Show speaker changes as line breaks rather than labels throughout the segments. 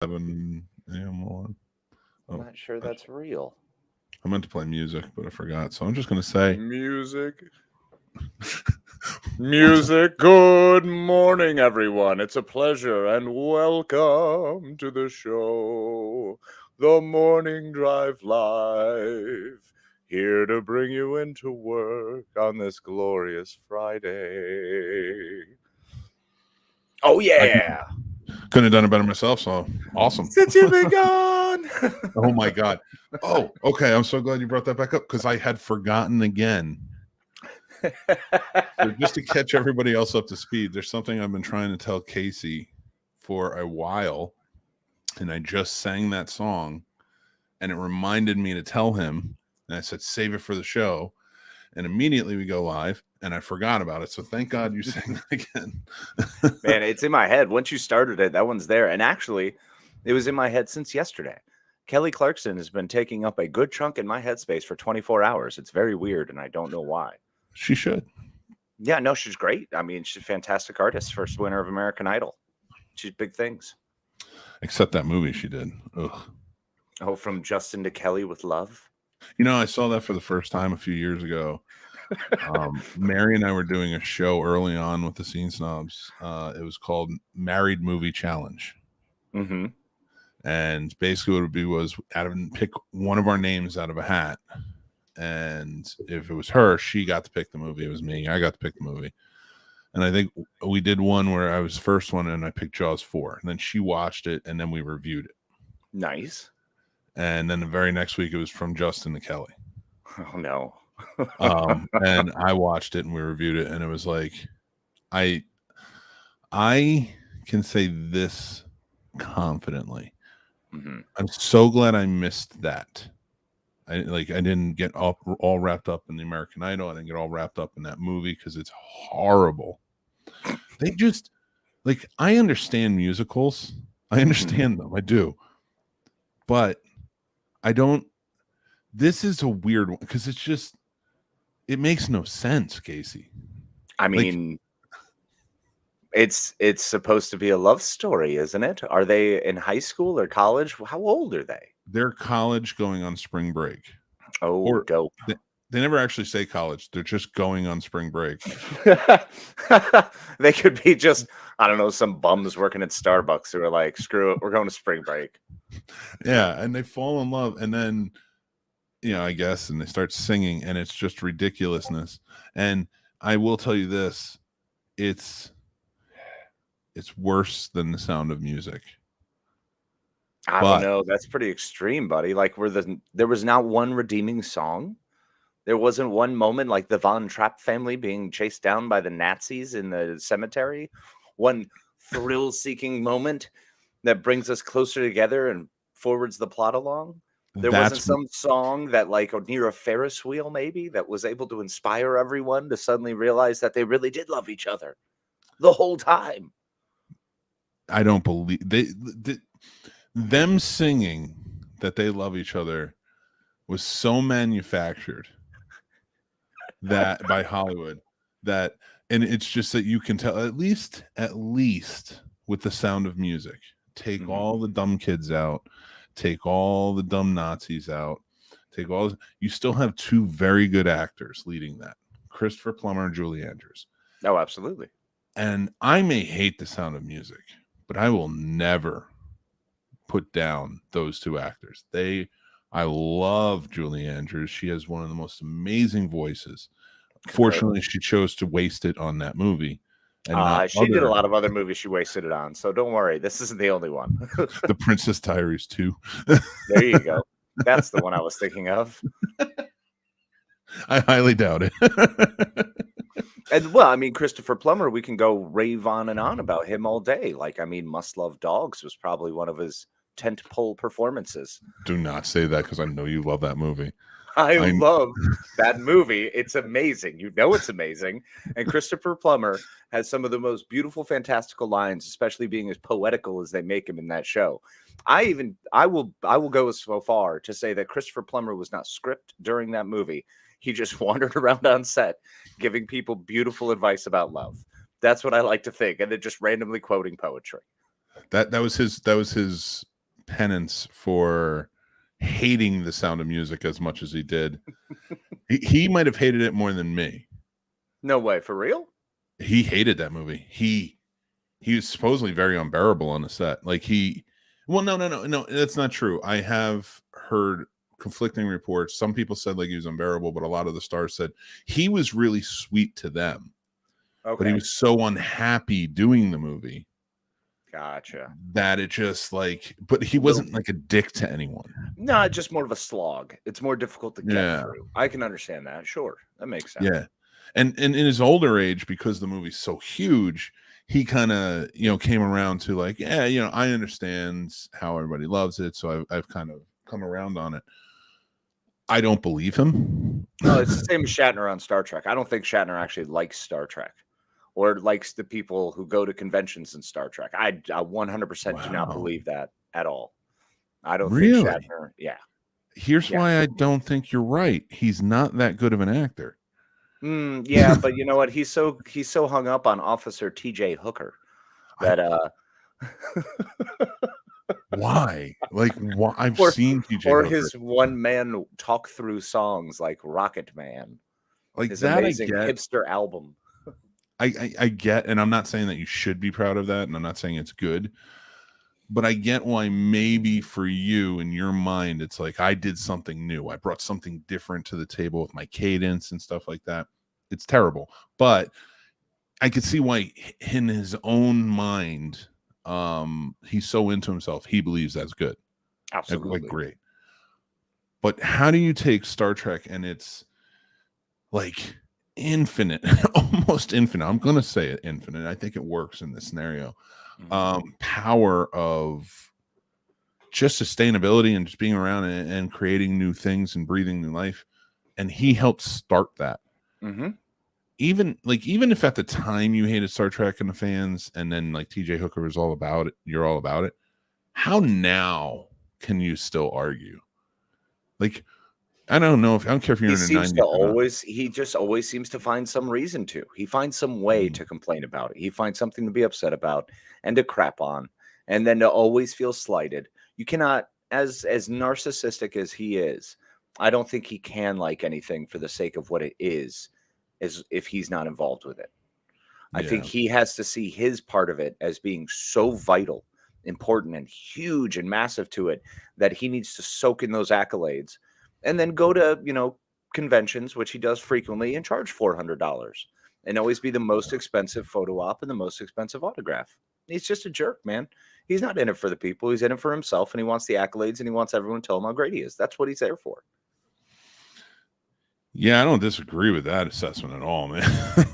7 a.m. on.
I'm not sure that's real.
I meant to play music, but I forgot. So I'm just going to say
music. Music. Good morning, everyone. It's a pleasure and welcome to the show, The Morning Drive Live. Here to bring you into work on this glorious Friday. Oh, yeah.
couldn't have done it better myself. So awesome.
Since you've been gone.
Oh, my God. Oh, okay. I'm so glad you brought that back up because I had forgotten again. So just to catch everybody else up to speed, there's something I've been trying to tell Casey for a while, and I just sang that song, and it reminded me to tell him, and I said, save it for the show, and immediately we go live, and I forgot about it, so thank God you sang that again.
Man, it's in my head. Once you started it, that one's there, and actually, it was in my head since yesterday. Kelly Clarkson has been taking up a good chunk in my headspace for 24 hours. It's very weird, and I don't know why.
She should.
Yeah, no, she's great. I mean, she's a fantastic artist. First winner of American Idol. She's big things.
Except that movie she did. Ugh.
Oh, from Justin to Kelly with Love.
You know, I saw that for the first time a few years ago. Mary and I were doing a show early on with the Scene Snobs. It was called Married Movie Challenge.
Mm-hmm.
And basically what it would be was pick one of our names out of a hat. And if it was her, she got to pick the movie. It was me. I got to pick the movie. And I think we did one where I was first one and I picked Jaws 4. And then she watched it and then we reviewed it.
Nice.
And then the very next week it was from Justin to Kelly.
Oh, no.
And I watched it and we reviewed it. And it was like, I can say this confidently.
Mm-hmm.
I'm so glad I missed that. I didn't get all wrapped up in the American Idol. I didn't get all wrapped up in that movie because it's horrible. They just I understand musicals. I understand them. I do. But I don't. This is a weird one because it makes no sense, Casey.
I mean, it's supposed to be a love story, isn't it? Are they in high school or college? How old are they?
They're college going on spring break.
Oh, or dope.
They never actually say college. They're just going on spring break.
They could be just, I don't know, some bums working at Starbucks who are like, screw it, we're going to spring break.
Yeah, and they fall in love. And then, I guess, and they start singing, and it's just ridiculousness. And I will tell you this, it's worse than The Sound of Music.
I don't know. That's pretty extreme, buddy. Like, there was not one redeeming song. There wasn't one moment like the Von Trapp family being chased down by the Nazis in the cemetery. One thrill-seeking moment that brings us closer together and forwards the plot along. There wasn't some song that, like, near a Ferris wheel, maybe, that was able to inspire everyone to suddenly realize that they really did love each other the whole time.
I don't believe them singing that they love each other was so manufactured that by Hollywood and it's just that you can tell at least with The Sound of Music, take all the dumb kids out, take all the dumb Nazis out, you still have two very good actors leading that, Christopher Plummer and Julie Andrews.
Oh, absolutely. And
I may hate The Sound of Music, but I will never put down those two actors. I love Julie Andrews. She has one of the most amazing voices. Fortunately, she chose to waste it on that movie. And
she did a lot of other movies she wasted it on. So don't worry. This isn't the only one.
The Princess Diaries 2.
There you go. That's the one I was thinking of.
I highly doubt it.
And well, I mean, Christopher Plummer, we can go rave on and on about him all day. Like, I mean, Must Love Dogs was probably one of his tentpole performances.
Do not say that because I know you love that movie.
I love that movie. It's amazing. You know it's amazing. And Christopher Plummer has some of the most beautiful, fantastical lines, especially being as poetical as they make him in that show. I will go so far to say that Christopher Plummer was not scripted during that movie. He just wandered around on set giving people beautiful advice about love. That's what I like to think. And then just randomly quoting poetry.
That was his penance for hating The Sound of Music as much as he did. He might have hated it more than me.
No way, for real?
He hated that movie. He was supposedly very unbearable on the set. Like no, that's not true. I have heard conflicting reports. Some people said like he was unbearable, but a lot of the stars said he was really sweet to them. Okay. But he was so unhappy doing the movie.
Gotcha.
That it just like, but he wasn't like a dick to anyone.
No, it's just more of a slog. It's more difficult to get through. I can understand that. Sure. That makes sense.
Yeah. And in his older age, because the movie's so huge, he kind of, came around to like, yeah, I understand how everybody loves it. So I've kind of come around on it. I don't believe him.
No, it's the same as Shatner on Star Trek. I don't think Shatner actually likes Star Trek or likes the people who go to conventions in Star Trek. I 100% do not believe that at all. I don't think Shatner. Yeah.
Here's why I don't think you're right. He's not that good of an actor.
Yeah, but you know what? He's so hung up on Officer T.J. Hooker that
why? Like, why? I've seen T.J.
or
Hooker.
His one-man talk through songs like Rocket Man,
like
his
that
amazing hipster album.
I get, and I'm not saying that you should be proud of that, and I'm not saying it's good, but I get why maybe for you in your mind it's like I did something new. I brought something different to the table with my cadence and stuff like that. It's terrible, but I could see why in his own mind, he's so into himself. He believes that's good.
Absolutely.
Like, great. But how do you take Star Trek and it's like infinite, almost infinite. I'm going to say it infinite. I think it works in this scenario. Power of just sustainability and just being around and creating new things and breathing new life. And he helped start that. Even if at the time you hated Star Trek and the fans, and then like TJ Hooker was all about it, you're all about it. How now can you still argue? Like, I don't care if you're in the 90s.
He just always seems to find some reason to. He finds some way to complain about it. He finds something to be upset about and to crap on, and then to always feel slighted. You cannot, as narcissistic as he is, I don't think he can like anything for the sake of what it is as if he's not involved with it. I think he has to see his part of it as being so vital, important, and huge and massive to it that he needs to soak in those accolades and then go to, conventions, which he does frequently, and charge $400 and always be the most expensive photo op and the most expensive autograph. He's just a jerk, man. He's not in it for the people. He's in it for himself, and he wants the accolades, and he wants everyone to tell him how great he is. That's what he's there for.
Yeah, I don't disagree with that assessment at all, man.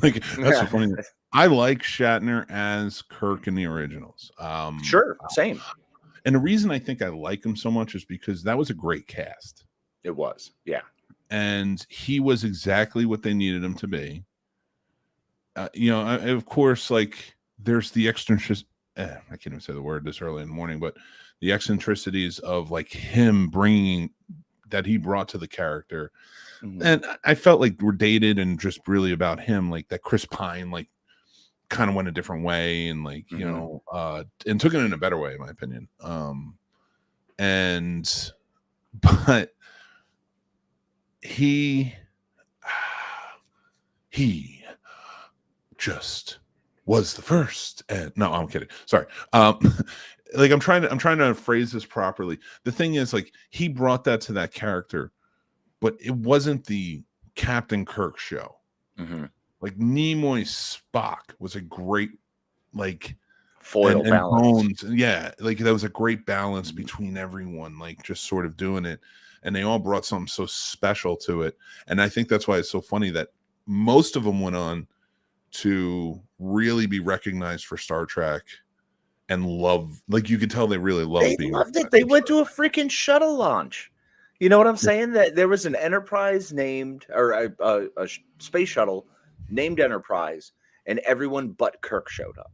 Like, that's so funny. I like Shatner as Kirk in the originals.
Sure, same.
And the reason I think I like him so much is because that was a great cast.
It was, yeah.
And he was exactly what they needed him to be. Of course, like, there's the eccentricities. I can't even say the word this early in the morning, but the eccentricities of like him bringing that he brought to the character. And I felt like we're dated and just really about him, like that Chris Pine, like kind of went a different way and like, and took it in a better way, in my opinion. But he just was the first. And no, I'm kidding. Sorry. Like I'm trying to phrase this properly. The thing is, like, he brought that to that character, but it wasn't the Captain Kirk show. Like Nimoy Spock was a great, like,
foil balance.
Yeah, like that was a great balance between everyone, like just sort of doing it, and they all brought something so special to it. And I think that's why it's so funny that most of them went on to really be recognized for Star Trek and love. Like you could tell they really loved being.
Loved it. They went to a freaking shuttle launch. You know what I'm saying? That there was an Enterprise named, or a space shuttle named Enterprise, and everyone but Kirk showed up.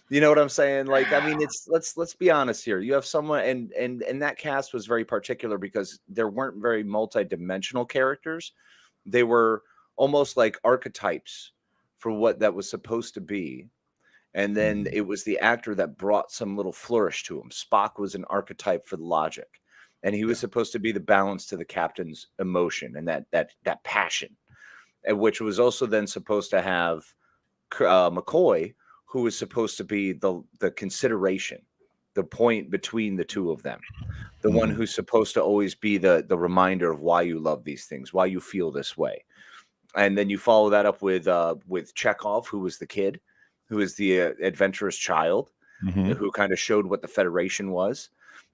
You know what I'm saying? Like, I mean, it's let's be honest here. You have someone, and that cast was very particular because there weren't very multi-dimensional characters. They were almost like archetypes for what that was supposed to be. And then it was the actor that brought some little flourish to him. Spock was an archetype for the logic, and he was supposed to be the balance to the captain's emotion and that passion, and which was also then supposed to have McCoy, who was supposed to be the consideration, the point between the two of them, the one who's supposed to always be the reminder of why you love these things, why you feel this way. And then you follow that up with Chekhov, who was the kid, who is the adventurous child, who kind of showed what the Federation was.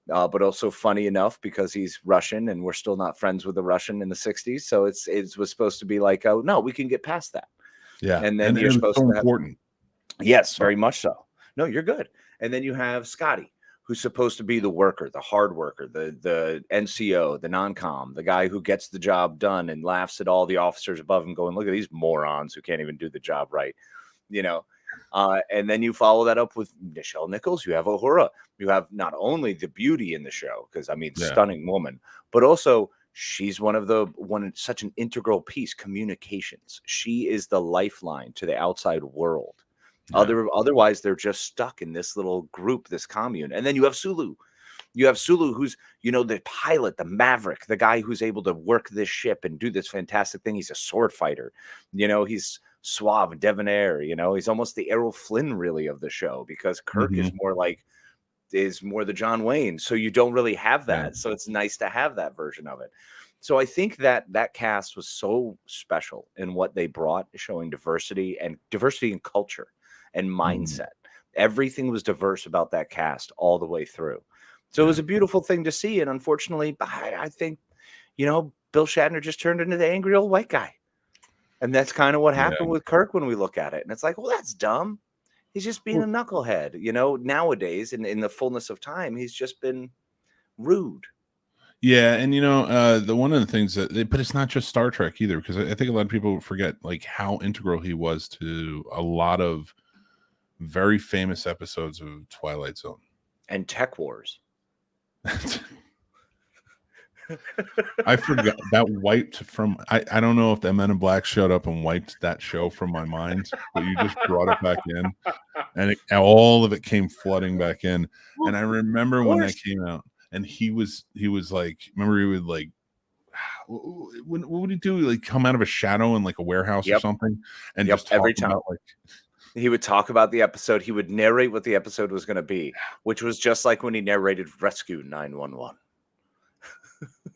But also funny enough, because he's Russian and we're still not friends with the Russian in the 60s. So it was supposed to be like, oh, no, we can get past that.
Yeah.
And then you're supposed
so
to have,
important.
yes, very much so. No, you're good. And then you have Scotty, who's supposed to be the worker, the hard worker, the NCO, the non-com, the guy who gets the job done and laughs at all the officers above him going, look at these morons who can't even do the job right, and then you follow that up with Nichelle Nichols. You have Uhura. You have not only the beauty in the show, because stunning woman, but also she's such an integral piece, communications. She is the lifeline to the outside world. Yeah. Otherwise, they're just stuck in this little group, this commune. And then you have Sulu. You have Sulu, who's, the pilot, the maverick, the guy who's able to work this ship and do this fantastic thing. He's a sword fighter. He's suave, debonair. He's almost the Errol Flynn, really, of the show, because Kirk is more the John Wayne. So you don't really have that. Yeah. So it's nice to have that version of it. So I think that cast was so special in what they brought, showing diversity in culture and mindset. Everything was diverse about that cast all the way through. So it was a beautiful thing to see. And unfortunately, I think, Bill Shatner just turned into the angry old white guy. And that's kind of what happened with Kirk when we look at it. And it's like, well, that's dumb. He's just being a knucklehead. Nowadays, in the fullness of time, he's just been rude.
Yeah, and the one of the things but it's not just Star Trek either, because I think a lot of people forget like how integral he was to a lot of very famous episodes of Twilight Zone
and Tech Wars.
I forgot that wiped from. I don't know if the Men in Black showed up and wiped that show from my mind, but you just brought it back in, and all of it came flooding back in. And I remember when that came out. And he was like, remember he would like, what would he do? Like come out of a shadow in like a warehouse or something, and just talk
every time.
About, like,
he would talk about the episode. He would narrate what the episode was going to be, which was just like when he narrated Rescue 911.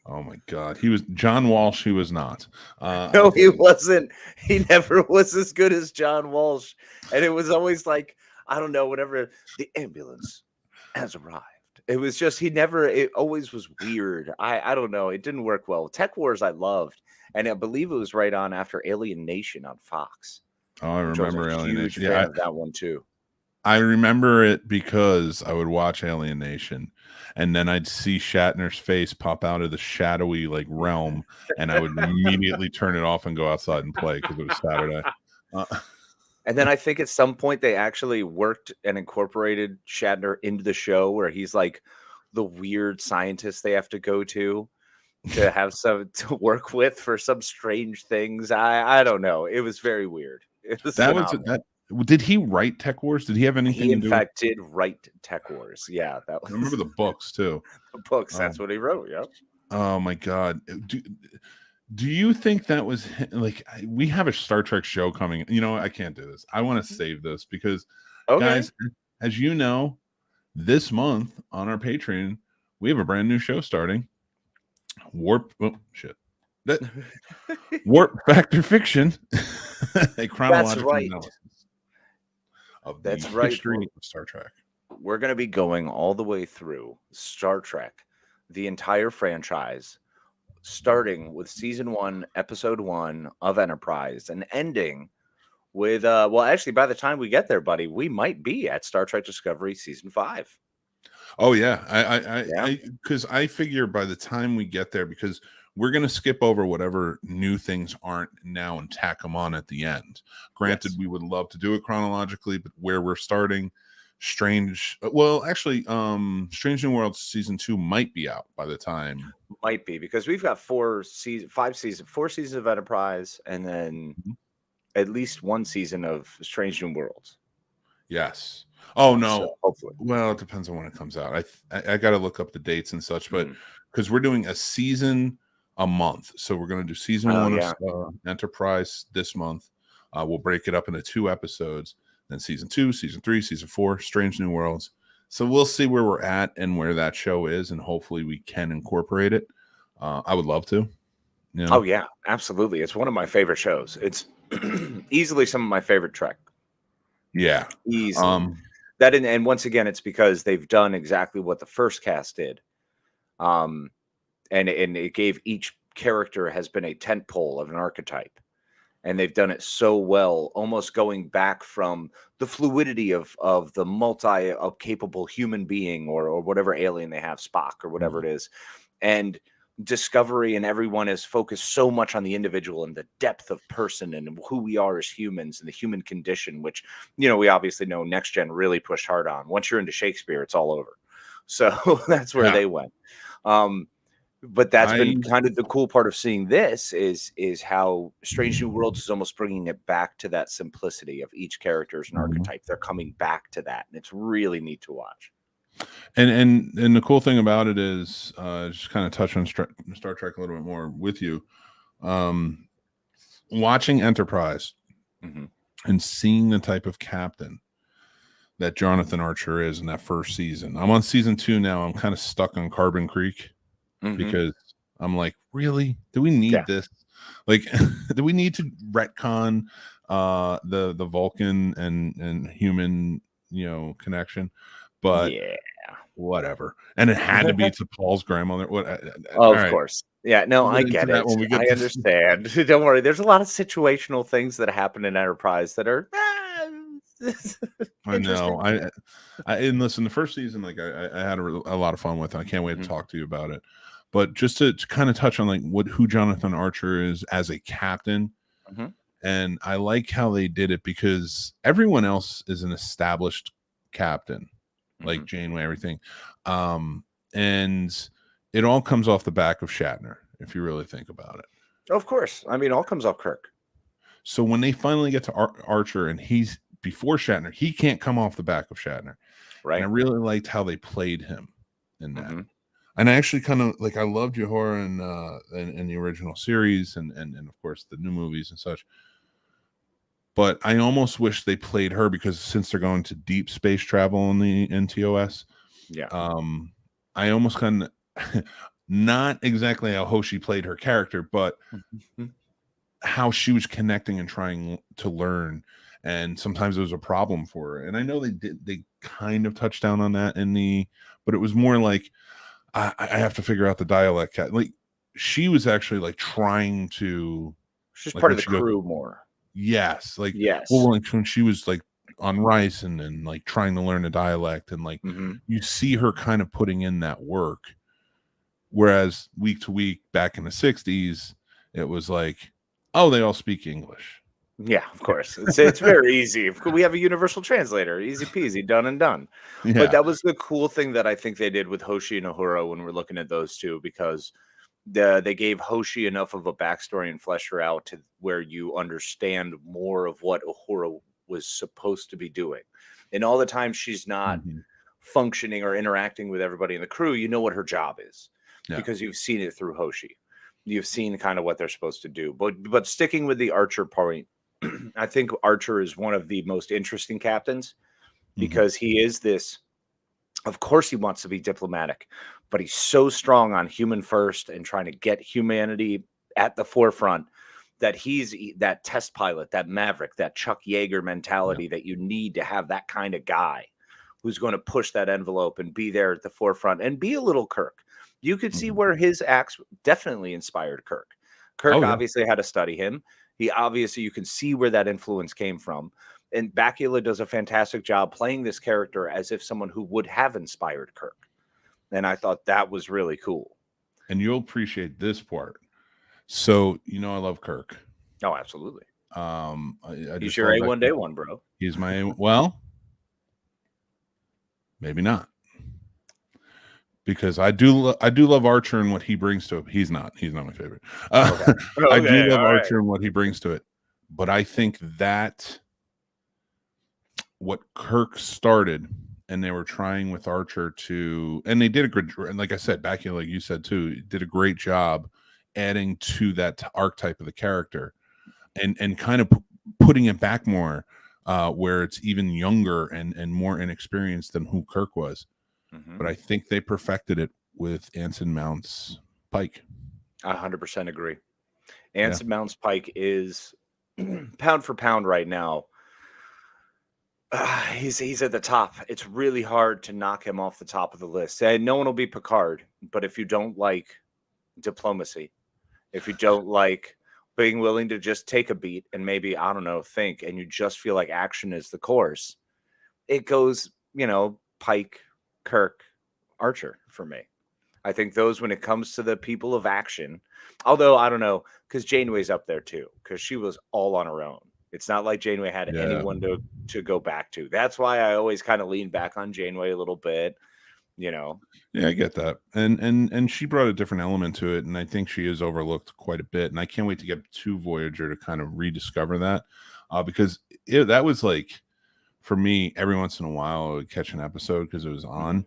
Oh my God, he was John Walsh. He was not.
No, he wasn't. He never was as good as John Walsh, and it was always like, I don't know, whatever. The ambulance has arrived. It was just, it always was weird. I don't know. It didn't work well. Tech Wars I loved. And I believe it was right on after Alien Nation on Fox.
Oh, I remember Alien Nation.
Yeah, that one too.
I remember it because I would watch Alien Nation and then I'd see Shatner's face pop out of the shadowy like realm and I would immediately turn it off and go outside and play because it was Saturday.
And then I think at some point they actually worked and incorporated Shatner into the show where he's like the weird scientist they have to go to have some to work with for some strange things. I don't know. It was very weird. It was
did he write Tech Wars? Did he have anything
to
do?
He in fact did write Tech Wars. Yeah, that was.
I remember the books too.
The books. That's what he wrote. Yeah.
Oh my God. Do you think that was like, we have a Star Trek show coming? I can't do this. I want to save this because, guys, as you know, this month on our Patreon, we have a brand new show starting. Warp Factor Fiction, a chronological analysis of the history of Star Trek.
We're going to be going all the way through Star Trek, the entire franchise, starting with season 1, episode 1 of Enterprise, and ending with actually, by the time we get there, buddy, we might be at Star Trek Discovery season 5.
Oh yeah, because I figure by the time we get there, because we're gonna skip over whatever new things aren't now and tack them on at the end. Granted, we would love to do it chronologically, but where we're starting. Strange New Worlds season 2 might be out by the time.
Might be, because we've got 4 seasons of Enterprise, and then at least 1 season of Strange New Worlds.
Yes. Oh no.
So hopefully.
Well, it depends on when it comes out. I got to look up the dates and such, but because we're doing a season a month, so we're going to do season 1 of Enterprise this month. We'll break it up into 2 episodes. Then season 2, season 3, season 4, Strange New Worlds. So we'll see where we're at and where that show is, and hopefully we can incorporate it. I would love to. You know?
Oh yeah, absolutely. It's one of my favorite shows. It's easily some of my favorite Trek.
Yeah.
Easily. And once again, it's because they've done exactly what the first cast did. And it gave each character has been a tentpole of an archetype. And they've done it so well, almost going back from the fluidity of the multi-capable human being or whatever alien they have, Spock or whatever it is. And Discovery and everyone is focused so much on the individual and the depth of person and who we are as humans and the human condition, which, we obviously know Next Gen really pushed hard on. Once you're into Shakespeare, it's all over. So that's where they went. But that's been kind of the cool part of seeing this is how Strange New Worlds is almost bringing it back to that simplicity of each character as an archetype. They're coming back to that, and it's really neat to watch.
And the cool thing about it is, just kind of touch on Star Trek a little bit more with you. Watching Enterprise and seeing the type of captain that Jonathan Archer is in that first season. I'm on season 2 now. I'm kind of stuck on Carbon Creek because I'm like, really? Do we need this? Like, do we need to retcon the Vulcan and human, connection? But whatever. And it had to be to Paul's grandmother.
Of course. Yeah, no, I get it. I understand. Don't worry. There's a lot of situational things that happen in Enterprise that are
I know. And listen, the first season, like I had a lot of fun with it. I can't wait to talk to you about it. But just to kind of touch on like who Jonathan Archer is as a captain. And I like how they did it because everyone else is an established captain. Like Janeway, everything. And it all comes off the back of Shatner, if you really think about it.
Of course. I mean, it all comes off Kirk.
So when they finally get to Archer and he's before Shatner, he can't come off the back of Shatner.
Right.
And I really liked how they played him in that. And I actually kind of like, I loved Uhura in the original series and of course the new movies and such. But I almost wish they played her because since they're going to deep space travel in the NTOS, I almost kind of not exactly how Hoshi played her character, but how she was connecting and trying to learn. And sometimes it was a problem for her. And I know they kind of touched down on that but it was more like I have to figure out the dialect. Like she was actually like trying to.
She's part of the crew more.
Yes, like well, like when she was like on Rice and like trying to learn the dialect and like you see her kind of putting in that work, whereas week to week back in the 60s it was like, oh, they all speak English.
Yeah, of course. It's very easy. We have a universal translator, easy peasy, done and done. But that was the cool thing that I think they did with Hoshi and Uhura when we're looking at those two, because they gave Hoshi enough of a backstory and flesh her out to where you understand more of what Uhura was supposed to be doing. And all the time she's not functioning or interacting with everybody in the crew, you know what her job is because you've seen it through Hoshi. You've seen kind of what they're supposed to do. But sticking with the Archer point, I think Archer is one of the most interesting captains because he is this. Of course, he wants to be diplomatic, but he's so strong on human first and trying to get humanity at the forefront that he's that test pilot, that maverick, that Chuck Yeager mentality that you need to have that kind of guy who's going to push that envelope and be there at the forefront and be a little Kirk. You could see where his acts definitely inspired Kirk. Kirk obviously had to study him. You can see where that influence came from. And Bakula does a fantastic job playing this character as if someone who would have inspired Kirk. And I thought that was really cool.
And you'll appreciate this part. So, I love Kirk.
Oh, absolutely.
He's
your A1-day1, bro.
He's my well, maybe not. Because I do love Archer and what he brings to it. He's not my favorite. I do love Archer and what he brings to it. But I think that what Kirk started, and they were trying with Archer to, and they did a good, and like I said, Bakula, like you said too, did a great job adding to that archetype of the character, and kind of putting it back more, where it's even younger and more inexperienced than who Kirk was. But I think they perfected it with Anson Mount's Pike.
I 100% agree. Anson Mount's Pike is pound for pound right now. He's at the top. It's really hard to knock him off the top of the list. And no one will be Picard, but if you don't like diplomacy, if you don't like being willing to just take a beat and maybe, I don't know, think, and you just feel like action is the course, it goes, Pike, Kirk, Archer for me. I think those, when it comes to the people of action, although I don't know, because Janeway's up there too, because she was all on her own. It's not like Janeway had anyone to go back to. That's why I always kind of lean back on Janeway a little bit, Yeah,
I get that. And she brought a different element to it, and I think she is overlooked quite a bit. And I can't wait to get to Voyager to kind of rediscover that, because that was like, for me, every once in a while I would catch an episode because it was on,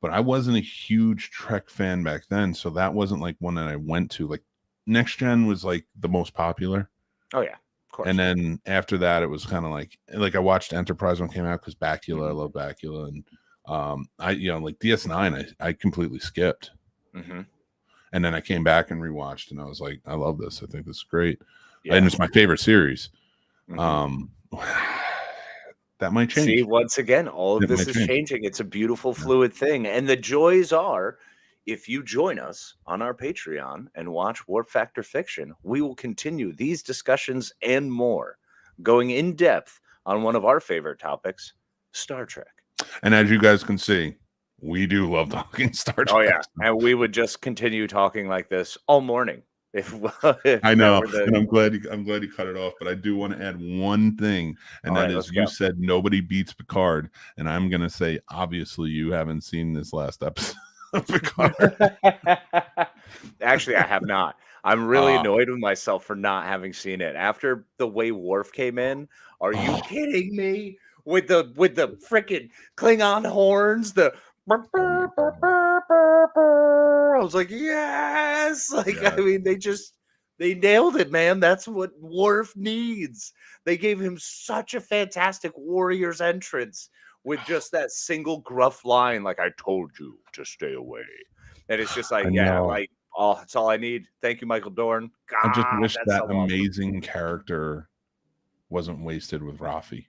but I wasn't a huge Trek fan back then, so that wasn't like one that I went to. Like Next Gen was like the most popular.
Oh yeah.
And then after that, it was kind of like I watched Enterprise when it came out because Bakula, I love Bakula, and I like DS9, I completely skipped, and then I came back and rewatched, and I was like, I love this. I think this is great, and it's my favorite series. That might change.
See, once again, all of this is changing. It's a beautiful, fluid thing, and the joys are, if you join us on our Patreon and watch Warp Factor Fiction, we will continue these discussions and more, going in depth on one of our favorite topics, Star Trek.
And as you guys can see, we do love talking Star Trek.
Oh yeah, and we would just continue talking like this all morning. If
I know, and I'm glad you cut it off. But I do want to add one thing, and that is, you said nobody beats Picard, and I'm gonna say, obviously, you haven't seen this last episode.
Actually, I have not. I'm really annoyed with myself for not having seen it. After the way Worf came in, are you kidding me? With the freaking Klingon horns, I was like, yes! I mean, they nailed it, man. That's what Worf needs. They gave him such a fantastic Warriors entrance with just that single gruff line, like, I told you to stay away. And it's just like, that's all I need. Thank you, Michael Dorn. God,
I just wish that
so
amazing character wasn't wasted with Rafi,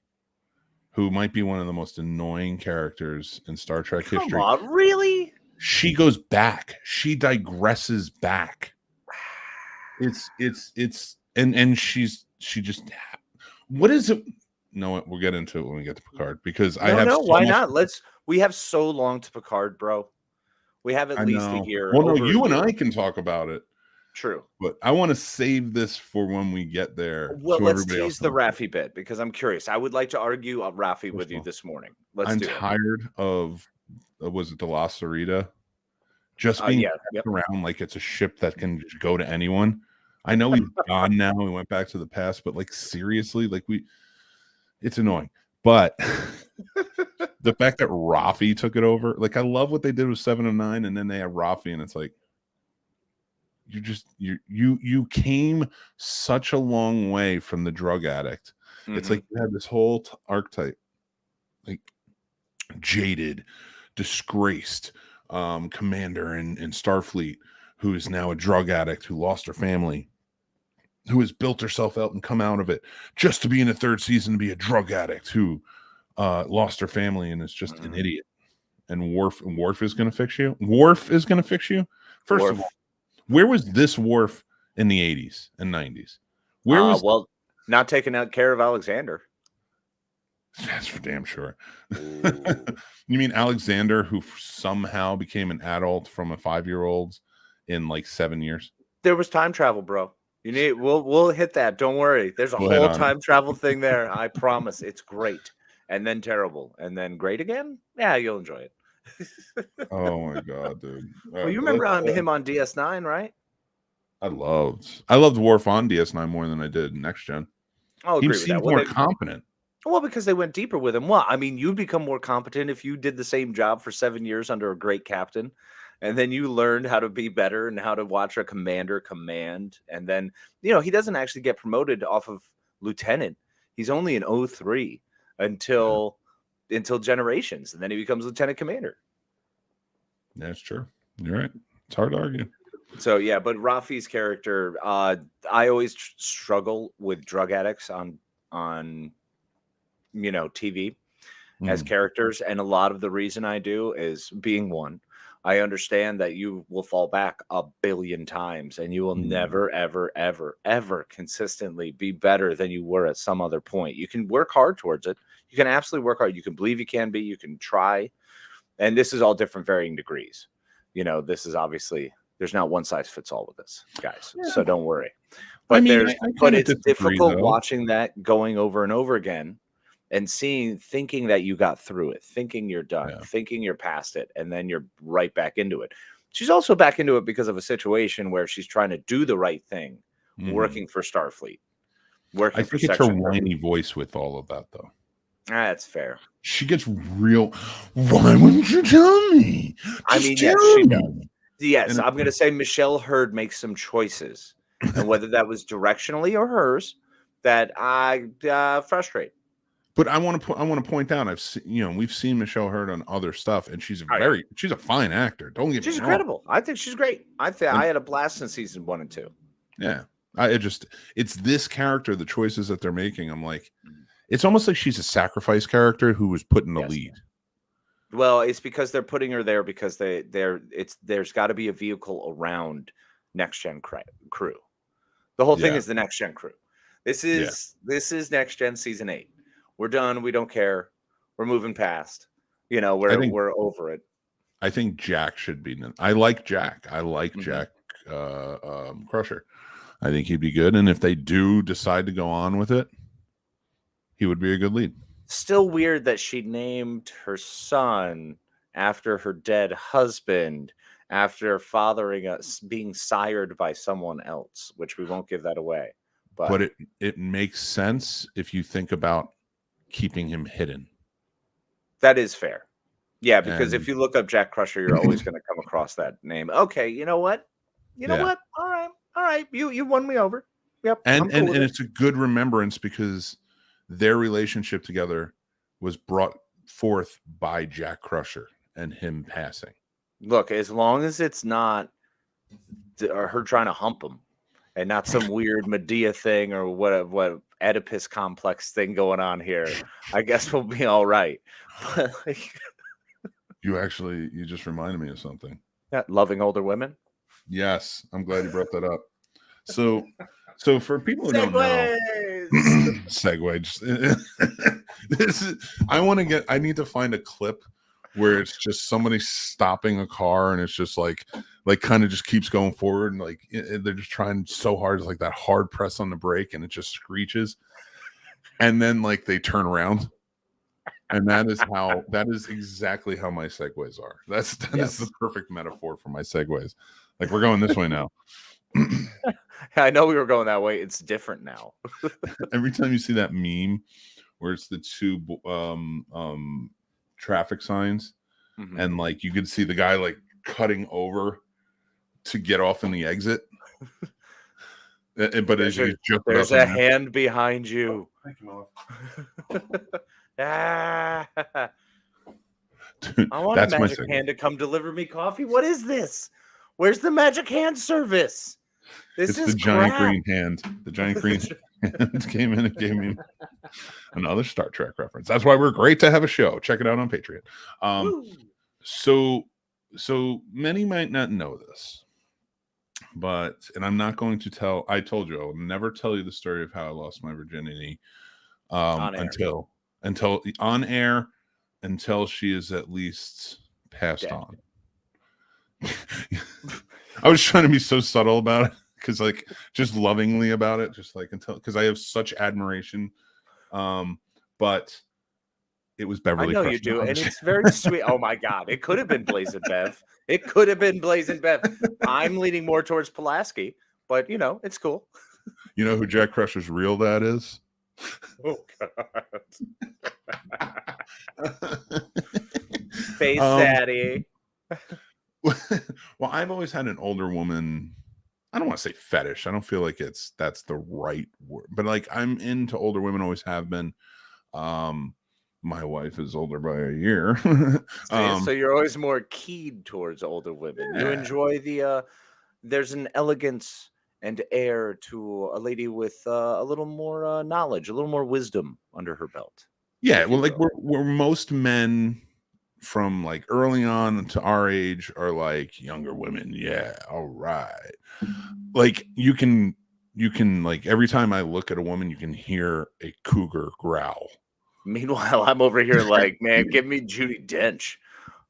who might be one of the most annoying characters in Star Trek history.
Come on, really?
She goes back. She digresses back. And she just, what is it? No, we'll get into it when we get to Picard, because
why not? We have so long to Picard, bro. We have at least a year.
Well, no, you and I can talk about it.
True.
But I want to save this for when we get there.
Well, let's tease the Raffi bit, because I'm curious. I would like to argue Raffi with you this morning. I'm
tired of, was it the La Sarita? Just being around like it's a ship that can just go to anyone. I know he's gone now. We went back to the past, but like seriously, it's annoying. But the fact that Raffi took it over, like I love what they did with 7 and 9, and then they have Raffi, and it's like you came such a long way from the drug addict. It's like you had this whole archetype, like jaded, disgraced commander in Starfleet, who is now a drug addict, who lost her family, who has built herself out and come out of it just to be in the 3rd season to be a drug addict, who lost her family and is just an idiot. And Worf is going to fix you. Worf is going to fix you. First of all, where was this Worf in the 80s and 90s? Where was
not taking out care of Alexander?
That's for damn sure. You mean Alexander, who somehow became an adult from a 5-year-old in like 7 years?
There was time travel, bro. We'll hit that. Don't worry. There's a whole time travel thing there. I promise. It's great. And then terrible. And then great again? Yeah, you'll enjoy it.
Oh my god, dude.
Well, you remember him on DS9, right?
I loved Worf on DS9 more than I did Next Gen.
I'll agree with that.
More competent.
Well, because they went deeper with him. Well, I mean, you'd become more competent if you did the same job for 7 years under a great captain. And then you learned how to be better and how to watch a commander command. And then, he doesn't actually get promoted off of lieutenant. He's only an 03 until Generations. And then he becomes lieutenant commander.
That's true. You're right. It's hard to argue.
So, yeah, but Rafi's character, I always struggle with drug addicts on TV as characters. And a lot of the reason I do is being one. I understand that you will fall back a billion times and you will never, ever, ever, ever consistently be better than you were at some other point. You can work hard towards it. You can absolutely work hard. You can believe you can be, you can try. And this is all different varying degrees. This is obviously, there's not one size fits all with this, guys. Yeah. So don't worry. But it's difficult watching that going over and over again. And thinking that you got through it, thinking you're done, thinking you're past it, and then you're right back into it. She's also back into it because of a situation where she's trying to do the right thing, working for Starfleet. I think it's her whiny voice with all of that, though. That's fair.
She gets real. Why wouldn't you tell me?
Yes, she does. Yes, I'm going to say Michelle Hurd makes some choices, and whether that was directionally or hers, that I frustrate.
But I want to point out, we've seen Michelle Hurd on other stuff, and she's she's a fine actor. Don't get me wrong.
She's incredible. I think she's great. I had a blast in season 1 and 2.
Yeah, it's this character, the choices that they're making. I'm like, it's almost like she's a sacrifice character who was put in the lead.
Well, it's because they're putting her there because there's got to be a vehicle around Next Gen crew. The whole thing is the Next Gen crew. This is Next Gen season 8. We're done. We don't care. We're moving past. We're over it.
I think Jack should be. I like Jack. I like Jack Crusher. I think he'd be good. And if they do decide to go on with it, he would be a good lead.
Still weird that she named her son after her dead husband, after being sired by someone else, which we won't give that away.
But it makes sense if you think about keeping him hidden.
That is fair. Yeah, because if you look up Jack Crusher, you're always going to come across that name. Okay, you know what? What? All right. You won me over. Yep.
And it's a good remembrance because their relationship together was brought forth by Jack Crusher and him passing.
Look, as long as it's not her trying to hump him and not some weird Medea thing or what Oedipus complex thing going on here, I guess we'll be all right.
You just reminded me of something.
Yeah, loving older women.
Yes, I'm glad you brought that up. So for people who don't know, segue. I need to find a clip where it's just somebody stopping a car and it's just like kind of just keeps going forward and like they're just trying so hard, it's like that hard press on the brake and it just screeches, and then like they turn around, and that is exactly how my segues are. That is the perfect metaphor for my segues. Like, we're going this way now.
I know we were going that way. It's different now.
Every time you see that meme where it's the two traffic signs, and like you could see the guy like cutting over to get off in the exit, but there's
a hand behind you.
Oh,
thank you, Dude, I want a magic hand to come deliver me coffee. What is this? Where's the magic hand service?
It's the giant green hand. The giant green hand came in and gave me another Star Trek reference. That's why we're great to have a show. Check it out on Patreon. So many might not know this, and I'm not going to tell. I told you I'll never tell you the story of how I lost my virginity until on air, until she is at least passed on. I was trying to be so subtle about it, because like just lovingly about it, just like because I have such admiration, but it was Beverly.
I know you do, and it's very sweet. Oh my God, it could have been Blazing Bev. It could have been Blazing Bev. I'm leaning more towards Pulaski, but it's cool.
You know who Jack Crusher's real dad is?
Oh God. Face Daddy.
Well, I've always had an older woman. I don't want to say fetish. I don't feel like that's the right word, but like I'm into older women, always have been. My wife is older by a year.
So you're always more keyed towards older women. You enjoy there's an elegance and air to a lady with a little more knowledge, a little more wisdom under her belt.
Yeah, well, like we're most men from like early on to our age are like younger women. Yeah, all right. Like you can like every time I look at a woman, you can hear a cougar growl.
Meanwhile, I'm over here like, man, give me Judi Dench.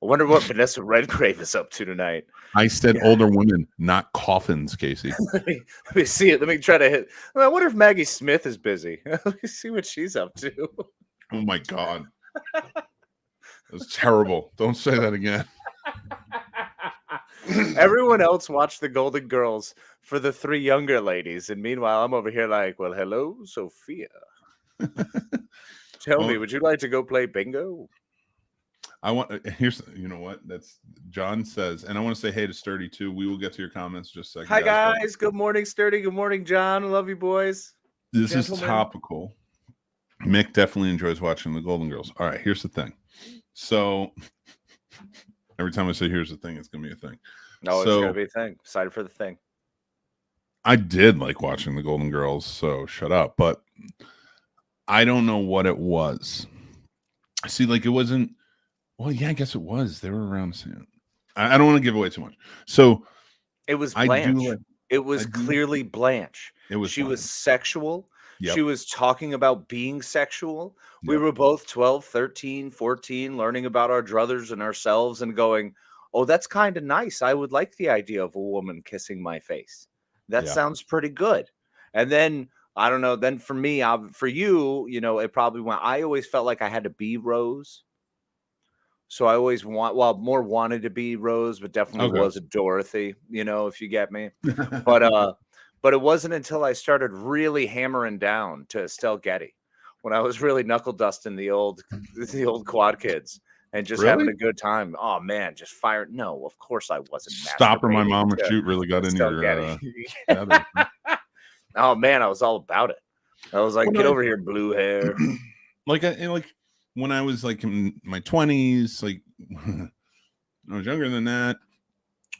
I wonder what Vanessa Redgrave is up to tonight.
I said older women, not coffins, Casey.
let me see it. Let me try to hit. I wonder if Maggie Smith is busy. Let me see what she's up to.
Oh my God. That was terrible. Don't say that again.
Everyone else watched the Golden Girls for the three younger ladies. And meanwhile, I'm over here like, well, hello, Sophia. Tell me, would you like to go play bingo?
Here's, you know what? That's John says, and I want to say hey to Sturdy too. We will get to your comments in just a second.
Hi guys. Good morning, Sturdy. Good morning, John. Love you, boys.
This is topical. Mick definitely enjoys watching the Golden Girls. All right, here's the thing. So every time I say here's the thing, it's gonna be a thing.
No, it's gonna be a thing. Excited for the thing.
I did like watching the Golden Girls, so shut up. But I don't know what it was. See, like it wasn't. Well, yeah, I guess it was. They were around the same. I don't want to give away too much. So
it was Blanche. It was clearly Blanche. She was sexual. Yep. She was talking about being sexual. Yep. We were both 12, 13, 14, learning about our druthers and ourselves and going, oh, that's kind of nice. I would like the idea of a woman kissing my face. That sounds pretty good. And then, I don't know, then for me, for you, you know, it probably went, I always felt like I had to be Rose. So I always more wanted to be Rose, but definitely was a Dorothy, you know, if you get me. But it wasn't until I started really hammering down to Estelle Getty when I was really knuckle dusting the old Quad Kids and just having a good time. Oh man, just fire! No, of course I wasn't.
Stop or my mom or shoot really got into your.
Oh man, I was all about it. I was like, get over here, blue hair.
Like when I was like in my 20s, like I was younger than that,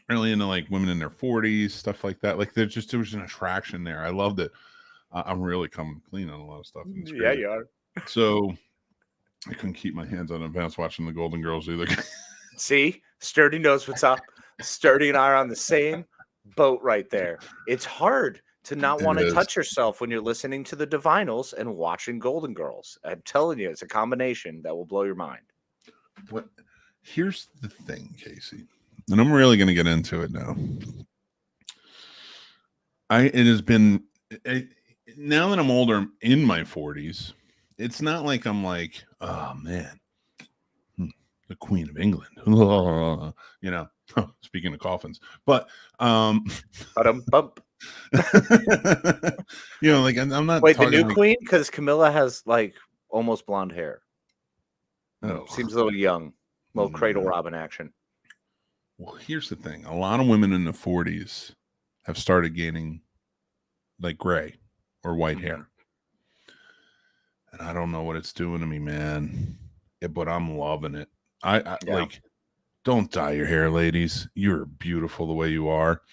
really into like women in their 40s, stuff like that. Like there was an attraction there. I loved it. I'm really coming clean on a lot of stuff.
Yeah, you are.
So I couldn't keep my hands on advance watching the Golden Girls either.
See, Sturdy knows what's up. Sturdy and I are on the same boat right there. It's hard to not want to touch yourself when you're listening to the Divinals and watching Golden Girls. I'm telling you, it's a combination that will blow your mind.
Here's the thing, Casey, and I'm really going to get into it now. It has been now that I'm older, in my 40s. It's not like I'm like, oh man, the Queen of England, you know. Speaking of coffins, but
bump.
You know, like I'm not.
Wait, the new queen, because Camilla has like almost blonde hair.
Oh,
seems a little young, a little Cradle Robin action.
Well, here's the thing: a lot of women in the 40s have started gaining like gray or white hair, and I don't know what it's doing to me, man. But I'm loving it. I like. Don't dye your hair, ladies. You're beautiful the way you are.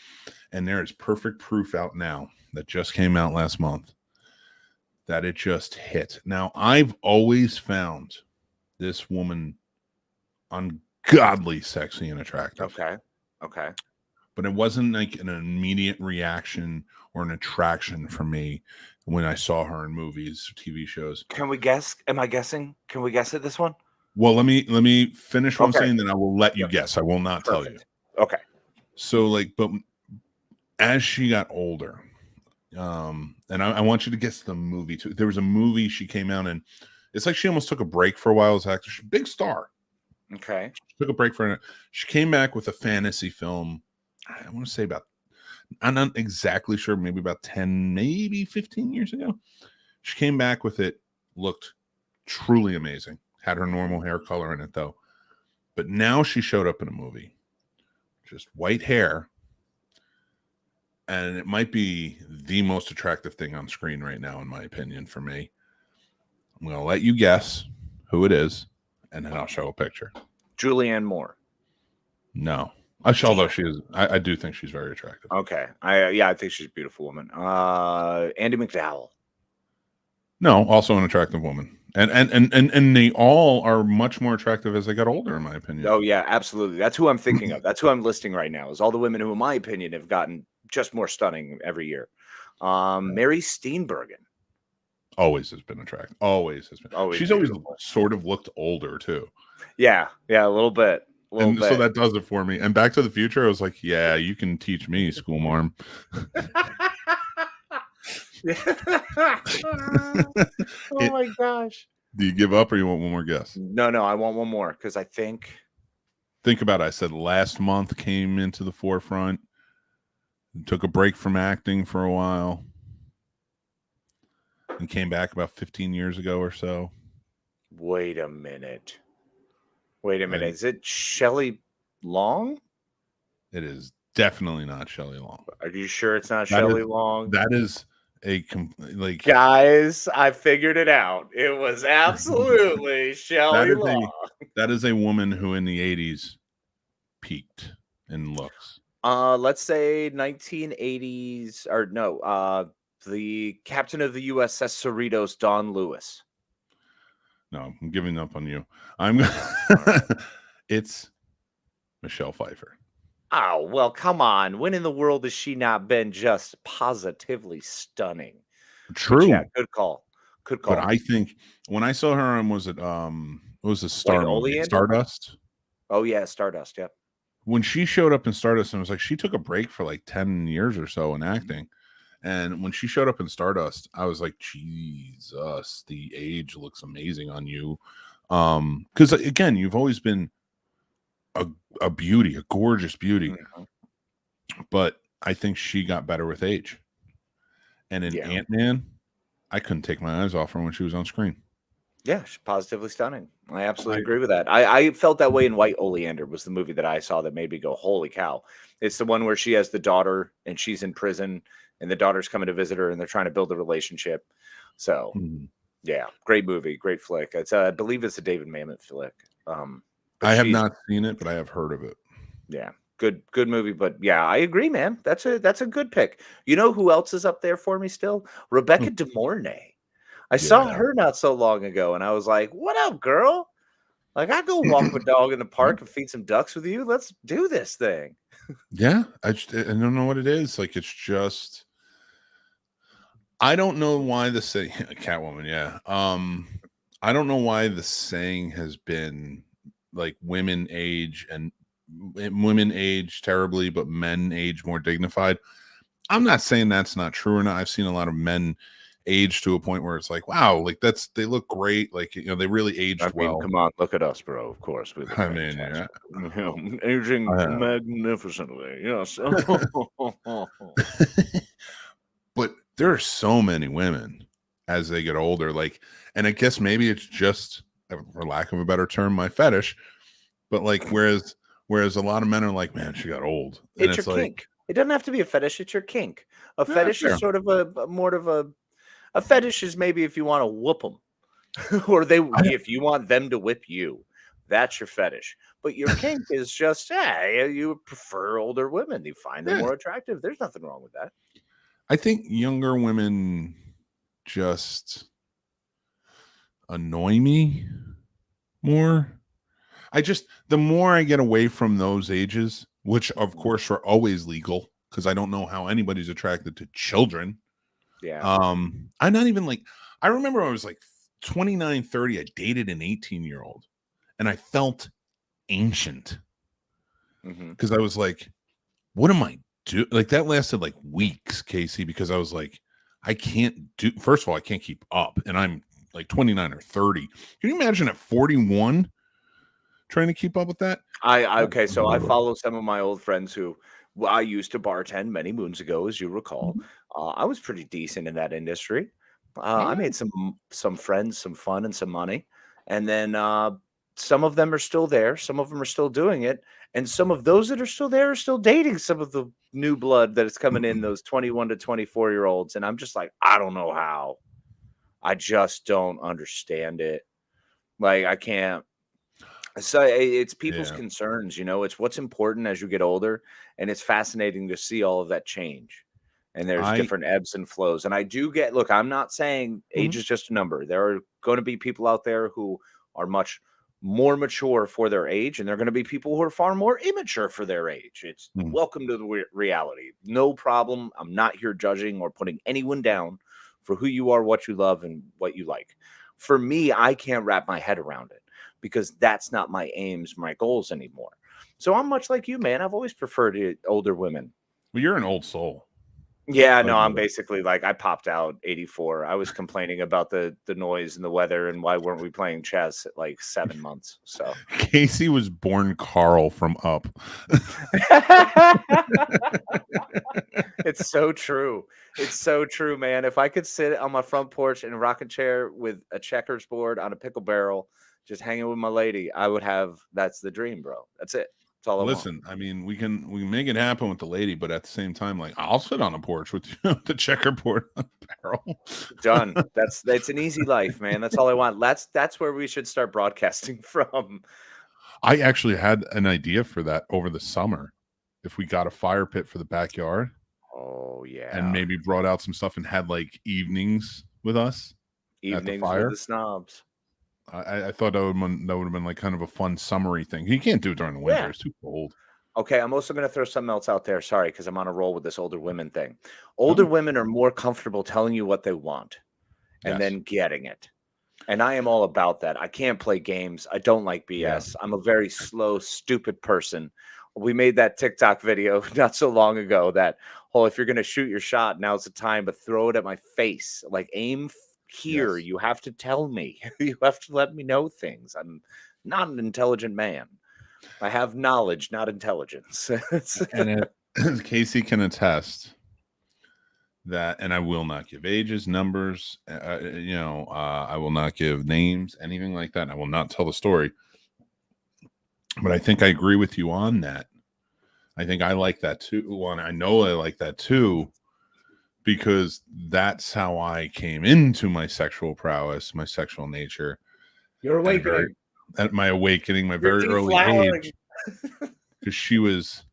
And there is perfect proof out now that just came out last month that it just hit. Now, I've always found this woman ungodly sexy and attractive.
Okay.
But it wasn't like an immediate reaction or an attraction for me when I saw her in movies or TV shows.
Can we guess? Am I guessing? Can we guess at this one?
Well, let me finish what I'm saying, then I will let you guess. I will not tell you.
Okay.
So, like, but as she got older, and I want you to guess the movie too. There was a movie she came out in. It's like she almost took a break for a while as an actor. She's a big star.
Okay.
She took a break for it. She came back with a fantasy film. I want to say I'm not exactly sure, maybe about 10, maybe 15 years ago. She came back with it, looked truly amazing. Had her normal hair color in it though. But now she showed up in a movie, just white hair, and it might be the most attractive thing on screen right now, in my opinion, for me. I'm going to let you guess who it is, and then I'll show a picture.
Julianne Moore.
No. Although she is, I do think she's very attractive.
Okay. I think she's a beautiful woman. Andie MacDowell.
No, also an attractive woman. And they all are much more attractive as they got older, in my opinion.
Oh, yeah, absolutely. That's who I'm thinking of. That's who I'm listing right now, is all the women who, in my opinion, have gotten just more stunning every year. Mary Steenburgen.
Always has been attractive. Always has been. She's beautiful. Always sort of looked older, too.
Yeah, a little bit.
So that does it for me. And Back to the Future, I was like, yeah, you can teach me, schoolmarm.
Oh my gosh.
Do you give up or you want one more guess?
No, I want one more because I think
about it. I said last month came into the forefront, took a break from acting for a while, and came back about 15 years ago or so.
Wait a minute. Is it Shelley Long?
It is definitely not Shelley Long.
Are you sure it's not Shelley Long?
That is
guys, I figured it out. It was absolutely Shelley Long.
That is a woman who in the 80s peaked in looks.
Let's say 1980s or no, the captain of the USS Cerritos, Don Lewis.
No, I'm giving up on you. It's Michelle Pfeiffer.
Oh, well, come on. When in the world has she not been just positively stunning?
True.
Yeah, good call.
But I think when I saw her on, was it a Stardust?
Oh, yeah, Stardust, yeah.
When she showed up in Stardust, and it was like she took a break for like 10 years or so in acting. And when she showed up in Stardust, I was like, Jesus, the age looks amazing on you. Because again, you've always been a beauty, a gorgeous beauty. Mm-hmm. But I think she got better with age. And in Ant-Man, I couldn't take my eyes off her when she was on screen.
Yeah, she's positively stunning. I absolutely agree with that. I felt that way in White Oleander was the movie that I saw that made me go, holy cow. It's the one where she has the daughter and she's in prison and the daughter's coming to visit her and they're trying to build a relationship. So, yeah, great movie, great flick. It's I believe it's a David Mamet flick.
I have not seen it, but I have heard of it.
Yeah, good movie. But yeah, I agree, man. That's a good pick. You know who else is up there for me still? Rebecca De Mornay. I saw her not so long ago, and I was like, "What up, girl? Like, I go walk my dog in the park and feed some ducks with you. Let's do this thing."
Yeah, I don't know what it is. Like, it's just I don't know why the saying Catwoman. Yeah, I don't know why the saying has been like women age terribly, but men age more dignified. I'm not saying that's not true or not. I've seen a lot of men age to a point where it's like, wow, like they look great. Like, you know, they really aged well.
Come on, look at us, bro. Of course. We look aging magnificently. Yes.
But there are so many women as they get older. Like, and I guess maybe it's just, for lack of a better term, my fetish. But like, whereas a lot of men are like, man, she got old. And
it's your kink. It doesn't have to be a fetish. It's your kink. A fetish is sort of a fetish is maybe if you want to whoop them, or if you want them to whip you, that's your fetish. But your kink is just, you prefer older women. You find them more attractive. There's nothing wrong with that.
I think younger women just annoy me more. The more I get away from those ages, which of course are always legal, because I don't know how anybody's attracted to children.
Yeah.
I'm not even like, I remember I was like 29, 30. I dated an 18-year-old and I felt ancient because I was like, what am I doing? Like, that lasted like weeks, Casey, because I was like, first of all, I can't keep up. And I'm like 29 or 30. Can you imagine at 41 trying to keep up with that?
So I follow some of my old friends who I used to bartend many moons ago, as you recall. I was pretty decent in that industry, I made some friends, some fun, and some money, and then some of them are still there. Some of them are still doing it, and some of those that are still there are still dating some of the new blood that is coming in, those 21 to 24-year-olds. And I'm just like, I don't know how. I just don't understand it. Like, I can't. So it's people's concerns, it's what's important as you get older, and it's fascinating to see all of that change. And there's different ebbs and flows. And I do look, I'm not saying age is just a number. There are going to be people out there who are much more mature for their age, and there are going to be people who are far more immature for their age. It's welcome to the reality. No problem. I'm not here judging or putting anyone down for who you are, what you love, and what you like. For me, I can't wrap my head around it, because that's not my aims, my goals anymore. So I'm much like you, man. I've always preferred older women.
Well, you're an old soul.
Yeah, no, I'm basically like, I popped out 84. I was complaining about the noise and the weather and why weren't we playing chess at like 7 months. So
Casey was born Carl from Up.
It's so true. It's so true, man. If I could sit on my front porch in a rocking chair with a checkers board on a pickle barrel, just hanging with my lady, I would have. That's the dream, bro. That's it. That's all I want.
Listen, I mean, we can make it happen with the lady, but at the same time, like, I'll sit on a porch with you, the checkerboard on the barrel.
Done. That's an easy life, man. That's all I want. That's where we should start broadcasting from.
I actually had an idea for that over the summer. If we got a fire pit for the backyard.
Oh yeah.
And maybe brought out some stuff and had like evenings with us.
Evenings with the snobs.
I thought that would have been like kind of a fun summery thing. You can't do it during the winter. Yeah. It's too cold.
Okay, I'm also going to throw something else out there. Sorry, because I'm on a roll with this older women thing. Older women are more comfortable telling you what they want and then getting it. And I am all about that. I can't play games. I don't like BS. Yeah. I'm a very slow, stupid person. We made that TikTok video not so long ago that, if you're going to shoot your shot, now's the time, but throw it at my face. Like, aim here. Yes. You have to tell me. You have to let me know things. I'm not an intelligent man. I have knowledge, not intelligence.
And Casey can attest that, and I will not give ages, numbers, I will not give names, anything like that. I will not tell the story. But I think I agree with you on that. I think I like that too. I know I like that too, because that's how I came into my sexual prowess, my sexual nature.
Your awakening.
At my awakening, my very early age. Because she was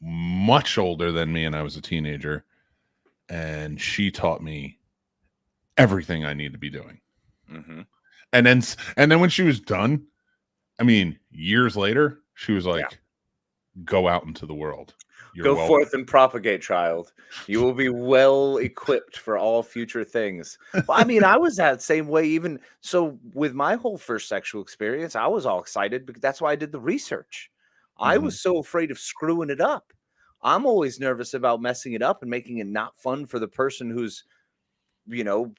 much older than me and I was a teenager. And she taught me everything I need to be doing.
Mm-hmm.
And then when she was done, I mean, years later, she was like, go out into the world.
Go forth and propagate, child. You will be well equipped for all future things. Well, I mean, I was that same way. Even so, with my whole first sexual experience, I was all excited because that's why I did the research. I was so afraid of screwing it up. I'm always nervous about messing it up and making it not fun for the person who's,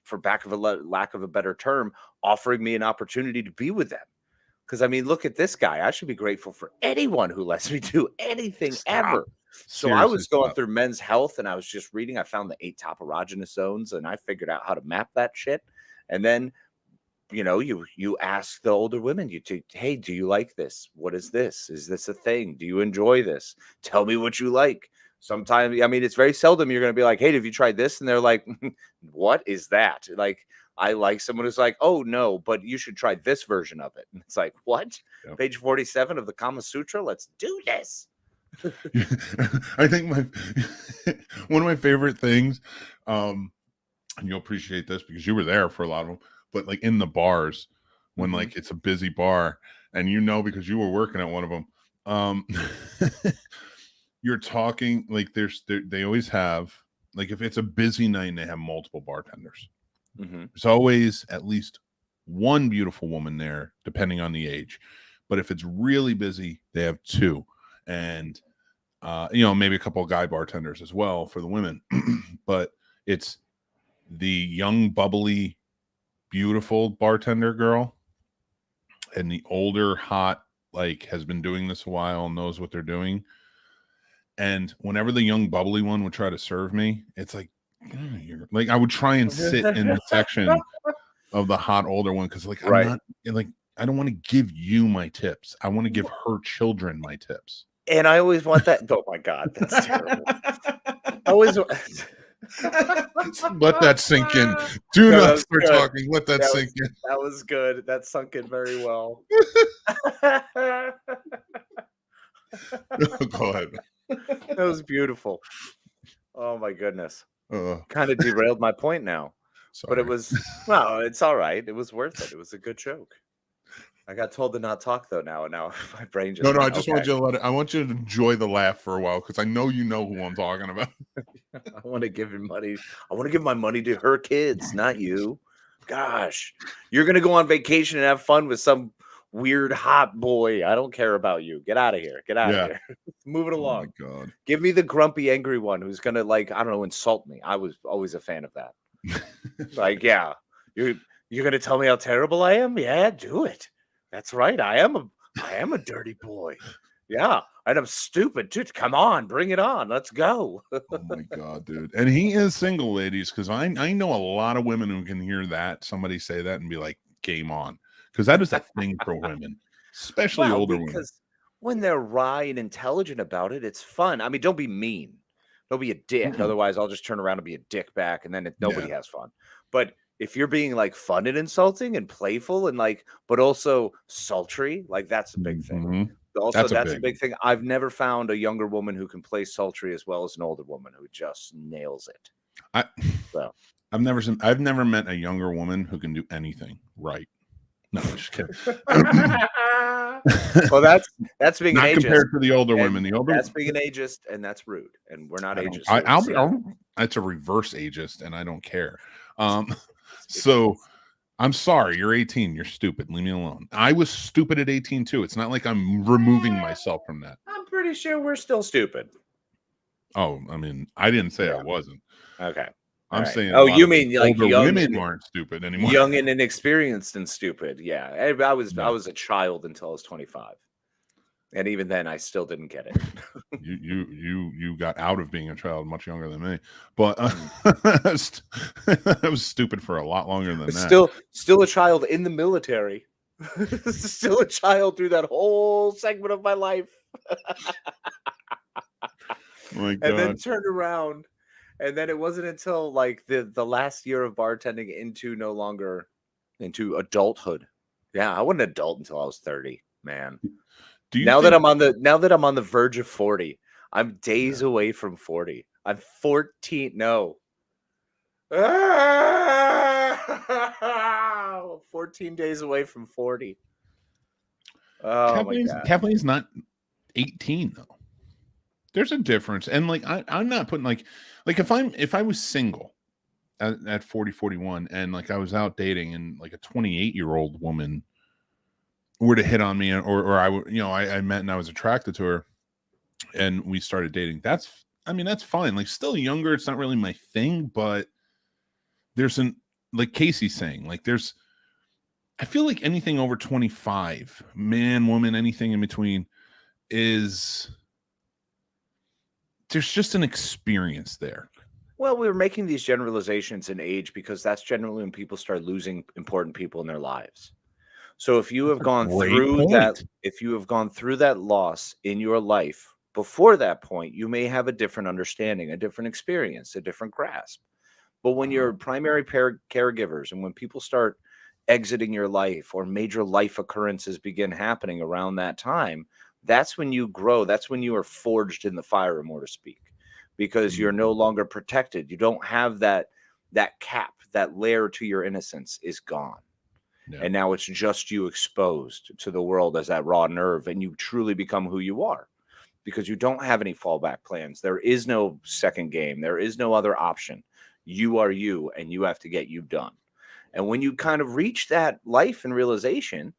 for lack of a better term, offering me an opportunity to be with them. Because, I mean, look at this guy. I should be grateful for anyone who lets me do anything ever. So I was going through Men's Health, and I was just reading. I found the 8 top erogenous zones, and I figured out how to map that shit. And then, you ask the older women, hey, do you like this? What is this? Is this a thing? Do you enjoy this? Tell me what you like. Sometimes, I mean, it's very seldom you're going to be like, hey, have you tried this? And they're like, what is that? Like, I like someone who's like, oh, no, but you should try this version of it. And it's like, what? Yep. Page 47 of the Kama Sutra? Let's do this.
I think one of my favorite things, and you'll appreciate this because you were there for a lot of them, but like in the bars, when like it's a busy bar, and because you were working at one of them, you're talking like they always have, like, if it's a busy night and they have multiple bartenders, there's always at least one beautiful woman there, depending on the age. But if it's really busy, they have 2. And maybe a couple of guy bartenders as well for the women. But it's the young, bubbly, beautiful bartender girl and the older, hot, like, has been doing this a while and knows what they're doing. And whenever the young, bubbly one would try to serve me, it's like, like I would try and sit in the section of the hot older one because like I'm not like I don't want to give you my tips. I want to give her children my tips.
And I always want that. Oh my God, that's terrible. I always
let that sink in. Do not start talking. Let that sink in.
That was good. That sunk in very well.
Go ahead.
That was beautiful. Oh my goodness. Kind of derailed my point now. Sorry. But it was, well, it's all right. It was worth it. It was a good joke. I got told to not talk though now, and now my brain just.
No, I just want you to let it. I want you to enjoy the laugh for a while because I know you know who I'm talking about.
I want to give him money. I want to give my money to her kids, not you. Gosh, you're gonna go on vacation and have fun with some weird hot boy. I don't care about you. Get out of here. Get out of here. Move it along.
Oh my God.
Give me the grumpy, angry one who's gonna I don't know, insult me. I was always a fan of that. Yeah, you're gonna tell me how terrible I am? Yeah, do it. That's right. I am a dirty boy. Yeah. And I'm stupid too. Come on, bring it on. Let's go.
Oh my God, dude. And he is single, ladies, because I know a lot of women who can hear that, somebody say that and be like, game on. Because that is a thing for women, especially older women. Because
when they're wry and intelligent about it, it's fun. I mean, don't be mean. Don't be a dick. Otherwise, I'll just turn around and be a dick back, and then nobody has fun. But if you're being like fun and insulting and playful and like, but also sultry, like that's a big thing. Also, that's a big thing. I've never found a younger woman who can play sultry as well as an older woman who just nails it.
I've never met a younger woman who can do anything right. No, I'm just kidding.
Well, that's being
not
an ageist
compared to the older women. The older
that's being an ageist, and that's rude. And we're not ageist.
That's a reverse ageist, and I don't care. So I'm sorry, you're 18. You're stupid. Leave me alone. I was stupid at 18 too. It's not like I'm removing myself from that.
I'm pretty sure we're still stupid.
Oh, I mean, I didn't say I wasn't.
Okay.
I'm saying.
Oh, you mean like young
women aren't stupid anymore?
Young and inexperienced and stupid. Yeah, I was a child until I was 25, and even then, I still didn't get it.
you got out of being a child much younger than me, but I was stupid for a lot longer than that.
Still a child in the military. Still a child through that whole segment of my life.
My God.
And then turned around. And then it wasn't until like the last year of bartending into adulthood. Yeah, I wasn't an adult until I was 30, man. Now that I'm on the verge of 40, I'm days away from 40. I'm 14. No. 14 days away from 40. Oh my God.
Kathleen's not 18 though. There's a difference. And like I'm not putting like if I was single at 40, 41 and like I was out dating and like a 28-year-old woman were to hit on me or I would, I met and I was attracted to her and we started dating. That's fine. Like still younger, it's not really my thing, but there's like Casey's saying, like I feel like anything over 25, man, woman, anything in between there's just an experience there.
Well, we were making these generalizations in age because that's generally when people start losing important people in their lives. So if you have gone through that loss in your life before that point, you may have a different understanding, a different experience, a different grasp. But when you're primary caregivers and when people start exiting your life or major life occurrences begin happening around that time, that's when you grow. That's when you are forged in the fire, more to speak, because you're no longer protected. You don't have that cap, that layer to your innocence is gone. Yeah. And now it's just you exposed to the world as that raw nerve, and you truly become who you are because you don't have any fallback plans. There is no second game. There is no other option. You are you, and you have to get you done. And when you kind of reach that life and realization,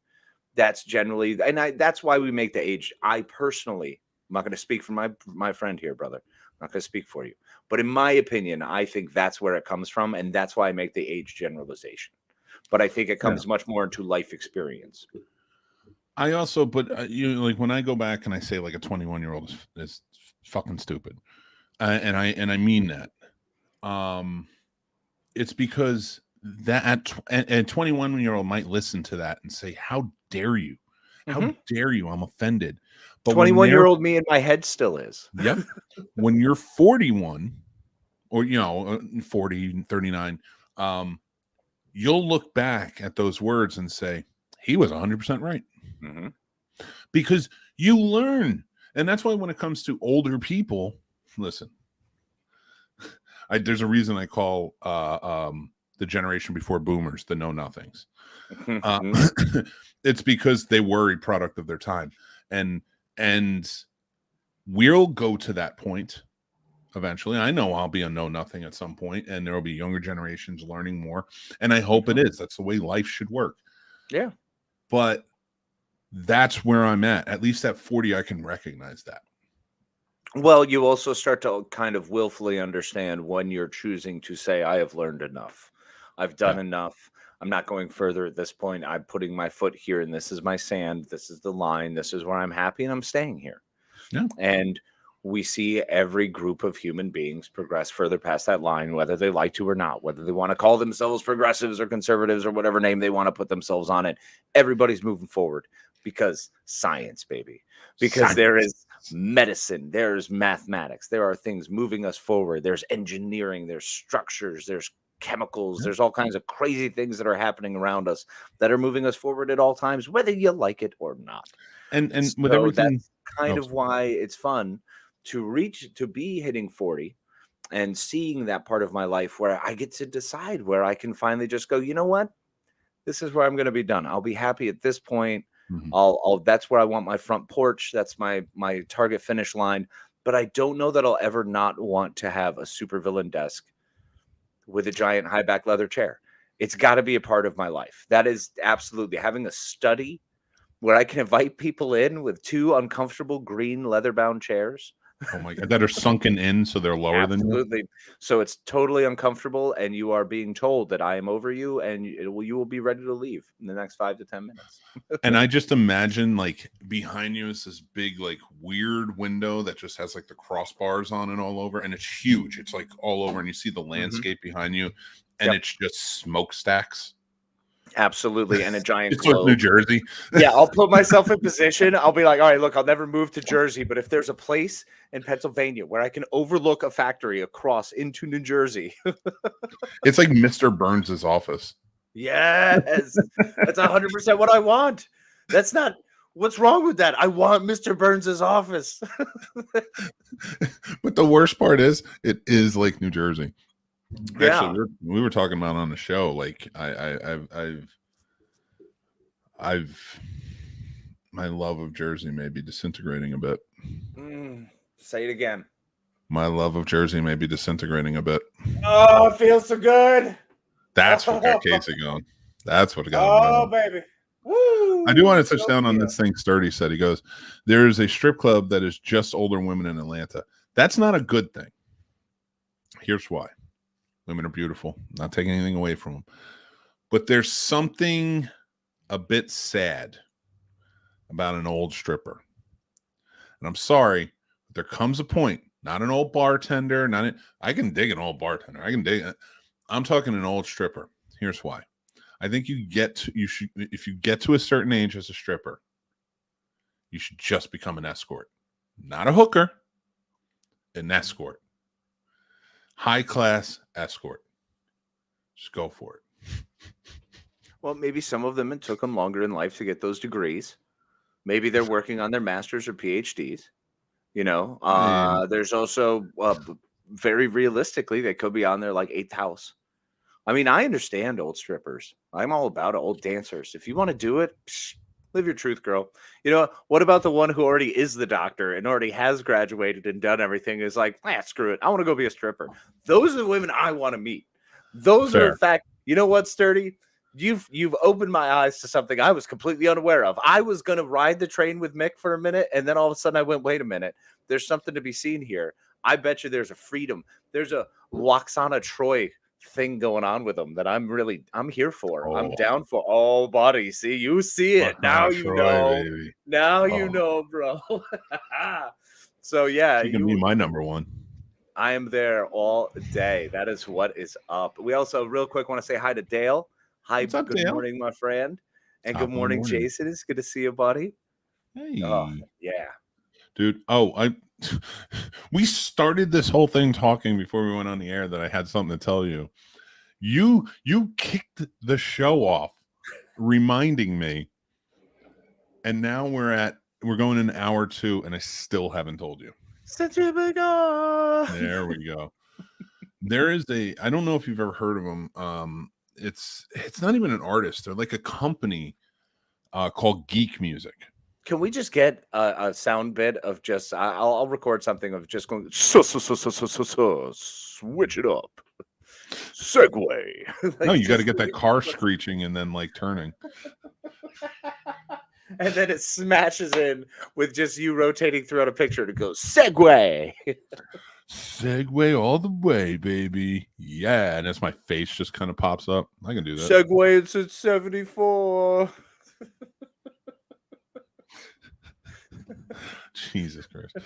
that's generally, and that's why we make the age. I personally, I'm not going to speak for my friend here, brother. I'm not going to speak for you. But in my opinion, I think that's where it comes from. And that's why I make the age generalization. But I think it comes much more into life experience.
I also, but like when I go back and I say like a 21-year-old is fucking stupid. And I mean that. It's because that and 21-year-old might listen to that and say, "How dare you? How dare you? I'm offended."
But 21-year-old me in my head still is.
Yep. When you're 41 or 40, 39, you'll look back at those words and say, he was 100% right. Because you learn. And that's why when it comes to older people, listen, there's a reason I call the generation before boomers the know-nothings. It's because they were a product of their time. And we'll go to that point eventually. I know I'll be a know-nothing at some point, and there will be younger generations learning more. And I hope it is. That's the way life should work.
Yeah.
But that's where I'm at. At least at 40, I can recognize that.
Well, you also start to kind of willfully understand when you're choosing to say, I have learned enough. I've done enough. I'm not going further at this point. I'm putting my foot here, and this is my sand. This is the line. This is where I'm happy, and I'm staying here.
Yeah.
And we see every group of human beings progress further past that line, whether they like to or not, whether they want to call themselves progressives or conservatives or whatever name they want to put themselves on it. Everybody's moving forward because science, baby. Because there is medicine, there's mathematics, there are things moving us forward. There's engineering, there's structures, there's chemicals, there's all kinds of crazy things that are happening around us that are moving us forward at all times, whether you like it or not.
And
so
with everything,
that's kind of why it's fun to be hitting 40 and seeing that part of my life where I get to decide, where I can finally just go, you know what, this is where I'm going to be done. I'll be happy at this point. That's where I want my front porch. That's my target finish line. But I don't know that I'll ever not want to have a supervillain desk with a giant high back leather chair. It's got to be a part of my life. That is absolutely having a study where I can invite people in with 2 uncomfortable green leather bound chairs.
Oh my God, that are sunken in so they're lower than you.
Absolutely. So it's totally uncomfortable, and you are being told that I am over you, and you will be ready to leave in the next 5 to 10 minutes.
And I just imagine, like, behind you is this big, like, weird window that just has like the crossbars on it all over, and it's huge. It's like all over, and you see the landscape behind you, and it's just smokestacks.
Absolutely. And a giant
it's like New Jersey.
Yeah, I'll put myself in position. I'll be like, all right, look, I'll never move to Jersey, but if there's a place in Pennsylvania where I can overlook a factory across into New Jersey.
It's like Mr. Burns's office.
Yes. That's 100% what I want. That's not what's wrong with that. I want Mr. Burns's office.
But the worst part is it is like New Jersey.
Yeah.
Actually, we were talking about on the show, like I've my love of Jersey may be disintegrating a bit.
Say it again.
My love of Jersey may be disintegrating a bit.
Oh, it feels so good.
That's what got Casey going. That's what got him going.
Baby. Woo.
I do want to touch down on this thing Sturdy said. He goes, there's a strip club that is just older women in Atlanta. That's not a good thing. Here's why. Women are beautiful. Not taking anything away from them. But there's something a bit sad about an old stripper. And I'm sorry, but there comes a point, not an old bartender, I can dig an old bartender. I can dig it. I'm talking an old stripper. Here's why. I think if you get to a certain age as a stripper, you should just become an escort. Not a hooker, an escort. High class escort. Just go for it.
Well, maybe some of them, it took them longer in life to get those degrees. Maybe they're working on their masters or PhDs. There's also very realistically, they could be on their like 8th house. I mean, I understand old strippers. I'm all about old dancers. If you want to do it, live your truth, girl. What about the one who already is the doctor and already has graduated and done everything is like, screw it. I want to go be a stripper. Those are the women I want to meet. Those are, in fact, you know what, Sturdy? You've opened my eyes to something I was completely unaware of. I was going to ride the train with Mick for a minute, and then all of a sudden I went, wait a minute. There's something to be seen here. I bet you there's a freedom. There's a Waxana Troy thing going on with them that I'm here for. I'm down for all bodies. See, you see it. Now you know. Baby. Now you know, bro. So yeah.
You can be my number one.
I am there all day. That is what is up. We also, real quick, want to say hi to Dale. Hi,
What's up,
good
Dale?
morning, my friend. And
Top
good
of the
morning,
morning.
Jason. It's good to see you, buddy.
Hey.
Oh, yeah.
Dude. Oh, we started this whole thing talking before we went on the air that I had something to tell you. You kicked the show off, reminding me. And now we're going in hour 2, and I still haven't told you. There we go. There is I don't know if you've ever heard of them. It's not even an artist. They're like a company called Geek Music.
Can we just get a sound bit of just? I'll record something of just going. Switch it up. Segway.
Like, no, you got to get that car screeching and then like turning.
And then it smashes in with just you rotating throughout a picture to go Segway.
Segway all the way, baby. Yeah, and as my face just kind of pops up, I can do that.
Segway, it's at 74.
Jesus Christ.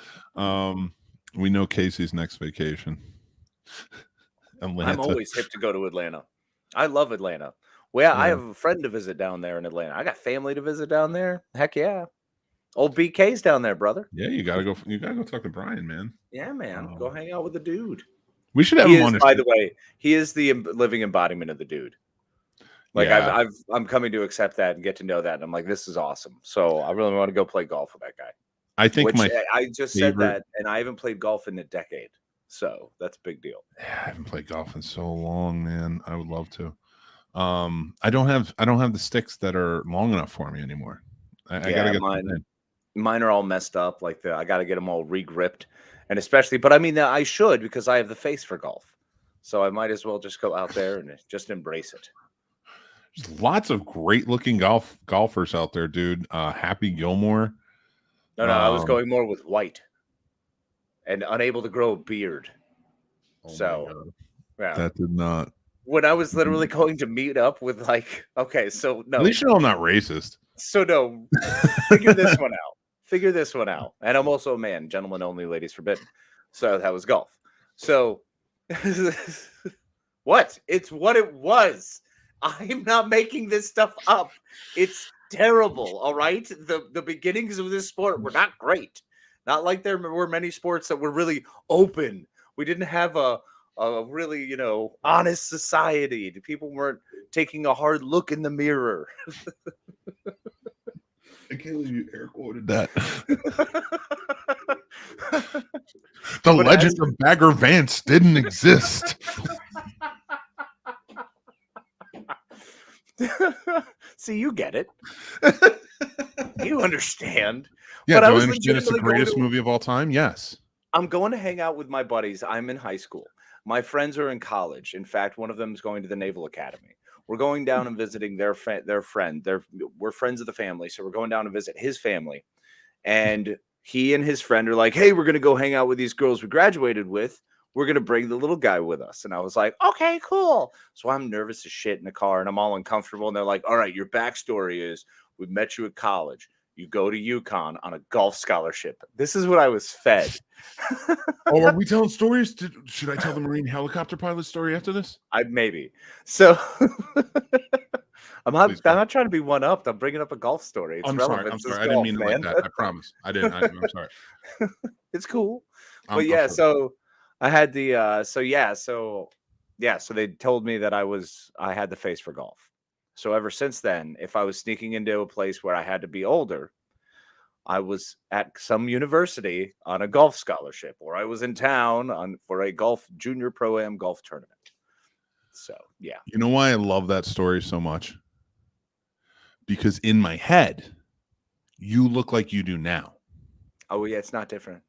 We know Casey's next vacation. Atlanta.
I'm always hip to go to Atlanta. I love Atlanta. Well, I have a friend to visit down there in Atlanta. I got family to visit down there. Heck yeah. Old BK's down there, brother.
Yeah, you gotta go talk to Brian, man.
Yeah, man. Go hang out with the dude.
We should have him on.
By the way, he is the living embodiment of the dude. Like I'm coming to accept that and get to know that. And I'm like, this is awesome. So I really want to go play golf with that guy.
I think
I just said that, and I haven't played golf in a decade. So that's a big deal.
Yeah, I haven't played golf in so long, man. I would love to. I don't have the sticks that are long enough for me anymore. I gotta get
mine are all messed up. Like I gotta get them all regripped, and especially, but I mean, I should because I have the face for golf, so I might as well just go out there and just embrace it.
There's lots of great looking golfers out there, dude. Happy Gilmore.
No, I was going more with white, and unable to grow a beard. So yeah,
that did not.
When I was literally going to meet up with okay, so no.
At least you know I'm not racist.
So no, figure this one out. Figure this one out. And I'm also a man, gentlemen only, ladies forbidden. So that was golf. So what? It's what it was. I'm not making this stuff up. It's terrible. All right. The beginnings of this sport were not great. Not like there were many sports that were really open. We didn't have a really, honest society. People weren't taking a hard look in the mirror.
I can't believe you air quoted that. The legend of Bagger Vance didn't exist.
See, you get it. You understand.
Yeah, do I understand it's the greatest movie of all time? Yes.
I'm going to hang out with my buddies. I'm in high school. My friends are in college. In fact, one of them is going to the Naval Academy. We're going down and visiting their friend. We're friends of the family, so we're going down to visit his family. And he and his friend are like, hey, we're going to go hang out with these girls we graduated with. We're going to bring the little guy with us. And I was like, okay, cool. So I'm nervous as shit in the car, and I'm all uncomfortable. And they're like, all right, your backstory is we met you at college. You go to UConn on a golf scholarship. This is what I was fed.
Oh, are we telling stories? Should I tell the Marine helicopter pilot story after this?
Maybe. So I'm not trying to be one up. I'm bringing up a golf story. It's relevant.
I'm sorry. I didn't mean it like that. I promise. I didn't. I'm sorry.
It's cool. But yeah, so I had the so they told me that I had the face for golf. So ever since then, if I was sneaking into a place where I had to be older, I was at some university on a golf scholarship, or I was in town for a junior pro-am golf tournament. So, yeah.
You know why I love that story so much? Because in my head, you look like you do now.
Oh, yeah, it's not different.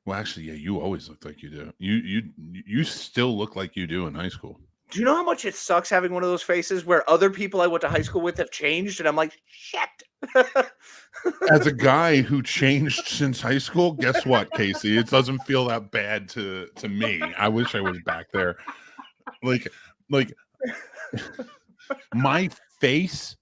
Well, actually, yeah, you always look like you do. You still look like you do in high school.
Do you know how much it sucks having one of those faces where other people I went to high school with have changed? And I'm like, shit.
As a guy who changed since high school, guess what, Casey? It doesn't feel that bad to me. I wish I was back there. Like my face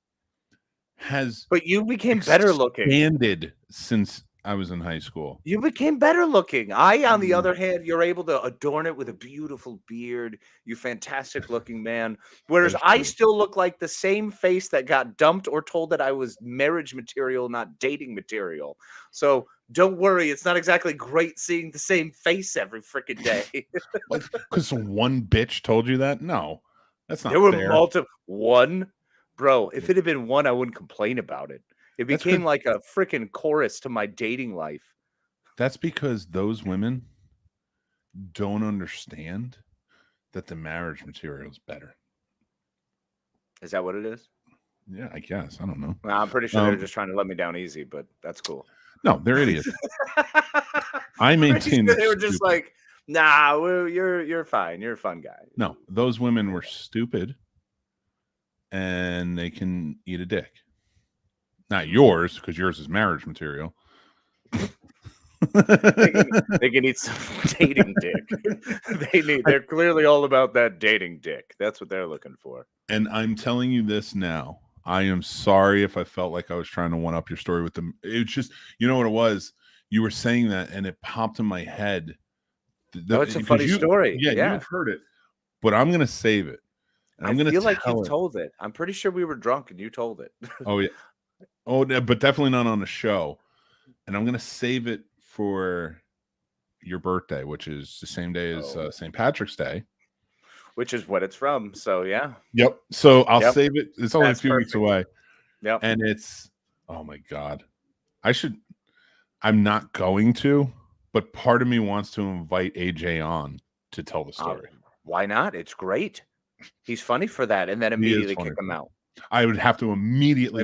has
but you became better looking
expanded since I was in high school.
You became better looking. On the other hand, you're able to adorn it with a beautiful beard. You fantastic looking man. Whereas I still look like the same face that got dumped or told that I was marriage material, not dating material. So don't worry. It's not exactly great seeing the same face every freaking day.
Like, because one bitch told you that? No, that's not
There were
fair.
multiple. One, bro, if it had been one, I wouldn't complain about it. It became like a freaking chorus to my dating life.
That's because those women don't understand that the marriage material is better.
Is that what it is?
Yeah, I guess. I don't know.
Well, I'm pretty sure they're just trying to let me down easy, but that's cool.
No, they're idiots. I maintain
sure they were just like, nah, you're fine. You're a fun guy.
No, those women were stupid and they can eat a dick. Not yours, because yours is marriage material.
they can eat some dating dick. They're clearly all about that dating dick. That's what they're looking for.
And I'm telling you this now. I am sorry if I felt like I was trying to one up your story with them. It's just, you know what it was? You were saying that and it popped in my head.
It's a funny story.
Yeah, you've heard it. But I'm gonna save it. And I'm gonna
feel like you've told it. I'm pretty sure we were drunk and you told it.
Oh yeah. Oh, but definitely not on the show. And I'm gonna save it for your birthday, which is the same day as St. Patrick's Day,
which is what it's from. So yeah.
Yep. So I'll save it. It's only a few weeks away.
Yep.
And it's, oh my God, I'm not going to, but part of me wants to invite AJ on to tell the story.
Why not? It's great. He's funny for that, and then immediately kick him out.
I would have to immediately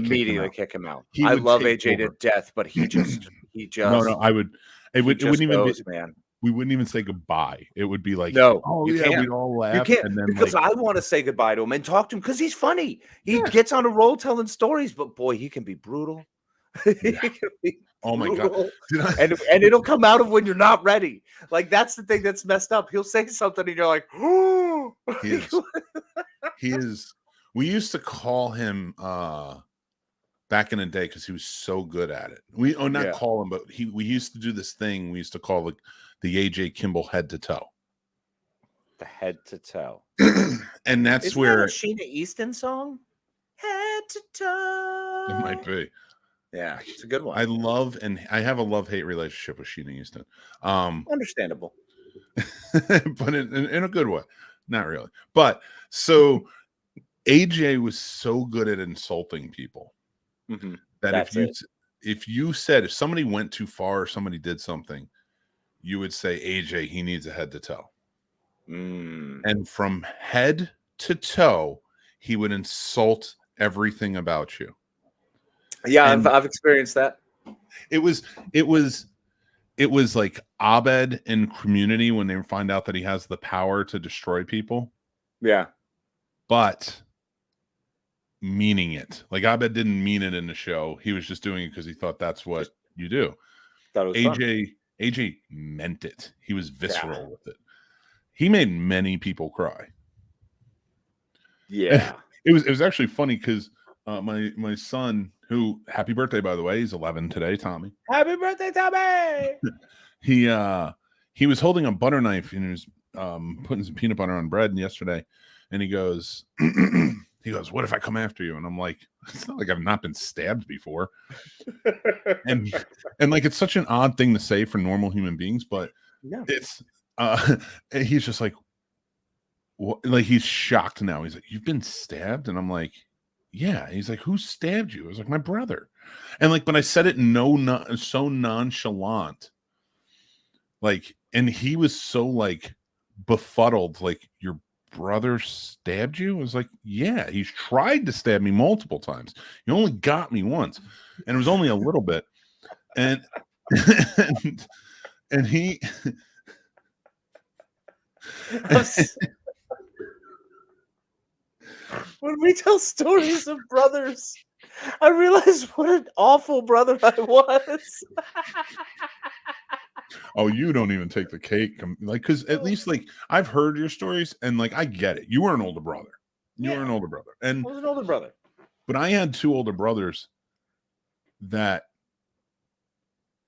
kick him out. I love AJ to death, but he just
no, I would. It wouldn't even be,
man.
We wouldn't even say goodbye. It would be like,
no,
oh yeah,
can't.
We'd all laugh.
You can't,
and then
because I want to say goodbye to him and talk to him because he's funny. He gets on a roll telling stories, but boy, he can be brutal.
Oh my God.
And it'll come out of when you're not ready. Like that's the thing that's messed up. He'll say something and you're like, oh.
He is. We used to call him back in the day because he was so good at it. Call him, but we used to do this thing. We used to call the AJ Kimball head to toe.
The head to toe.
And that's
Isn't
where
that a Sheena Easton song? Head to toe.
It might be.
Yeah, it's a good one.
I have a love-hate relationship with Sheena Easton.
Understandable.
But in a good way. Not really. But so AJ was so good at insulting people that if somebody went too far or somebody did something, you would say, AJ, he needs a head to toe. And from head to toe, he would insult everything about you.
Yeah, I've experienced that.
It was like Abed in Community when they find out that he has the power to destroy people.
Yeah.
But meaning it. Like Abed didn't mean it in the show. He was just doing it because he thought that's what you do. AJ meant it. He was visceral with it. He made many people cry.
Yeah.
It was actually funny because my son, who, happy birthday, by the way, he's 11 today, Tommy.
Happy birthday, Tommy!
He was holding a butter knife and he was putting some peanut butter on bread yesterday, and he goes, what if I come after you? And I'm like, it's not like I've not been stabbed before. and like it's such an odd thing to say for normal human beings, but it's he's just like, what? Like he's shocked now. He's like, you've been stabbed? And I'm like, yeah. He's like, who stabbed you? I was like, my brother. And like, but I said it so nonchalant. Like, and he was so like befuddled, like, your brother stabbed you? I was like, yeah, he's tried to stab me multiple times. He only got me once, and it was only a little bit. And and he
when we tell stories of brothers, I realize what an awful brother I was.
Oh, you don't even take the cake. Like, because at least, like, I've heard your stories, and, like, I get it. You were an older brother. You were an older brother. And
I was an older brother.
But I had two older brothers that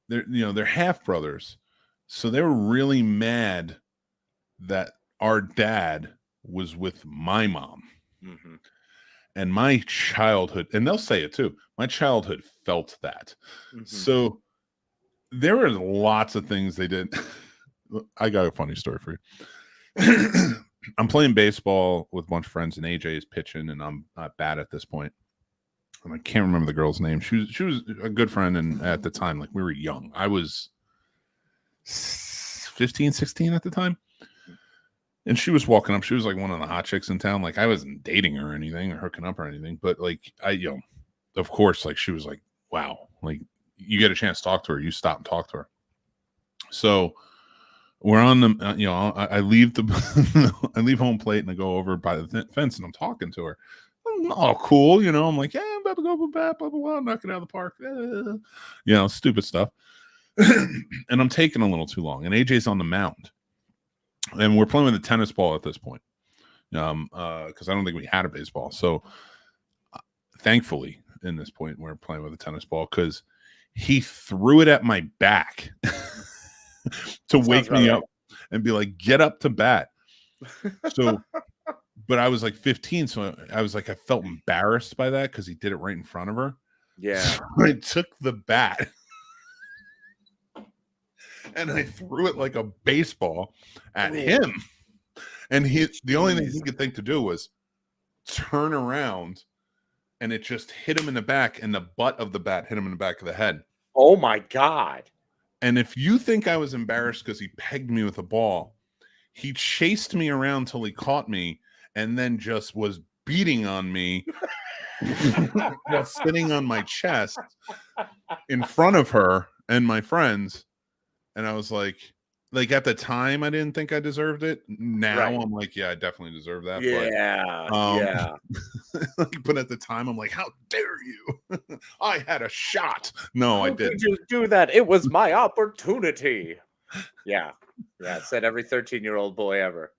they're half brothers, so they were really mad that our dad was with my mom.
Mm-hmm.
And my childhood, and they'll say it too, my childhood felt that.
Mm-hmm.
So there were lots of things they did. I got a funny story for you. I'm playing baseball with a bunch of friends, and AJ is pitching, and I'm not bad at this point. And I can't remember the girl's name. She was a good friend, and at the time, like, we were young. I was 15, 16 at the time. And she was walking up. She was like one of the hot chicks in town. Like, I wasn't dating her or anything or hooking up or anything. But like, of course, like, she was like, wow, like, you get a chance to talk to her, you stop and talk to her. So we're on the, I leave I leave home plate and I go over by the fence and I'm talking to her. Oh, cool. I'm like, yeah, I'm about to go blah, blah, blah, knock it out of the park. Stupid stuff. And I'm taking a little too long. And AJ's on the mound. And we're playing with a tennis ball at this point, because I don't think we had a baseball. So thankfully, in this point, we're playing with a tennis ball because he threw it at my back to wake me up and be like, get up to bat. So, but I was like 15, so I was like, I felt embarrassed by that because he did it right in front of her.
Yeah.
So I took the bat and I threw it like a baseball at him. And the only thing he could think to do was turn around, and it just hit him in the back, and the butt of the bat hit him in the back of the head.
Oh my God.
And if you think I was embarrassed because he pegged me with a ball, he chased me around till he caught me and then just was beating on me while sitting on my chest in front of her and my friends. And I was like at the time, I didn't think I deserved it. Now I'm like, yeah, I definitely deserve that.
Yeah.
But at the time, I'm like, how dare you? I had a shot. No, I didn't.
Did you do that? It was my opportunity. Yeah. Said every 13-year-old boy ever.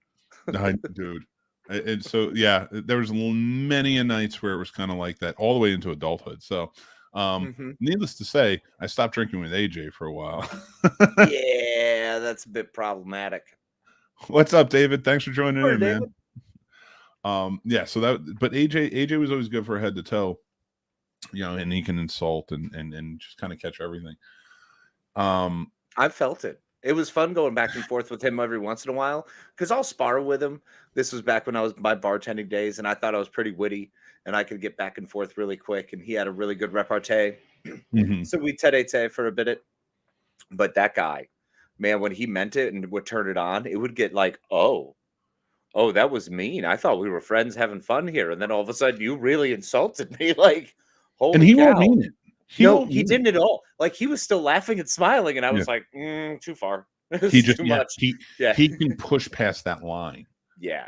Dude. And so, yeah, there was many a nights where it was kind of like that all the way into adulthood. So, needless to say, I stopped drinking with AJ for a while.
Yeah, that's a bit problematic.
What's up, David? Thanks for joining in,
David.
man. Yeah, so but AJ was always good for head to toe, and he can insult and just kind of catch everything.
I felt it. It was fun going back and forth with him every once in a while because I'll spar with him. This was back when I was my bartending days, and I thought I was pretty witty and I could get back and forth really quick. And he had a really good repartee. So we tete for a bit. But that guy, man, when he meant it and would turn it on, it would get like, oh, that was mean. I thought we were friends having fun here. And then all of a sudden you really insulted me. Like, holy
and he
cow.
won't mean it.
He didn't at all. Like, he was still laughing and smiling, and I was like, too far.
He just
too much.
He can push past that line.
Yeah,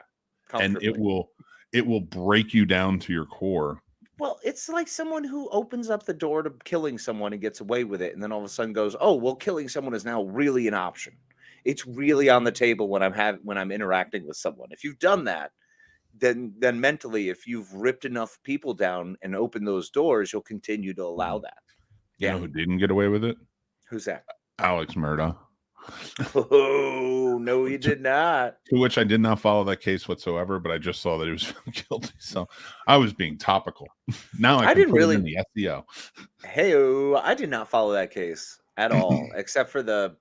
and it will break you down to your core.
Well, it's like someone who opens up the door to killing someone and gets away with it, and then all of a sudden goes, "Oh, well, killing someone is now really an option. It's really on the table when I'm interacting with someone." If you've done that, then mentally, if you've ripped enough people down and opened those doors, you'll continue to allow that.
You know who didn't get away with it?
Who's that?
Alex Murdaugh.
Oh, no, he did not.
To which I did not follow that case whatsoever, but I just saw that he was found guilty. So I was being topical. Now I didn't really in the SEO.
Hey, I did not follow that case at all, except for the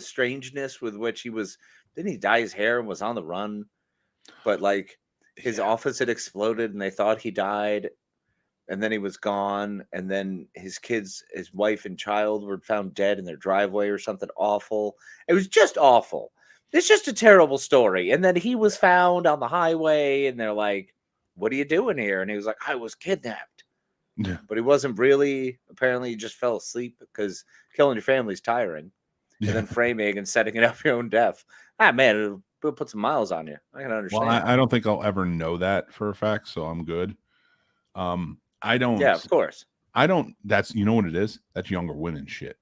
strangeness with which didn't he dye his hair and was on the run? But like his office had exploded and they thought he died, and then he was gone, and then his kids, his wife and child, were found dead in their driveway or something awful. It was just awful. It's just a terrible story. And then he was found on the highway, and they're like, "What are you doing here?" And he was like, "I was kidnapped."
Yeah.
But he wasn't really. Apparently, he just fell asleep because killing your family is tiring. Yeah. And then framing and setting it up your own death. Man, it'll put some miles on you. I can understand.
Well, I don't think I'll ever know that for a fact, so I'm good. I don't.
Yeah, of course.
I don't. That's, you know what it is? That's younger women shit.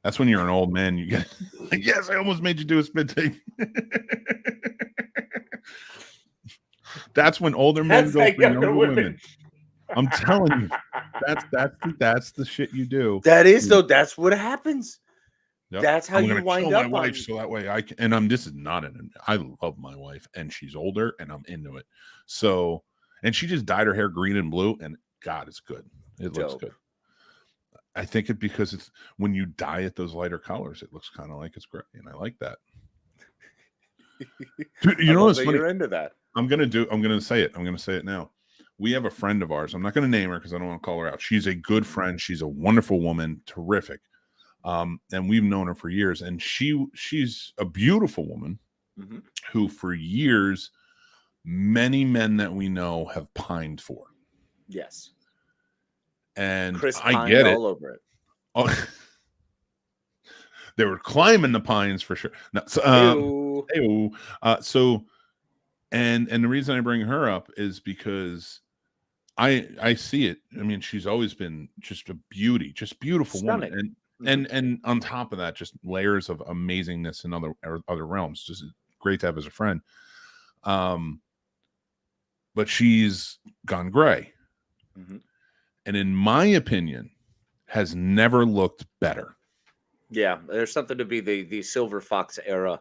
That's when you're an old man. You get like, yes, I almost made you do a spit take. That's when older men go for younger women. I'm telling you, that's the shit you do.
That is though. That's what happens.
Yep.
That's how you wind up.
My wife, so that way I can. And this is not an. I love my wife, and she's older, and I'm into it. So, and she just dyed her hair green and blue, and God, it's good. It looks good. I think it because it's when you dye it those lighter colors, it looks kind of like it's gray, and I like that. Dude, you know what's funny?
You're into that.
I'm gonna say it. I'm gonna say it now. We have a friend of ours. I'm not gonna name her because I don't want to call her out. She's a good friend. She's a wonderful woman, terrific. And we've known her for years, and she's a beautiful woman who for years many men that we know have pined for.
Yes.
And
Chris
I get it.
All over it.
Oh, they were climbing the pines for sure. No, so, and the reason I bring her up is because I see it. I mean, she's always been just a beauty, just beautiful woman, and on top of that, just layers of amazingness in other realms. Just great to have as a friend. But she's gone gray, and in my opinion, has never looked better.
Yeah, there's something to be the Silver Fox era.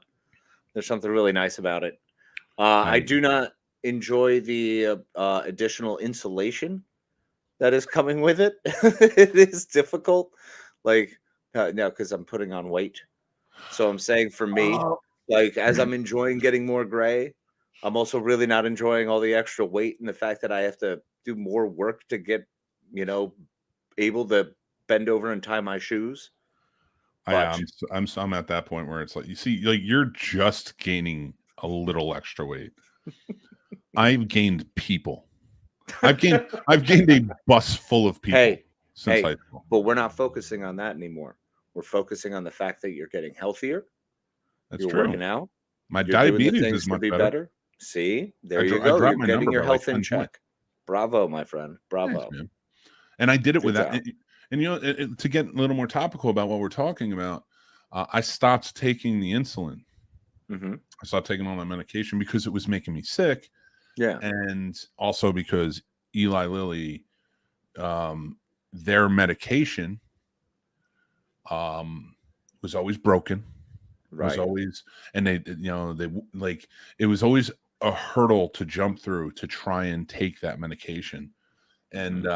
There's something really nice about it. I do not enjoy the additional insulation that is coming with it. It is difficult. Like, no, because I'm putting on weight. So I'm saying for me, like, as I'm enjoying getting more gray, I'm also really not enjoying all the extra weight and the fact that I have to do more work to get, able to bend over and tie my shoes.
I'm at that point where it's like, you see, like you're just gaining a little extra weight. I've gained people. I've gained a bus full of people since high school.
But we're not focusing on that anymore. We're focusing on the fact that you're getting healthier.
That's
you're
true.
Working out.
My diabetes is much better.
See, there you go. You're getting your health in check. Bravo, my friend. Bravo.
Thanks, and I did it with that. And to get a little more topical about what we're talking about, I stopped taking the insulin. I stopped taking all that medication because it was making me sick.
Yeah.
And also because Eli Lilly, their medication was always broken.
Right.
Was always, and they like, it was always a hurdle to jump through to try and take that medication. And,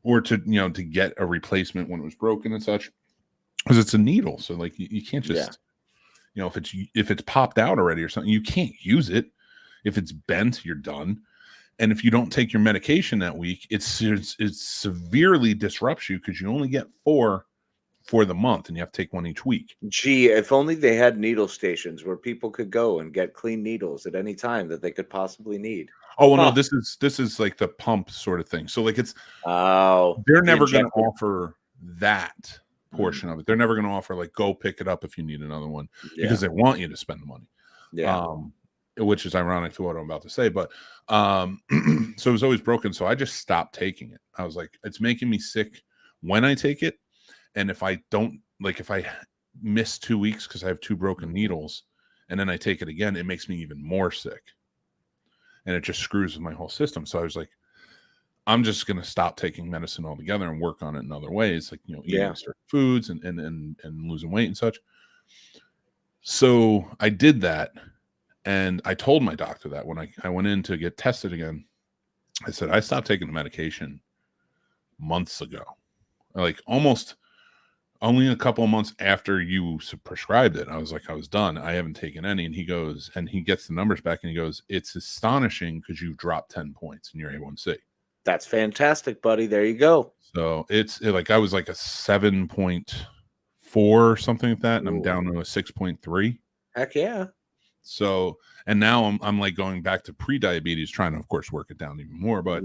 or to get a replacement when it was broken and such, because it's a needle, so like you can't just if it's popped out already or something, you can't use it. If it's bent, you're done. And if you don't take your medication that week, it severely disrupts you because you only get 4 for the month, and you have to take one each week.
Gee, if only they had needle stations where people could go and get clean needles at any time that they could possibly need.
Oh, well, no, this is like the pump sort of thing. So like they're never going to offer that portion of it. They're never going to offer like, go pick it up if you need another one, because they want you to spend the money.
Yeah.
Which is ironic to what I'm about to say, but so it was always broken. So I just stopped taking it. I was like, it's making me sick when I take it. And if I don't, like, if I miss 2 weeks because I have 2 broken needles and then I take it again, it makes me even more sick. And it just screws with my whole system. So I was like, I'm just going to stop taking medicine altogether and work on it in other ways, like, eating certain foods and losing weight and such. So I did that. And I told my doctor that when I went in to get tested again. I said, I stopped taking the medication months ago, like almost only a couple of months after you prescribed it. I was like, I was done. I haven't taken any. And he goes, and he gets the numbers back and he goes, it's astonishing because you've dropped 10 points in your A1C.
That's fantastic, buddy. There you go.
So like I was like a 7.4 or something like that. And I'm down to a 6.3.
Heck yeah.
So, and now I'm like going back to pre-diabetes, trying to, of course, work it down even more. But,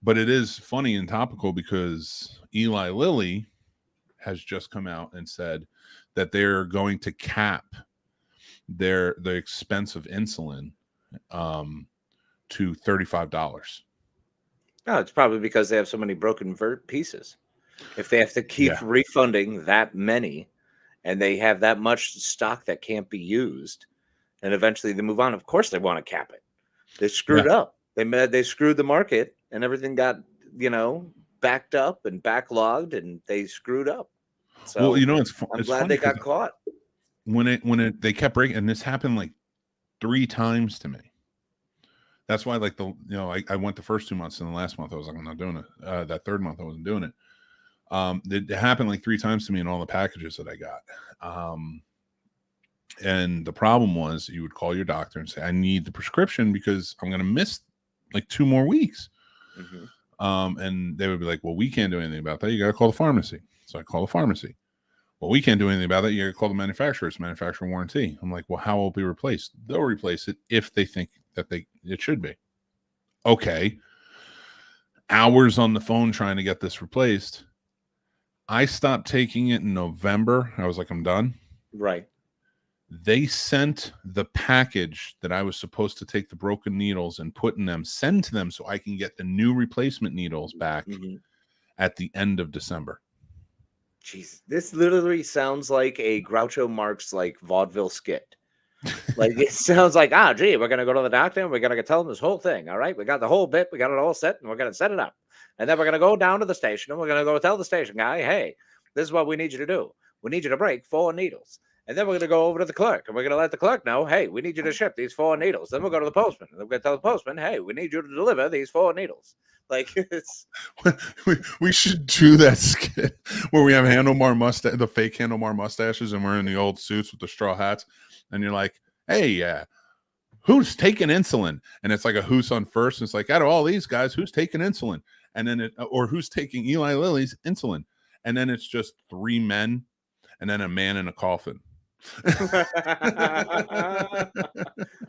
but it is funny and topical because Eli Lilly has just come out and said that they're going to cap the expense of insulin to $35.
No, it's probably because they have so many broken pieces. If they have to keep refunding that many, and they have that much stock that can't be used, and eventually they move on, of course they want to cap it. They screwed up. They screwed the market, and everything got, backed up and backlogged, and they screwed up. So
Well,
I'm
it's
glad
funny
they got caught.
When they kept breaking, and this happened like 3 times to me. That's why, like, I went the first 2 months, and the last month I was like, I'm not doing it. That third month I wasn't doing it. It happened like 3 times to me in all the packages that I got. And the problem was, you would call your doctor and say, I need the prescription because I'm going to miss like 2 more weeks.
Mm-hmm.
And they would be like, well, we can't do anything about that. You got to call the pharmacy. So I call the pharmacy. Well, we can't do anything about that. You got to call the manufacturer. It's manufacturer warranty. I'm like, well, how will it be replaced? They'll replace it if they think that it should be. Okay. Hours on the phone trying to get this replaced. I stopped taking it in November. I was like, I'm done.
Right.
They sent the package that I was supposed to take the broken needles and send to them so I can get the new replacement needles back at the end of December.
Jeez, this literally sounds like a Groucho Marx like vaudeville skit. Like, it sounds like, gee, we're gonna go to the doctor and we're gonna tell them this whole thing. All right, we got the whole bit, we got it all set, and we're gonna set it up, and then we're gonna go down to the station and we're gonna go tell the station guy, hey, this is what we need you to do. We need you to break 4 needles. And then we're going to go over to the clerk, and we're going to let the clerk know, hey, we need you to ship these 4 needles. Then we'll go to the postman, and we're going to tell the postman, hey, we need you to deliver these 4 needles. Like, it's...
we should do that skit where we have the fake handlebar mustaches, and we're in the old suits with the straw hats, and you're like, hey, who's taking insulin? And it's like a who's on first. And it's like, out of all these guys, who's taking insulin? And then or who's taking Eli Lilly's insulin? And then it's just 3 men, and then a man in a coffin.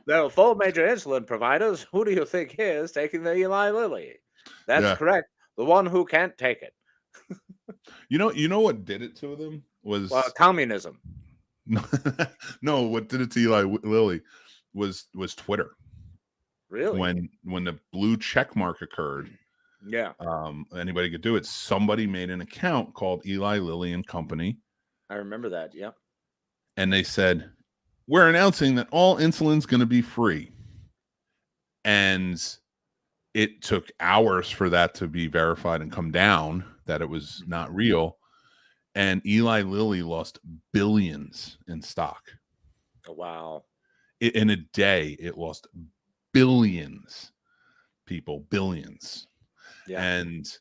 There are 4 major insulin providers. Who do you think is taking the Eli Lilly? That's correct. The one who can't take it.
You know what did it to them was
communism.
No, what did it to Eli Lilly was Twitter.
Really?
When the blue check mark occurred.
Yeah.
Anybody could do it. Somebody made an account called Eli Lilly and Company.
I remember that. Yeah.
And they said, we're announcing that all insulin's going to be free. And it took hours for that to be verified and come down that it was not real. And Eli Lilly lost billions in stock.
Oh, wow.
In a day, it lost billions. Billions.
Yeah.
And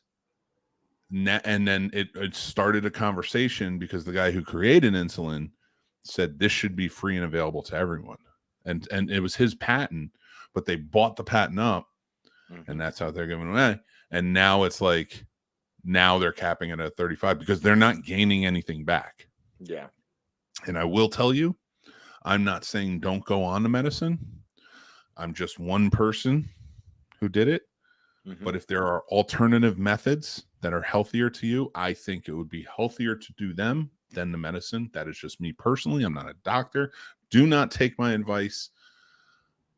then it started a conversation because the guy who created insulin said this should be free and available to everyone. And it was his patent, but they bought the patent up, and that's how they're giving away. And now it's like, now they're capping it at 35 because they're not gaining anything back.
Yeah.
And I will tell you, I'm not saying don't go on the medicine. I'm just one person who did it. But if there are alternative methods that are healthier to you, I think it would be healthier to do them than the medicine. That is just me personally. I'm not a doctor. Do not take my advice,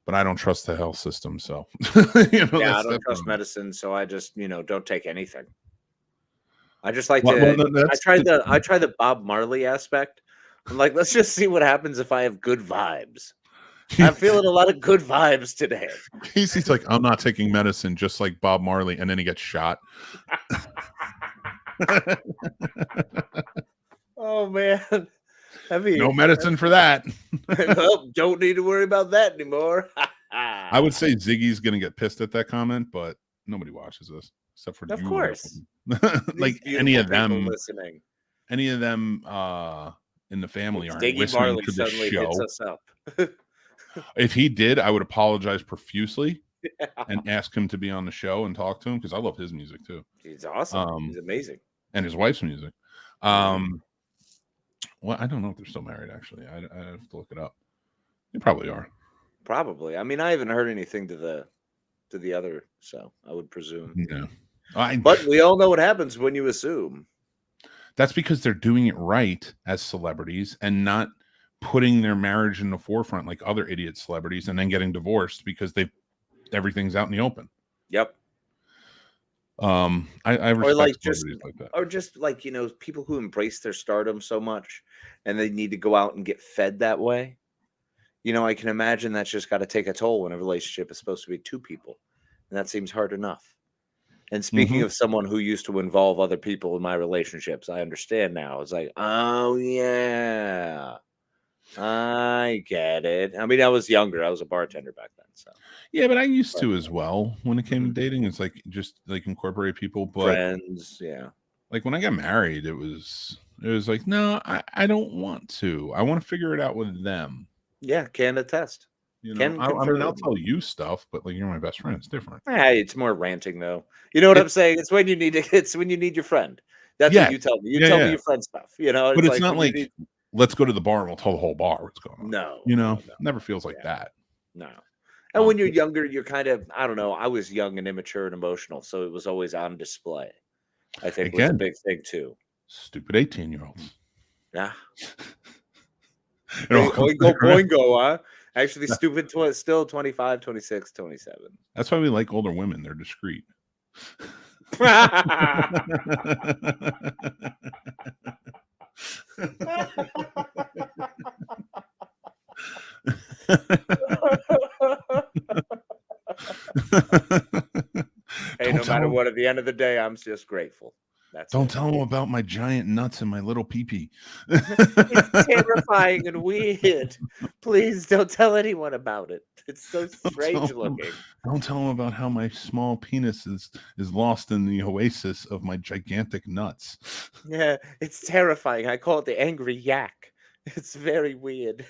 but I don't trust the health system. So,
I don't trust medicine. So I just, don't take anything. I just like I tried the Bob Marley aspect. I'm like, let's just see what happens if I have good vibes. I'm feeling a lot of good vibes today.
He's like, I'm not taking medicine, just like Bob Marley, and then he gets shot.
Oh man,
no medicine for that.
Well, don't need to worry about that anymore.
I would say Ziggy's gonna get pissed at that comment, but nobody watches this except for
of course.
Like any of them
listening.
Any of them in the family aren't
Ziggy
listening
Marley
to the
suddenly
show.
hits us up.
If he did, I would apologize profusely and ask him to be on the show and talk to him because I love his music too.
He's awesome. He's amazing.
And his wife's music. Well, I don't know if they're still married, actually. I have to look it up. They probably are.
Probably. I mean, I haven't heard anything to the other, so I would presume.
Yeah.
But we all know what happens when you assume.
That's because they're doing it right as celebrities and not putting their marriage in the forefront like other idiot celebrities and then getting divorced because everything's out in the open.
Yep.
I respect celebrities like that.
Or just like, people who embrace their stardom so much and they need to go out and get fed that way. I can imagine that's just got to take a toll when a relationship is supposed to be 2 people. And that seems hard enough. And speaking of someone who used to involve other people in my relationships, I understand now. It's like, oh, yeah, I get it. I mean, I was younger. I was a bartender back then. So
yeah, but I used to as well when it came to dating. It's like just like incorporate people, but
friends, yeah.
Like when I got married, it was like, no, I don't want to. I want to figure it out with them.
Yeah, can attest.
You know, I mean, I'll tell you stuff, but like you're my best friend. It's different.
Hey, it's more ranting though. You know what I'm saying? It's when you need to, it's when you need your friend. That's what you tell me. You tell me your friend stuff. You know,
but it's not like let's go to the bar and we'll tell the whole bar what's going on.
No,
you know, never feels like that.
No. And when you're younger, you're kind of, I don't know. I was young and immature and emotional, so it was always on display. I think was a big thing too.
Stupid 18-year-olds.
Yeah. Oingo boingo, huh? Actually, stupid still 25, 26, 27.
That's why we like older women. They're discreet.
Hey, no matter what, at the end of the day, I'm just grateful.
Don't tell them about my giant nuts and my little pee-pee.
It's terrifying and weird. Please don't tell anyone about it. It's so strange looking.
Don't tell them about how my small penis is lost in the oasis of my gigantic nuts.
Yeah, it's terrifying. I call it the angry yak. It's very weird.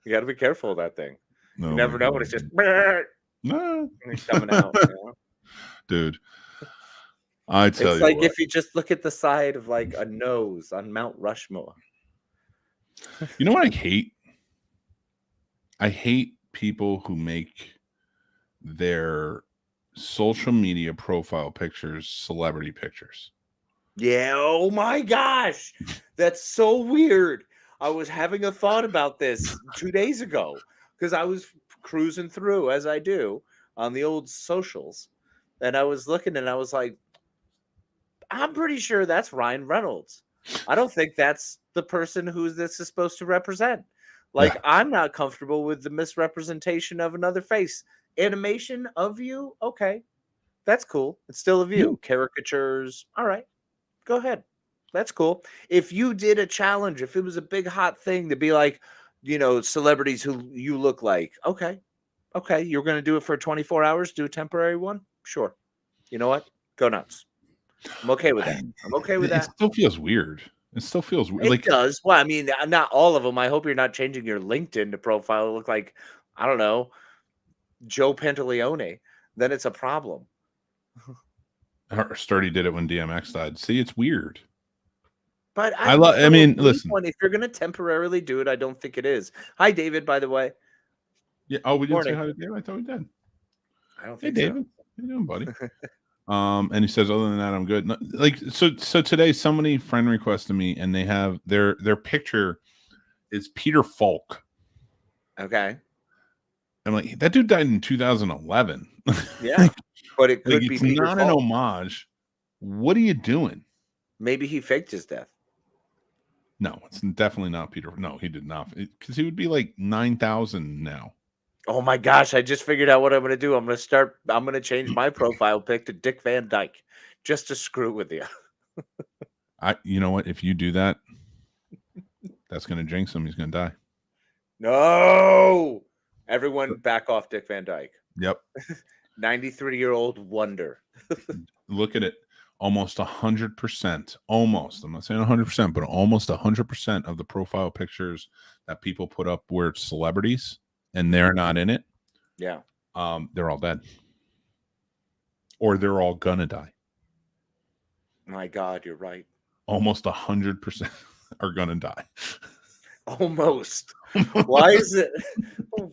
You got to be careful of that thing. You never know when it's just it's coming out. You know?
Dude, I tell you,
it's like what. If you just look at the side of like a nose on Mount Rushmore.
You know what I hate? I hate people who make their social media profile pictures celebrity pictures.
Yeah. Oh my gosh, that's so weird. I was having a thought about this 2 days ago because I was cruising through, as I do, on the old socials. And I was looking and I was like, I'm pretty sure that's Ryan Reynolds. I don't think that's the person who this is supposed to represent. Like, I'm not comfortable with the misrepresentation of another face. Animation of you, okay. That's cool. It's still of you. Caricatures, all right. Go ahead. That's cool. If you did a challenge, if it was a big hot thing to be like, you know, celebrities who you look like, okay, you're going to do it for 24 hours, do a temporary one? Sure. You know what? Go nuts. I'm okay with that. I'm okay with that.
It still feels weird. It still feels weird.
It does. Well, I mean, not all of them. I hope you're not changing your LinkedIn to profile to look like, I don't know, Joe Pantaleone. Then it's a problem.
Sturdy did it when DMX died. See, it's weird.
But
I mean, listen.
If you're going to temporarily do it, I don't think it is. Hi, David, by the way.
Yeah. Oh, we didn't say hi to David? I thought we did.
I don't think
Hey, David. How you doing, buddy? And he says, other than that, I'm good. Like, so today somebody friend requested me and they have their picture is Peter Falk.
Okay.
I'm like, that dude died in 2011.
Yeah. But it could be
it's
Peter
not
Falk.
An homage. What are you doing?
Maybe he faked his death.
No, it's definitely not Peter. No, he did not. Because he would be like 9,000 now.
Oh my gosh, I just figured out what I'm going to do. I'm going to change my profile pic to Dick Van Dyke just to screw with you.
You know what? If you do that, that's going to jinx him. He's going to die.
No. Everyone back off Dick Van Dyke.
Yep.
93-year-old wonder.
Look at it. Almost 100%. Almost. I'm not saying 100%, but almost 100% of the profile pictures that people put up where it's celebrities and they're not in it.
Yeah.
They're all dead. Or they're all gonna die.
My God, you're right.
Almost 100% are gonna die.
Almost. Why is it?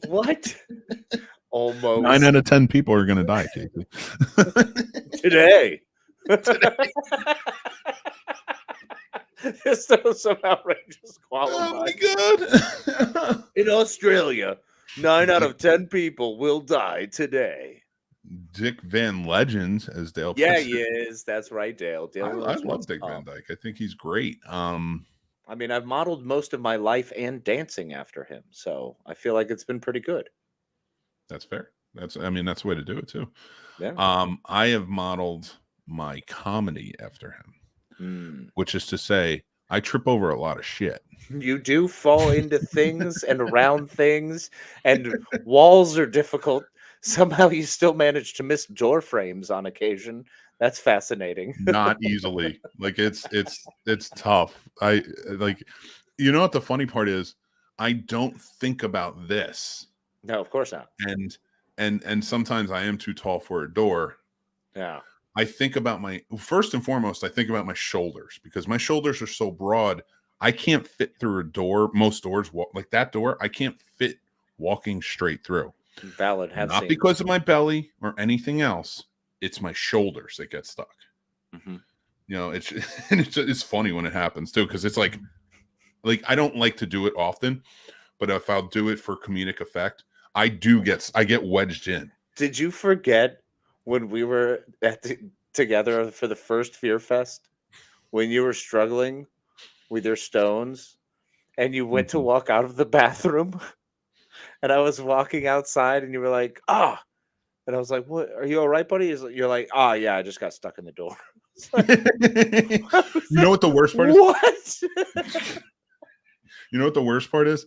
What? Almost.
9 out of 10 people are gonna die, Casey.
Today. This is some outrageous quality.
Oh my God.
In Australia, 9 out of 10 people will die today.
Dick Van Legends, as Dale.
Yeah, he is. That's right, Dale.
I love Dick Van Dyke. I think he's great.
I mean, I've modeled most of my life and dancing after him, so I feel like it's been pretty good.
That's fair. That's the way to do it too.
Yeah.
I have modeled my comedy after him, which is to say, I trip over a lot of shit.
You do fall into things and around things, and walls are difficult. Somehow you still manage to miss door frames on occasion. That's fascinating.
Not easily. Like it's tough. I like, you know what the funny part is? I don't think about this.
No, of course not.
And sometimes I am too tall for a door.
Yeah.
I think about first and foremost, I think about my shoulders, because my shoulders are so broad. I can't fit through a door. Most doors, like that door, I can't fit walking straight through.
Valid.
Not because of my belly or anything else. It's my shoulders that get stuck.
Mm-hmm.
You know, it's funny when it happens too, because it's like I don't like to do it often, but if I'll do it for comedic effect, I get wedged in.
Did you forget when we were together for the first Fear Fest, when you were struggling with your stones and you went to walk out of the bathroom and I was walking outside and you were like, ah, and I was like, what, are you all right, buddy? You're like, ah, yeah, I just got stuck in the door. Like,
you know what the worst part is?
What?
You know what the worst part is?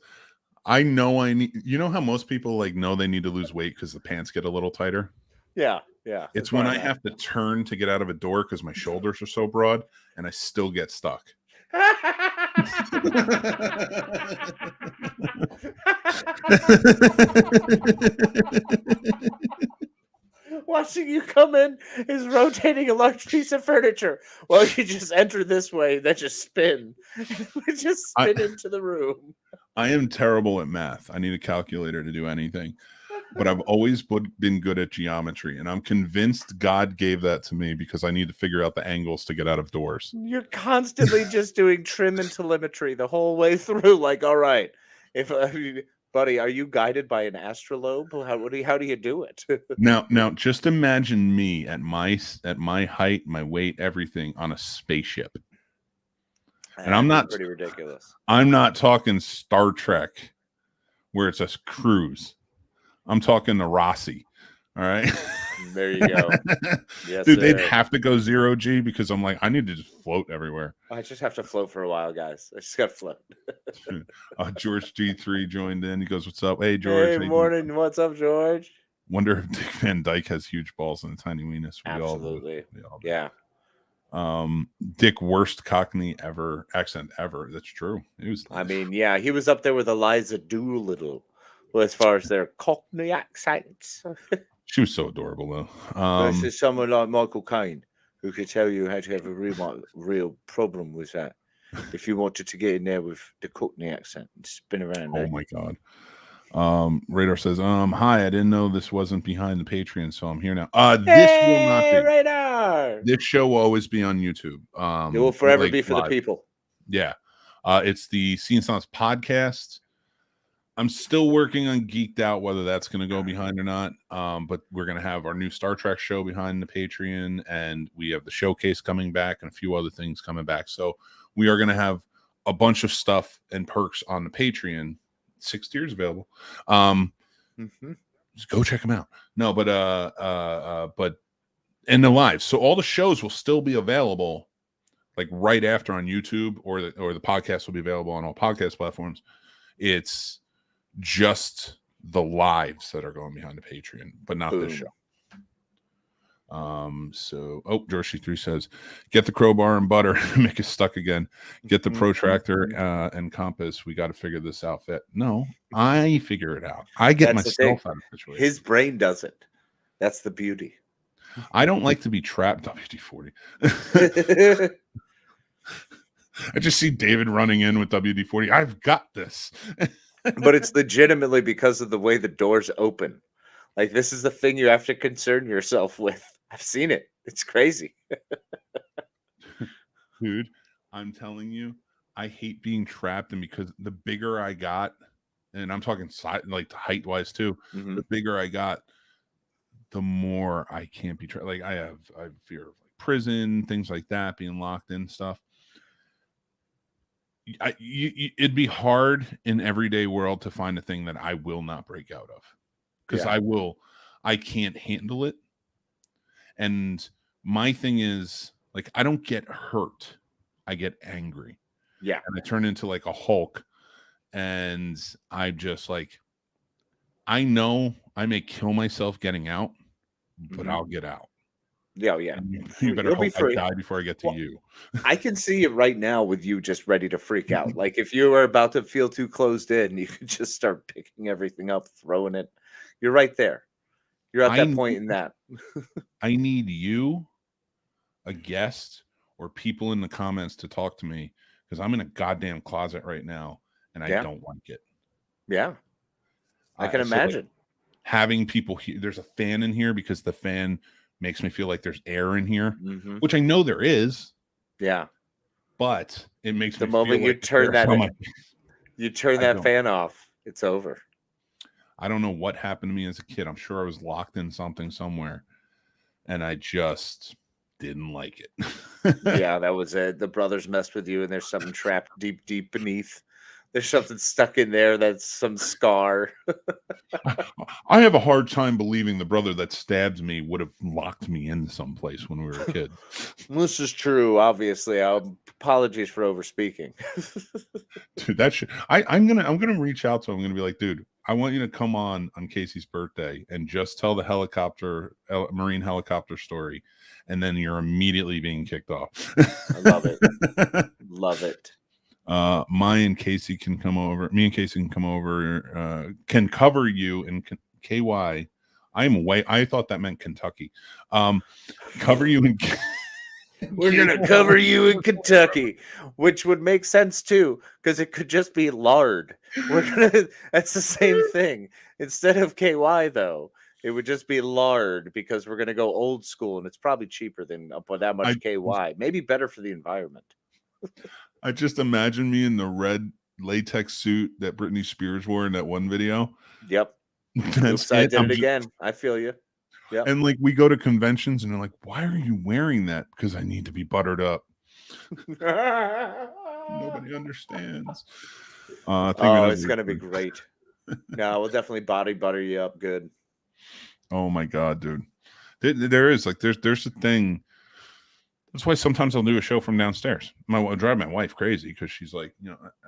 I know you know how most people like know they need to lose weight because the pants get a little tighter?
Yeah.
It's when I have to turn to get out of a door because my shoulders are so broad and I still get stuck.
Watching you come in is rotating a large piece of furniture. Well, you just enter this way, then just spin. Just spin into the room.
I am terrible at math. I need a calculator to do anything. But I've always been good at geometry, and I'm convinced God gave that to me because I need to figure out the angles to get out of doors.
You're constantly just doing trim and telemetry the whole way through. Like, all right, buddy, are you guided by an astrolabe? How do you do it?
Now, just imagine me at my height, my weight, everything on a spaceship. And I'm not
pretty ridiculous.
I'm not talking Star Trek where it's a cruise. I'm talking the Rossi. All right.
There you go. Yes,
dude, they'd have to go 0G because I'm like, I need to just float everywhere.
I just have to float for a while, guys. I just got to float.
George G3 joined in. He goes, "What's up?" Hey, George.
Hey, morning. What's up, George?
Wonder if Dick Van Dyke has huge balls and a tiny weenus.
Absolutely.
We all
yeah.
Dick, worst Cockney accent ever. That's true. It was.
I mean, yeah, he was up there with Eliza Doolittle. Well, as far as their Cockney accents.
She was so adorable, though.
This is someone like Michael Caine who could tell you how to have a real problem with that. If you wanted to get in there with the Cockney accent and spin around.
Oh, my God. Radar says, hi, I didn't know this wasn't behind the Patreon, so I'm here now. This will not be.
Radar!
This show will always be on YouTube.
It will forever be for
live.
the people.
Yeah. It's the Scene Snobs Podcast. I'm still working on Geeked Out, whether that's going to go behind or not. But we're going to have our new Star Trek show behind the Patreon, and we have the showcase coming back and a few other things coming back. So we are going to have a bunch of stuff and perks on the Patreon. 6 tiers available. Just go check them out. No, but in the live. So all the shows will still be available like right after on YouTube, or the podcast will be available on all podcast platforms. It's just the lives that are going behind the Patreon, but not this show. George C3 says, get the crowbar and butter. Mick is stuck again. Get the protractor and compass. We got to figure this out. No, I figure it out. I get myself out of the situation.
His brain doesn't. That's the beauty.
I don't like to be trapped. WD-40. I just see David running in with WD-40. I've got this.
But it's legitimately because of the way the doors open. Like, this is the thing you have to concern yourself with. I've seen it. It's crazy.
Dude, I'm telling you, I hate being trapped. And because the bigger I got, and I'm talking like height-wise too, the bigger I got, the more I can't be trapped. Like, I have fear of like prison, things like that, being locked in stuff. it'd be hard in everyday world to find a thing that I will not break out of, because I can't handle it. And my thing is, like, I don't get hurt, I get angry.
Yeah.
And I turn into like a Hulk, and I just like, I know I may kill myself getting out, but I'll get out.
Yeah, yeah.
You better hope I die before I get to you.
I can see it right now with you just ready to freak out. Like if you were about to feel too closed in, you could just start picking everything up, throwing it. You're right there. You're at that point in that.
I need you, a guest, or people in the comments to talk to me, because I'm in a goddamn closet right now and I don't like it.
Yeah. I can imagine.
Like, having people here, there's a fan in here because the fan makes me feel like there's air in here, which I know there is.
Yeah.
But it makes
the
me
moment
feel
you
like
turn that you turn that fan off, it's over.
I don't know what happened to me as a kid. I'm sure I was locked in something somewhere and I just didn't like it.
Yeah, that was it. The brothers messed with you and there's something trapped deep beneath. There's something stuck in there that's some scar.
I have a hard time believing the brother that stabbed me would have locked me in someplace when we were a kid.
This is true, obviously. Apologies for overspeaking.
Dude, that shit. I'm gonna reach out to him. I'm gonna be like, dude, I want you to come on Casey's birthday and just tell the marine helicopter story, and then you're immediately being kicked off.
I love it. Love it.
Me and Casey can come over, can cover you in KY. I thought that meant Kentucky. Cover you in
we're gonna cover you in Kentucky, which would make sense too, because it could just be lard. That's the same thing. Instead of KY though, it would just be lard, because we're gonna go old school and it's probably cheaper than that much KY. Maybe better for the environment.
I just imagine me in the red latex suit that Britney Spears wore in that one video.
Yep. Oops, I did it again. I feel you. Yeah.
And like we go to conventions and they're like, why are you wearing that? Because I need to be buttered up. Nobody understands.
It's gonna be great. No, we'll definitely body butter you up good.
Oh my god, dude. There is like there's a thing. That's why sometimes I'll do a show from downstairs. I'll drive my wife crazy because she's like,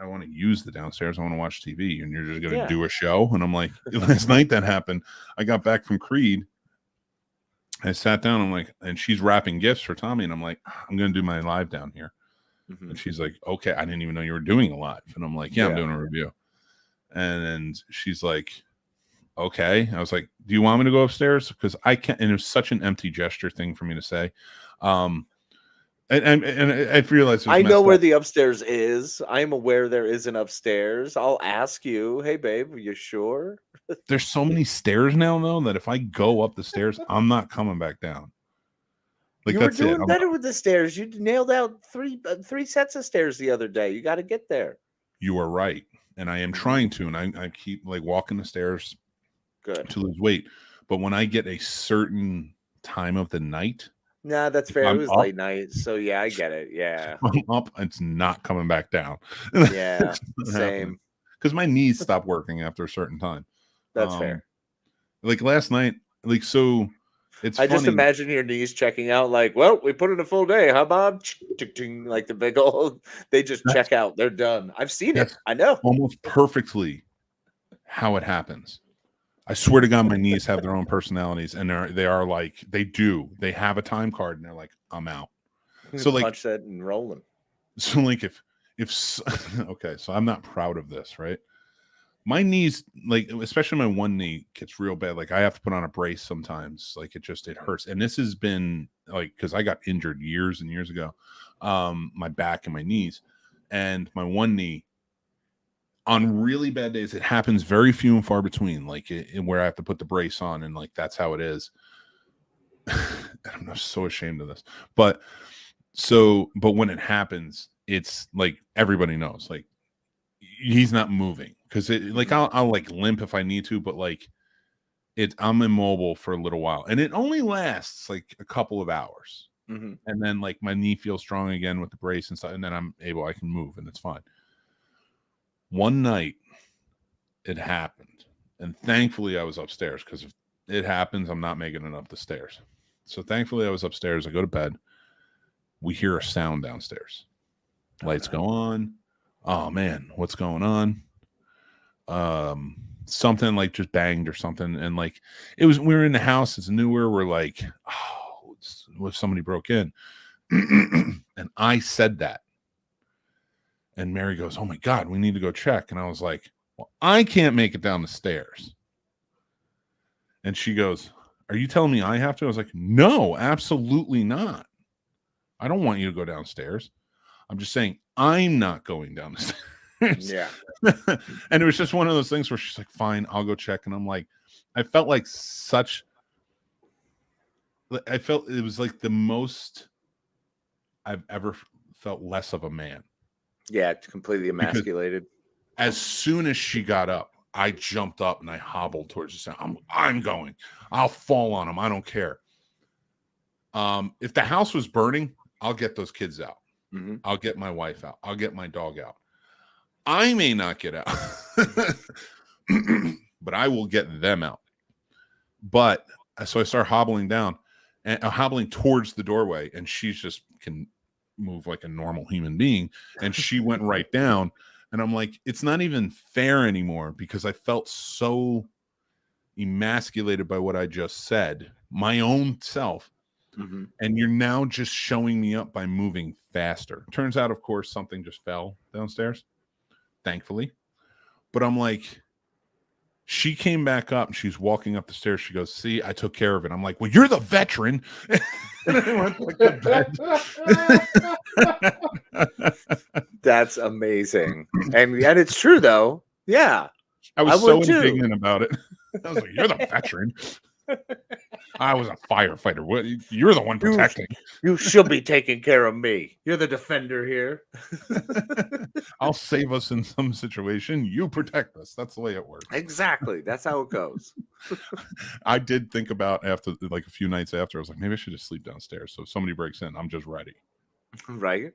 I want to use the downstairs. I want to watch TV, and you're just going to do a show. And I'm like, last night that happened. I got back from Creed. I sat down. I'm like, and she's wrapping gifts for Tommy. And I'm like, I'm going to do my live down here. And she's like, okay, I didn't even know you were doing a live. And I'm like, I'm doing a review. And she's like, okay. I was like, do you want me to go upstairs? Because I can't. And it was such an empty gesture thing for me to say. And I realized
I know where the upstairs is. I'm aware there is an upstairs. I'll ask you, hey babe, are you sure?
There's so many stairs now though that if I go up the stairs, I'm not coming back down. Like,
you were doing better with the stairs. You nailed out three sets of stairs the other day. You got to get there.
You are right, and I am trying to, and I keep like walking the stairs to lose weight. But when I get a certain time of the night.
Nah, that's fair. It was late night, so yeah, I get it. Yeah,
I'm up. It's not coming back down.
Yeah, same.
Because my knees stop working after a certain time.
That's fair.
Like last night, like so. It's.
I just imagine your knees checking out. Like, well, we put in a full day, huh, Bob? Like the big old. They just check out. They're done. I've seen it. I know
almost perfectly how it happens. I swear to God, my knees have their own personalities, and they are like they have a time card, and they're like, I'm out. So like
punch that and rolling.
So like if okay, so I'm not proud of this, right? My knees, like especially my one knee, gets real bad. Like I have to put on a brace sometimes. Like it hurts, and this has been like because I got injured years and years ago, my back and my knees, and my one knee. On really bad days, it happens very few and far between, like where I have to put the brace on, and like that's how it is. I'm so ashamed of this, but when it happens, it's like everybody knows, like he's not moving because like I'll like limp if I need to, but like I'm immobile for a little while, and it only lasts like a couple of hours, and then like my knee feels strong again with the brace and stuff, and then I can move and it's fine. One night it happened, and thankfully I was upstairs, because if it happens, I'm not making it up the stairs. So thankfully I was upstairs. I go to bed. We hear a sound downstairs. Lights go on. Oh man, what's going on? Something like just banged or something, and like we were in the house, it's newer, we're like, oh, what if somebody broke in? And I said that, and Mary goes, oh my god, we need to go check. And I was like, well, I can't make it down the stairs. And she goes, are you telling me I have to? I was like, no, absolutely not. I don't want you to go downstairs. I'm just saying I'm not going down the stairs.
Yeah.
And it was just one of those things where she's like, fine, I'll go check. And I'm like, I felt it was like the most I've ever felt less of a man.
Yeah, completely emasculated.
Because as soon as she got up, I jumped up and I hobbled towards the sound. I'm going. I'll fall on him. I don't care. If the house was burning, I'll get those kids out.
Mm-hmm.
I'll get my wife out. I'll get my dog out. I may not get out, but I will get them out. But so I start hobbling down and hobbling towards the doorway, and she just can move like a normal human being. And she went right down, and I'm like, it's not even fair anymore, because I felt so emasculated by what I just said, my own self.
Mm-hmm.
And you're now just showing me up by moving faster. Turns out, of course, something just fell downstairs, thankfully. But I'm like, she came back up and she's walking up the stairs. She goes, see, I took care of it. I'm like, well, you're the veteran. And I went like to
bed. That's amazing. And it's true, though. Yeah.
I was so indignant about it. I was like, you're the veteran. I was a firefighter. What? You're the one protecting.
You should be taking care of me. You're the defender here.
I'll save us in some situation. You protect us. That's the way it works.
Exactly. That's how it goes.
I did think about after, like a few nights after, I was like, maybe I should just sleep downstairs. So if somebody breaks in, I'm just ready.
Right.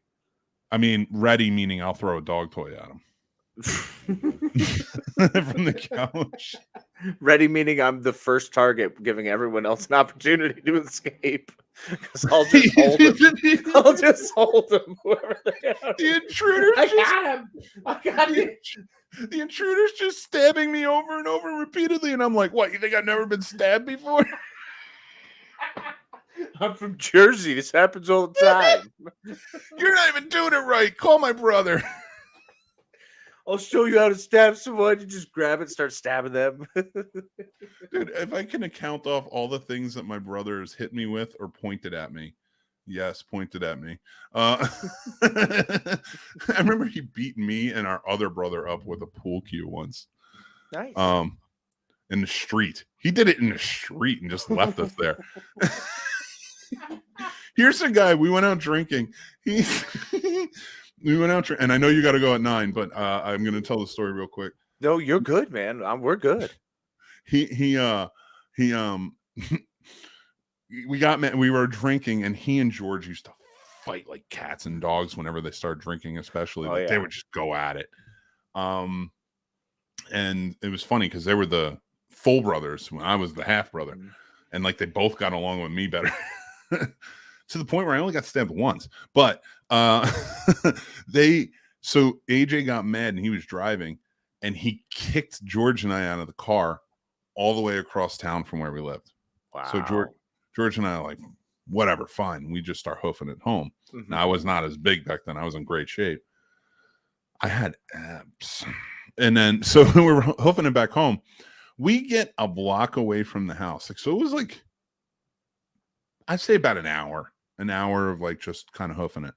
I mean, ready meaning I'll throw a dog toy at them. From the couch.
Ready meaning I'm the first target, giving everyone else an opportunity to escape. Because I'll just hold them. I'll just hold them, whoever they are.
The intruder.
I got him.
The intruder's just stabbing me over and over repeatedly, and I'm like, what? You think I've never been stabbed before?
I'm from Jersey. This happens all the time.
You're not even doing it right. Call my brother.
I'll show you how to stab someone. You just grab it and start stabbing them.
Dude, if I can account off all the things that my brother has hit me with or pointed at me. Yes, pointed at me. I remember he beat me and our other brother up with a pool cue once.
Nice.
In the street. He did it in the street and just left us there. Here's a guy. We went out drinking. We went out, and I know you got to go at 9, but I'm going to tell the story real quick.
No, you're good, man. We're good.
We were drinking, and he and George used to fight like cats and dogs whenever they start drinking, especially. They would just go at it. And it was funny because they were the full brothers when I was the half brother, and like they both got along with me better. To the point where I only got stabbed once, but so AJ got mad and he was driving and he kicked George and I out of the car all the way across town from where we lived.
Wow.
So George and I are like, whatever, fine. We just start hoofing it home. Mm-hmm. Now I was not as big back then. I was in great shape. I had abs. And then, so we're hoofing it back home. We get a block away from the house. Like, so it was like, I'd say about an hour of like just kind of hoofing it.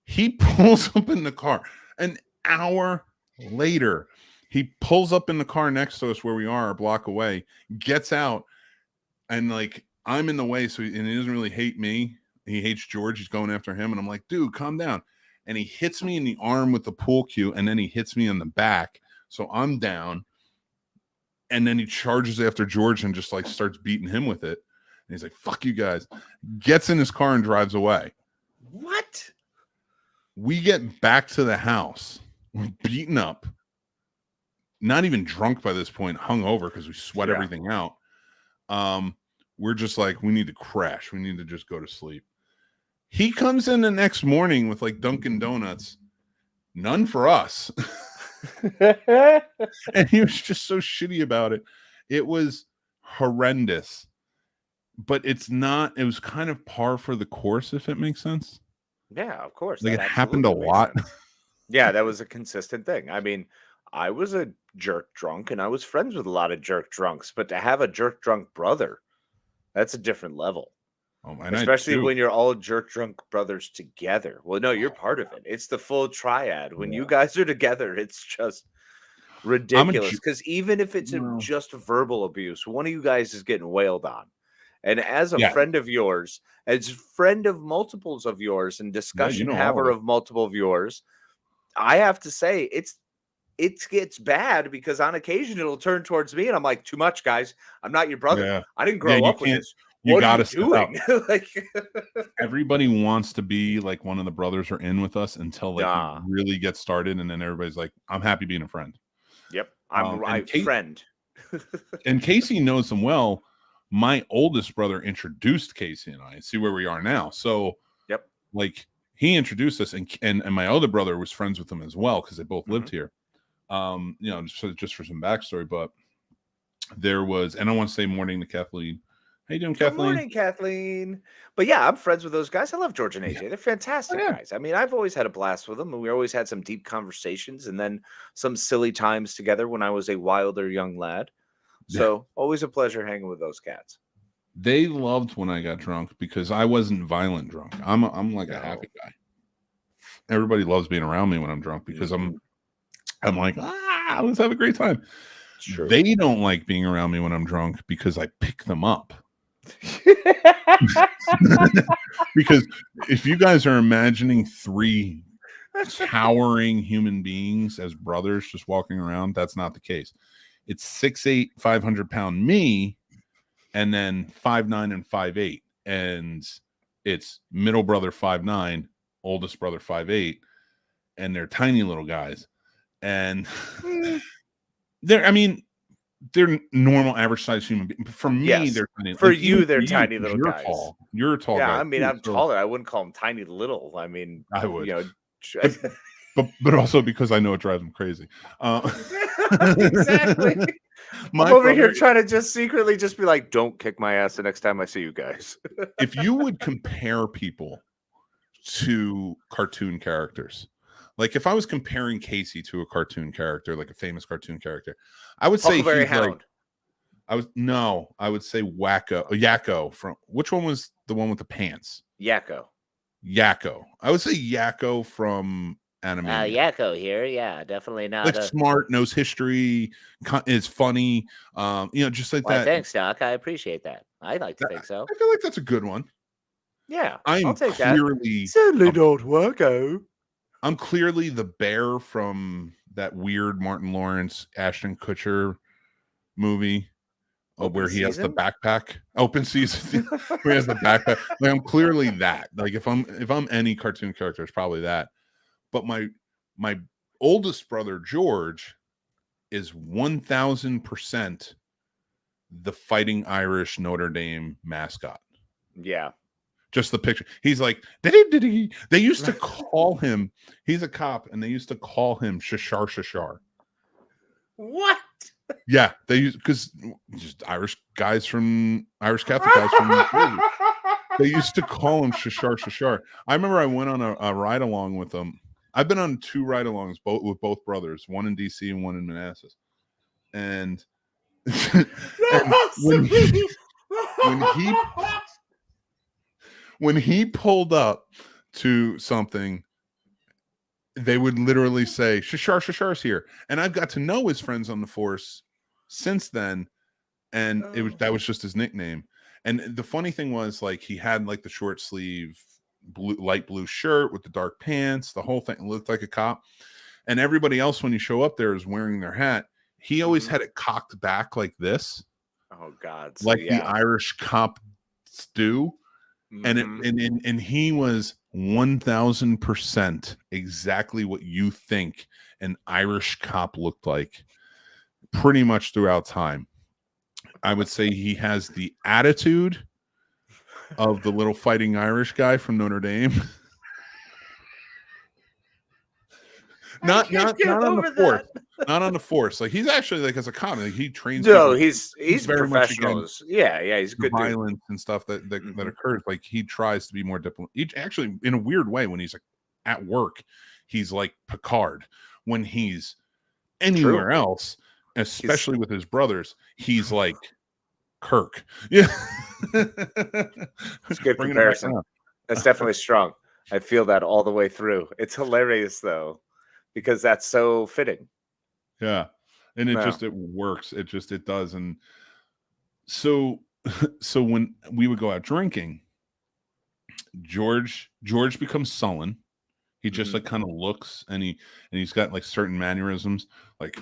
He pulls up in the car. An hour later, he pulls up in the car next to us where we are, a block away, gets out, and like I'm in the way, so and he doesn't really hate me. He hates George. He's going after him, and I'm like, dude, calm down. And he hits me in the arm with the pool cue, and then he hits me in the back, so I'm down. And then he charges after George and just like starts beating him with it. And he's like, fuck you guys. Gets in his car and drives away.
What?
We get back to the house. We're beaten up. Not even drunk by this point, hungover because we sweat everything out. We're just like, we need to crash. We need to just go to sleep. He comes in the next morning with like Dunkin' Donuts. None for us. And he was just so shitty about it. It was horrendous. But it was kind of par for the course, if it makes sense.
Yeah, of course.
Like, it happened a lot.
Yeah, that was a consistent thing. I mean, I was a jerk drunk and I was friends with a lot of jerk drunks, but to have a jerk drunk brother, that's a different level.
Oh,
especially when you're all jerk drunk brothers together. Well, no, you're part of it. It's the full triad. When you guys are together, it's just ridiculous. Because even if it's just verbal abuse, one of you guys is getting wailed on. And as a friend of yours, as friend of multiples of yours, and discussion haver of multiple of yours, I have to say it gets bad because on occasion it'll turn towards me and I'm like, too much, guys. I'm not your brother.
Yeah.
I didn't grow up with this.
You got to step up. Like, everybody wants to be like one of the brothers are in with us until like we really get started, and then everybody's like, "I'm happy being a friend."
Yep, I'm friend.
And Casey knows them well. My oldest brother introduced Casey and I. See where we are now. So, like he introduced us, and my other brother was friends with them as well because they both lived here. Just for some backstory, but there was, and I want to say morning to Kathleen. How you doing, Kathleen?
Good morning, Kathleen. But yeah, I'm friends with those guys. I love George and AJ. They're fantastic guys. I mean, I've always had a blast with them, and we always had some deep conversations and then some silly times together when I was a wilder young lad. So always a pleasure hanging with those cats.
They loved when I got drunk because I wasn't violent drunk. I'm like a happy guy. Everybody loves being around me when I'm drunk because I'm like, let's have a great time. They don't like being around me when I'm drunk because I pick them up. Because if you guys are imagining 3 towering human beings as brothers just walking around, that's not the case. It's 6'8", 500-pound me, and then 5'9" and 5'8", and it's middle brother 5'9", oldest brother 5'8", and they're tiny little guys, and they're normal, average size human beings. For me, they're tiny.
For like, you, they're tiny little
you're
guys.
Tall. You're a tall guy.
Yeah, I mean, I'm taller. I wouldn't call them tiny little. I mean,
I would. But also because I know it drives them crazy.
Exactly. I'm over here trying to just secretly just be like, don't kick my ass the next time I see you guys.
If you would compare people to cartoon characters, like if I was comparing Casey to a cartoon character, like a famous cartoon character, I would say he's like, I would say Yakko from, which one was the one with the pants?
Yakko.
I would say Yakko from anime.
Yakko here. Yeah, definitely not.
Like smart, knows history, is funny. Just like that.
Thanks, Doc. I appreciate that. I like to think so.
I feel like that's a good one.
Yeah,
I'll take clearly
that. Certainly not Wakko.
I'm clearly the bear from that weird Martin Lawrence, Ashton Kutcher movie where he has the backpack. Open Season, where he has the backpack. Like, I'm clearly that. Like if I'm any cartoon character, it's probably that. But my oldest brother George is 1000% the Fighting Irish Notre Dame mascot.
Yeah.
Just the picture. He's like, they used to call him, he's a cop, and they used to call him Shashar.
What?
Yeah, they use, because just Irish Catholic guys from they used to call him Shashar. I remember I went on a ride along with them. I've been on 2 ride-alongs, with both brothers, one in DC and one in Manassas. And, when he pulled up to something, they would literally say, Shashar's here. And I've got to know his friends on the force since then. And that was just his nickname. And the funny thing was, like, he had like the short sleeve light blue shirt with the dark pants, the whole thing looked like a cop. And everybody else, when you show up there, is wearing their hat. He always had it cocked back like this.
Oh God.
So, like the Irish cop do. And he was 1000% exactly what you think an Irish cop looked like pretty much throughout time. I would say he has the attitude of the little fighting Irish guy from Notre Dame. Not on the force. Not on the force. Like, he's actually, like, as a cop, like, he trains.
No,
people.
he's
very much
professional. Yeah, he's good.
Violence and stuff that occurs. Like, he tries to be more diplomatic. Actually, in a weird way, when he's like at work, he's like Picard. When he's anywhere else, especially with his brothers, he's like Kirk. Yeah,
it's a good comparison. That's definitely strong. I feel that all the way through. It's hilarious though, because that's so fitting.
Yeah, and it works. It does. And so when we would go out drinking, George becomes sullen. He just like kind of looks, and he's got like certain mannerisms. Like,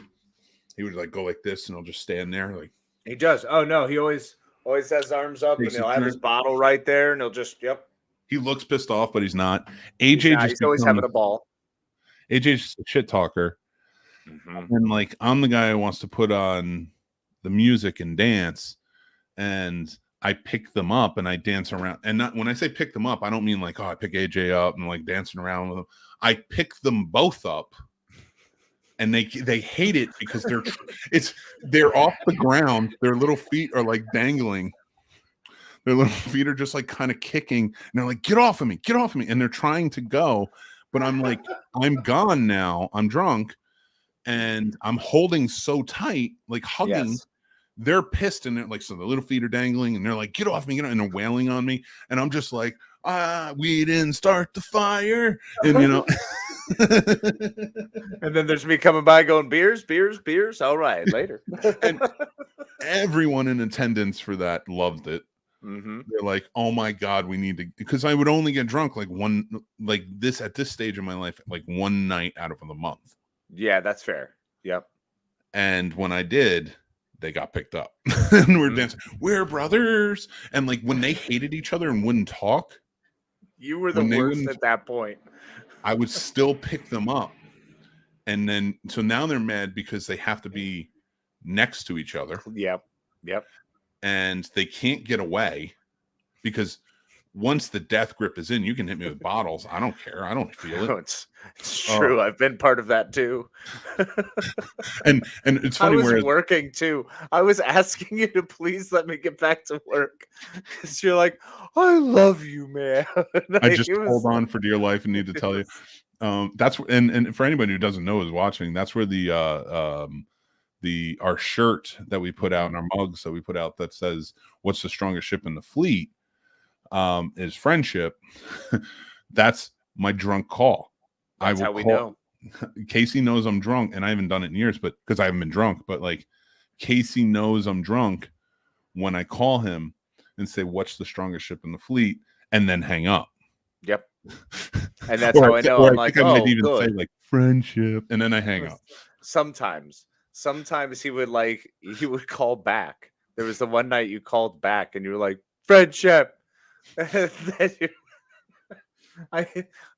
he would like go like this, and he'll just stand there. Like,
he does. Oh no, he always has his arms up, and he'll have his bottle right there, and he'll just He
looks pissed off, but he's not. AJ
he's always having a ball.
AJ's just a shit talker. And like, I'm the guy who wants to put on the music and dance, and I pick them up and I dance around. And not, when I say pick them up, I don't mean like, oh, I pick AJ up and like dancing around with them. I pick them both up, and they hate it because they're off the ground. Their little feet are like dangling. Their little feet are just like kind of kicking, and they're like, get off of me, and they're trying to go, but I'm like, I'm gone now. I'm drunk. And I'm holding so tight, like hugging. Yes. They're pissed, and they're like, so the little feet are dangling, and they're like, get off me, and they're wailing on me. And I'm just like, we didn't start the fire. And
and then there's me coming by going, beers. All right, later.
And everyone in attendance for that loved it. They're like, oh my God, we need to, because I would only get drunk like at this stage of my life, like one night out of the month.
Yeah, that's fair. Yep.
And when I did, they got picked up. And we're dancing. We're brothers. And like, when they hated each other and wouldn't talk,
you were the worst at that point.
I would still pick them up. And then, so now they're mad because they have to be next to each other.
Yep.
And they can't get away, because once the death grip is in, you can hit me with bottles. I don't care. I don't feel it.
No, it's true. I've been part of that too.
and it's funny.
I was working too. I was asking you to please let me get back to work, because you're like, I love you, man.
I just hold on for dear life and need to tell you. That's and for anybody who doesn't know, is watching, that's where our shirt that we put out, and our mugs that we put out that says, what's the strongest ship in the fleet, is friendship. That's my drunk call.
That's how we know.
Casey knows I'm drunk, and I haven't done it in years, but because I haven't been drunk, but like, Casey knows I'm drunk when I call him and say, what's the strongest ship in the fleet, and then hang up.
Yep. And that's how I know. I'm like,
I might even say like friendship, and then I hang up.
Sometimes he would call back. There was the one night you called back, and you were like, friendship. And then I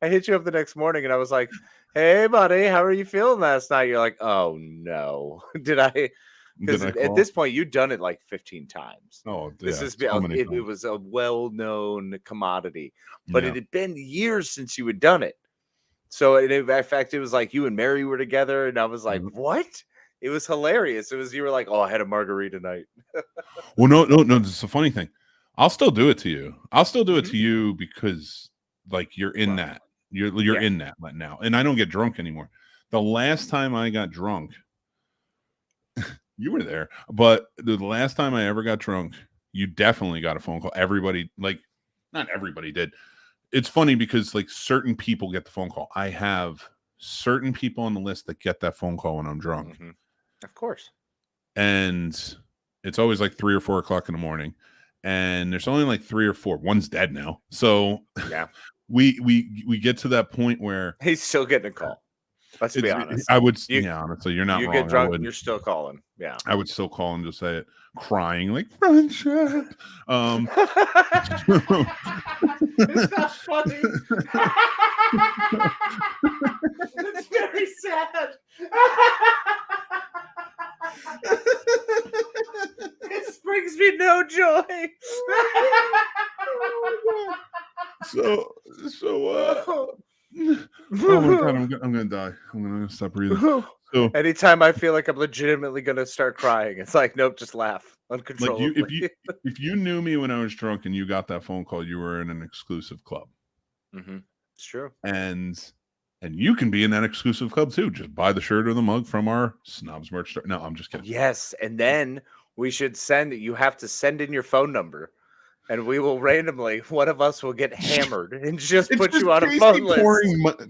hit you up the next morning, and I was like, hey buddy, how are you feeling last night? You're like, oh no. Because at this point you'd done it like 15 times.
Oh,
this is it was a well-known commodity, but it had been years since you had done it. So in fact, it was like you and Mary were together, and I was like, what? It was hilarious. You were like, oh, I had a margarita night.
Well, no. This is a funny thing. I'll still do it to you. I'll still do it to you because like you're in that. You're in that now. And I don't get drunk anymore. The last time I got drunk, you were there, but the last time I ever got drunk, you definitely got a phone call. Everybody, like, not everybody did. It's funny because like certain people get the phone call. I have certain people on the list that get that phone call when I'm drunk.
Of course.
And it's always like 3 or 4 o'clock in the morning. And there's only like 3 or 4. One's dead now. So
yeah,
we get to that point where
he's still getting a call. Let's be honest.
I would, honestly, you're not
you
wrong.
You get drunk, you're still calling. Yeah.
I would still call and just say it, crying like friendship.
It's not funny. It's very sad. This brings me no joy.
Oh my God, I'm gonna die. I'm gonna stop breathing. So
anytime I feel like I'm legitimately gonna start crying, it's like, nope, just laugh uncontrollably.
Like if you knew me when I was drunk and you got that phone call, you were in an exclusive club.
Mm-hmm. It's true.
And you can be in that exclusive club too. Just buy the shirt or the mug from our Snobs merch store. No, I'm just kidding.
Yes, and then we should you have to send in your phone number. And we will randomly, one of us will get hammered and just put you on a phone list.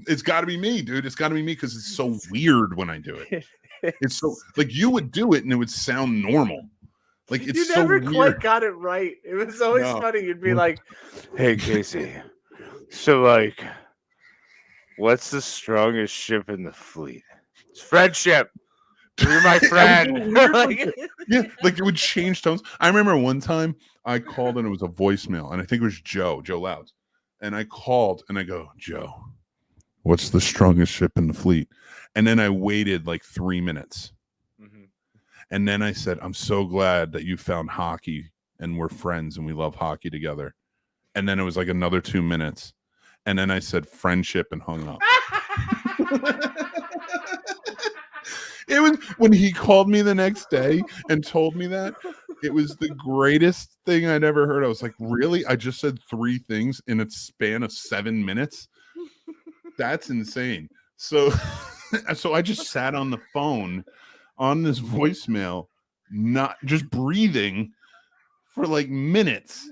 It's got to be me, dude. It's got to be me because it's so weird when I do it. It's so like you would do it and it would sound normal. Like it's
you
so
never
weird.
Quite got it right. It was always funny. You'd be like, "Hey, Casey, so like, what's the strongest ship in the fleet? It's friendship. You're my friend."
Yeah, like it would change tones. I remember one time I called and it was a voicemail, and I think it was Joe Louds. And I called and I go, Joe, what's the strongest ship in the fleet? And then I waited like 3 minutes. Mm-hmm. And then I said, I'm so glad that you found hockey and we're friends and we love hockey together. And then it was like another 2 minutes. And then I said friendship and hung up. It was when he called me the next day and told me that. It was the greatest thing I'd ever heard. I was like, really? I just said 3 things in a span of 7 minutes? That's insane. So I just sat on the phone on this voicemail, not just breathing for like minutes.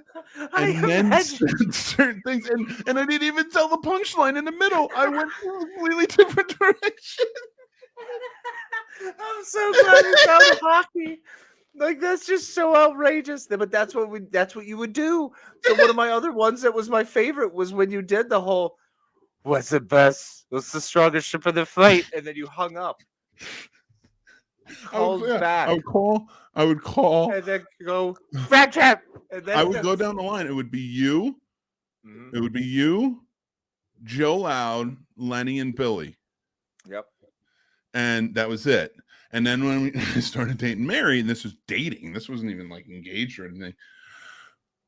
And then said certain things. And I didn't even tell the punchline in the middle. I went a completely different direction.
I'm so glad you found hockey. Like that's just so outrageous. But that's what you would do. So one of my other ones that was my favorite was when you did the whole what's the strongest ship in the fleet? And then you hung up.
I would call.
And then go friendship. And then
I would go down the line. It would be you. Mm-hmm. It would be you, Joe Loud, Lenny, and Billy.
Yep.
And that was it. And then when we started dating Mary, and this was dating, this wasn't even like engaged or anything.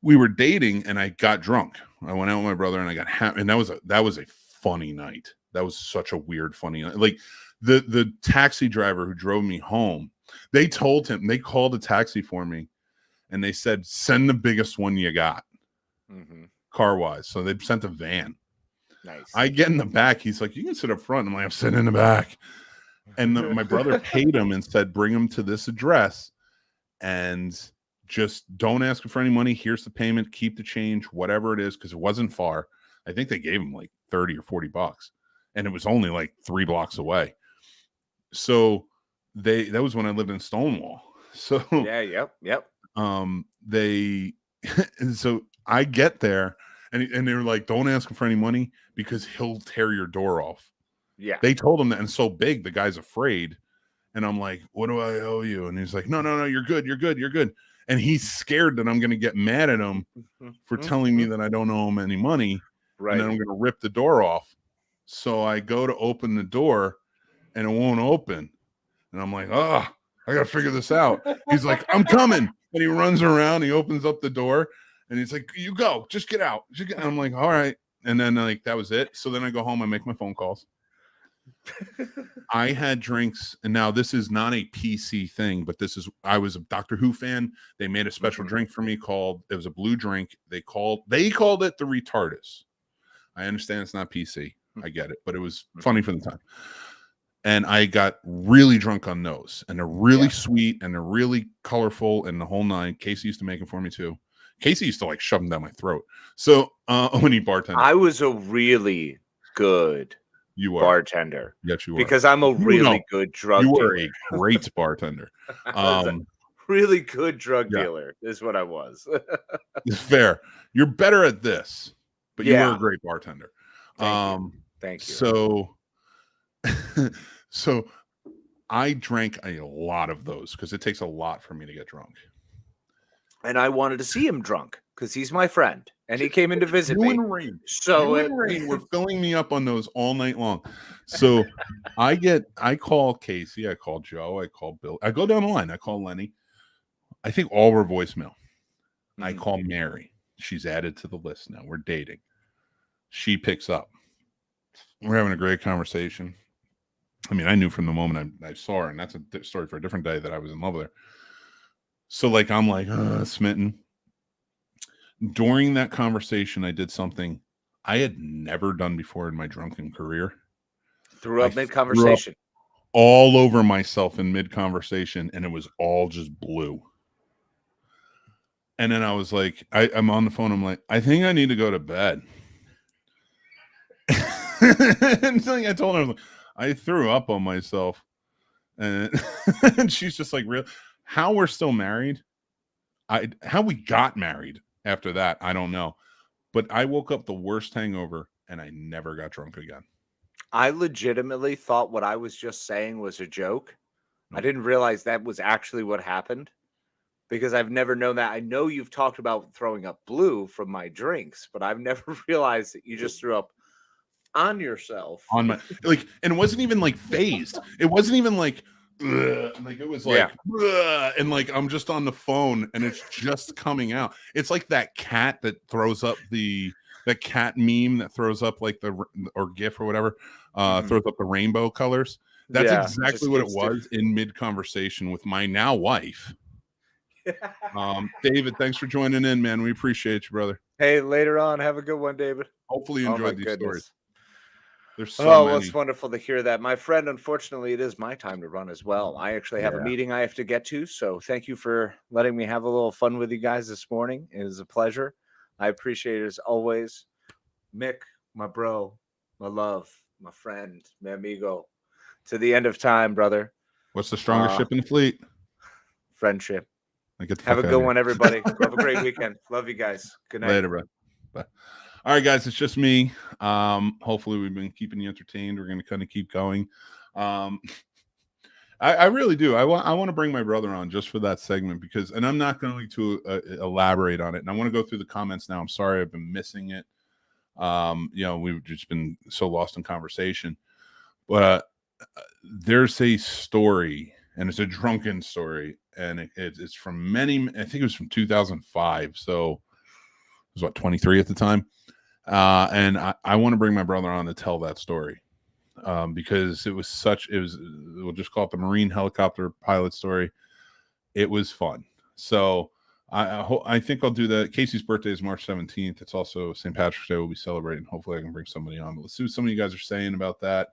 We were dating, and I got drunk. I went out with my brother, and I got and that was a funny night. That was such a weird, funny night. Like the taxi driver who drove me home, they called a taxi for me, and they said, "Send the biggest one you got, car wise." So they sent a van.
Nice.
I get in the back. He's like, "You can sit up front." I'm like, "I'm sitting in the back." And my brother paid him and said, bring him to this address and just don't ask him for any money. Here's the payment. Keep the change, whatever it is, because it wasn't far. I think they gave him like 30 or 40 bucks. And it was only like 3 blocks away. So that was when I lived in Stonewall. So
yeah, yep.
So I get there and they were like, don't ask him for any money because he'll tear your door off.
Yeah.
They told him that, and so big, the guy's afraid. And I'm like, what do I owe you? And he's like, no, you're good. And he's scared that I'm going to get mad at him for telling me that I don't owe him any money. Right. And then I'm going to rip the door off. So I go to open the door and it won't open. And I'm like, I got to figure this out. He's like, I'm coming. And he runs around. He opens up the door and he's like, you go, just get out. And I'm like, all right. And then like, that was it. So then I go home, I make my phone calls. I had drinks, and now this is not a PC thing, but I was a Doctor Who fan. They made a special drink for me it was a blue drink. They called it the Retardus. I understand it's not PC. I get it, but it was funny for the time. And I got really drunk on those, and they're really sweet, and they're really colorful, and the whole nine. Casey used to make them for me too. Casey used to like shove them down my throat. So when he bartended,
I was a really good bartender.
Yes, you were.
Because I'm a really good drug dealer.
You were a great bartender.
Really good drug dealer is what I was.
It's fair. You're better at this, but you were a great bartender.
Thank you.
So So I drank a lot of those because it takes a lot for me to get drunk.
And I wanted to see him drunk because he's my friend and he came in to visit me.
Rain.
So
you and Rain were filling me up on those all night long. So I call Casey, I call Joe, I call Bill, I go down the line, I call Lenny. I think all were voicemail. I call Mary. She's added to the list now. We're dating. She picks up. We're having a great conversation. I mean, I knew from the moment I saw her, and that's a story for a different day, that I was in love with her. So like, I'm like, smitten. During that conversation, I did something I had never done before in my drunken career.
Threw up mid-conversation.
All over myself in mid-conversation, and it was all just blue. And then I was like, I'm on the phone. I'm like, I think I need to go to bed. And so I told her, I threw up on myself. And, and she's just like, real. How we're still married? How we got married after that, I don't know. But I woke up the worst hangover, and I never got drunk again.
I legitimately thought what I was just saying was a joke. I didn't realize that was actually what happened. Because I've never known that. I know you've talked about throwing up blue from my drinks, but I've never realized that you just threw up on yourself.
On my, like, and it wasn't even like phased. It wasn't even like it was like, and like I'm just on the phone and it's just coming out. It's like that cat that throws up that cat meme that throws up like or GIF or whatever, throws up the rainbow colors. That's exactly what it was in mid conversation with my now wife. David, thanks for joining in, man. We appreciate you, brother.
Hey, later on, have a good one, David.
Hopefully you enjoyed these stories. There's so many.
It's wonderful to hear that. My friend, unfortunately, it is my time to run as well. I actually have a meeting I have to get to, so thank you for letting me have a little fun with you guys this morning. It was a pleasure. I appreciate it as always. Mick, my bro, my love, my friend, my amigo, to the end of time, brother.
What's the strongest ship in the fleet?
Friendship. Have a good one, everybody. Have a great weekend. Love you guys. Good night.
Later, bro. Bye. All right, guys, it's just me. Hopefully we've been keeping you entertained. We're going to kind of keep going. I really do. I want to bring my brother on just for that segment because, and I'm not going to elaborate on it. And I want to go through the comments now. I'm sorry I've been missing it. We've just been so lost in conversation. But there's a story, and it's a drunken story, and it's from I think it was from 2005. So it was what, 23 at the time. And I want to bring my brother on to tell that story. Because we'll just call it the Marine helicopter pilot story. It was fun. So I think I'll do that. Casey's birthday is March 17th. It's also St. Patrick's Day. We'll be celebrating. Hopefully I can bring somebody on. But let's see what some of you guys are saying about that.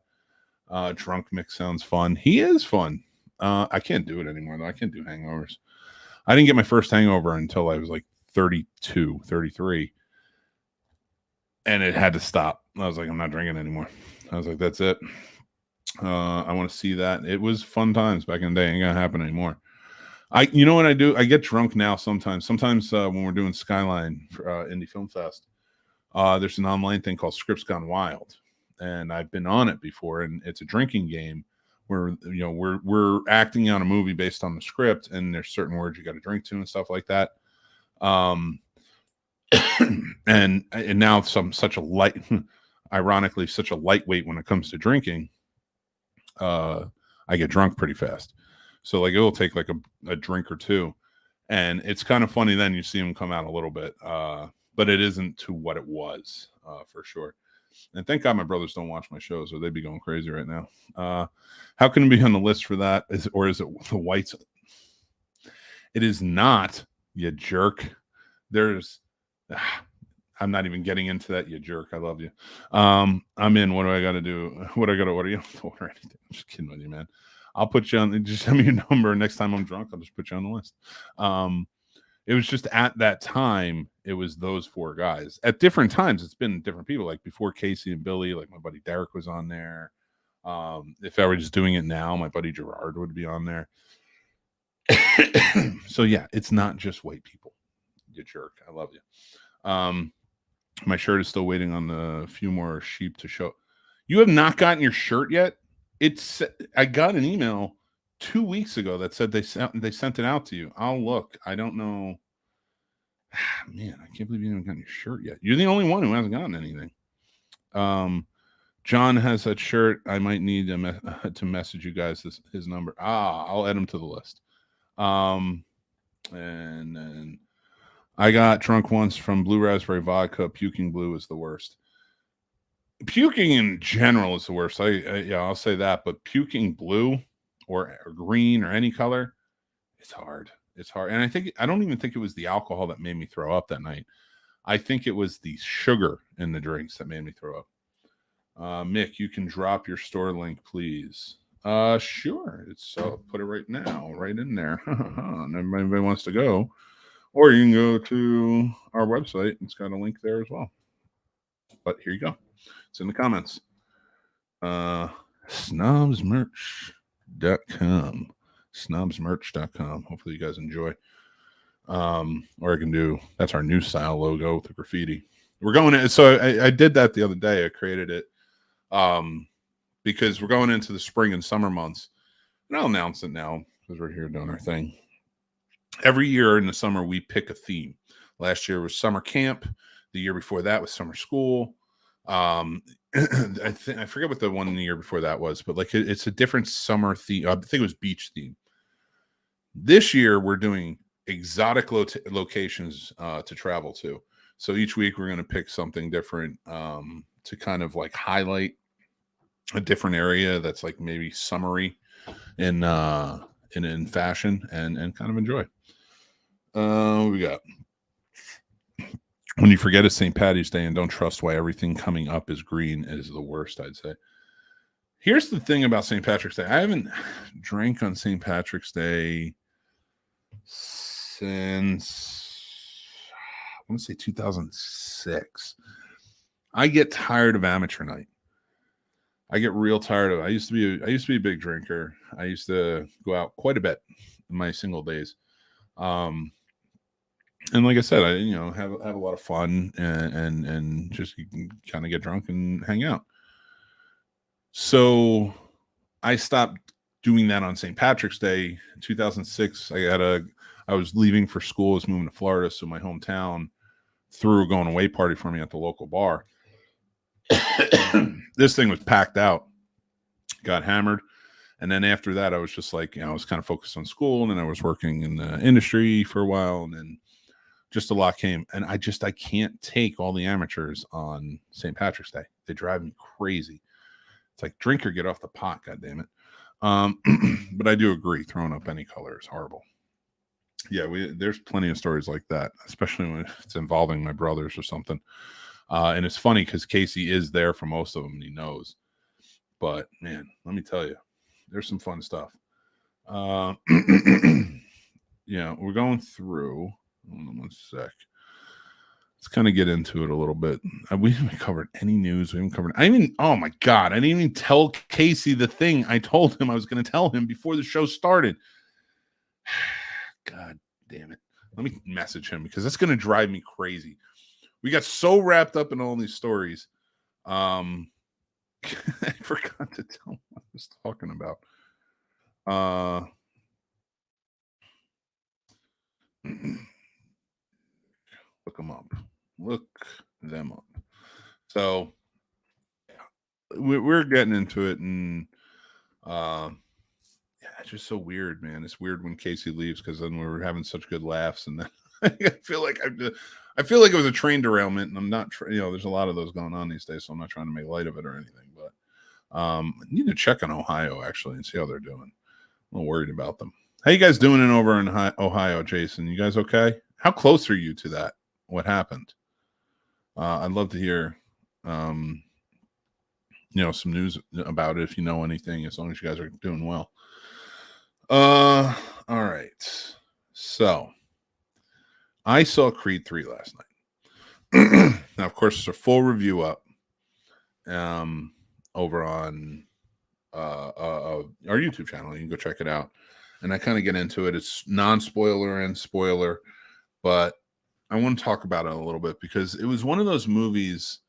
Drunk Mick sounds fun. He is fun. I can't do it anymore, though. I can't do hangovers. I didn't get my first hangover until I was like 32, 33. And it had to stop. I was like, I'm not drinking anymore. I was like, that's it. I want to see that. It was fun times back in the day. Ain't gonna happen anymore. You know what I do? I get drunk now sometimes. Sometimes when we're doing Skyline Indie Film Fest, there's an online thing called Scripts Gone Wild, and I've been on it before. And it's a drinking game where we're acting out a movie based on the script, and there's certain words you got to drink to and stuff like that. And now such a light. Ironically, such a lightweight when it comes to drinking, I get drunk pretty fast. So like it'll take like a drink or two, and it's kind of funny. Then you see them come out a little bit, but it isn't to what it was for sure. And thank God my brothers don't watch my shows, or they'd be going crazy right now. How can it be on the list for that? Is it the whites? It is not, you jerk. There's. I'm not even getting into that, you jerk. I love you. I'm in. What do I got to do? What do I got to order? You don't order anything. I'm just kidding with you, man. I'll put you on. Just send me your number. Next time I'm drunk, I'll just put you on the list. It was just at that time, it was those four guys. At different times, it's been different people. Like before Casey and Billy, like my buddy Derek was on there. If I were just doing it now, my buddy Gerard would be on there. So yeah, it's not just white people. You jerk. I love you. My shirt is still waiting on a few more sheep to show. You have not gotten your shirt yet? I got an email 2 weeks ago that said they sent it out to you. I'll look. I don't know. Man, I can't believe you haven't gotten your shirt yet. You're the only one who hasn't gotten anything. John has that shirt. I might need to message you guys his number. I'll add him to the list. And then I got drunk once from blue raspberry vodka. Puking blue is the worst. Puking in general is the worst. I'll say that. But puking blue or green or any color, it's hard. It's hard. And I don't even think it was the alcohol that made me throw up that night. I think it was the sugar in the drinks that made me throw up. Mick, you can drop your store link, please. Sure. I'll put it right now, right in there. And everybody wants to go. Or you can go to our website. It's got a link there as well. But here you go. It's in the comments. Snobsmerch.com. Snobsmerch.com. Hopefully you guys enjoy. Or I can do, that's our new style logo with the graffiti. We're going, so I did that the other day. I created it because we're going into the spring and summer months. And I'll announce it now because we're here doing our thing. Every year in the summer, we pick a theme. Last year was summer camp. The year before that was summer school. I forget what the one the year before that was, but like it's a different summer theme. I think it was beach theme. This year we're doing exotic locations to travel to. So each week we're going to pick something different to kind of like highlight a different area that's like maybe summery in fashion and kind of enjoy. We got. When you forget it's St. Paddy's Day and don't trust why everything coming up is green is the worst, I'd say. Here's the thing about St. Patrick's Day. I haven't drank on St. Patrick's Day since, I want to say 2006. I get tired of amateur night. I get real tired of it. I used to be a big drinker. I used to go out quite a bit in my single days. And like I said, I have a lot of fun and just kind of get drunk and hang out. So I stopped doing that on St. Patrick's Day. In 2006, I was leaving for school. I was moving to Florida, so my hometown threw a going away party for me at the local bar. This thing was packed out. Got hammered. And then after that, I was just like, I was kind of focused on school, and then I was working in the industry for a while, and then just a lot came, and I can't take all the amateurs on St. Patrick's Day. They drive me crazy. It's like drink or get off the pot, goddammit. But I do agree, throwing up any color is horrible. Yeah, there's plenty of stories like that, especially when it's involving my brothers or something. And it's funny because Casey is there for most of them, and he knows. But man, let me tell you, there's some fun stuff. We're going through. Hold on one sec. Let's kind of get into it a little bit. We haven't covered any news. We haven't covered. Oh my God, I didn't even tell Casey the thing I told him I was going to tell him before the show started. God damn it. Let me message him because that's going to drive me crazy. We got so wrapped up in all these stories. I forgot to tell him what I was talking about. Look them up. Look them up. So we're getting into it, and it's just so weird, man. It's weird when Casey leaves because then we were having such good laughs, and then I feel like it was a train derailment, and I'm not. There's a lot of those going on these days, so I'm not trying to make light of it or anything. But I need to check on Ohio actually and see how they're doing. I'm a little worried about them. How you guys doing over in Ohio, Jason? You guys okay? How close are you to that? What happened? I'd love to hear, some news about it if you know anything, as long as you guys are doing well. All right. So I saw Creed 3 last night. Now, of course, there's a full review up over on our YouTube channel. You can go check it out. And I kind of get into it. It's non-spoiler and spoiler, but I want to talk about it a little bit because it was one of those movies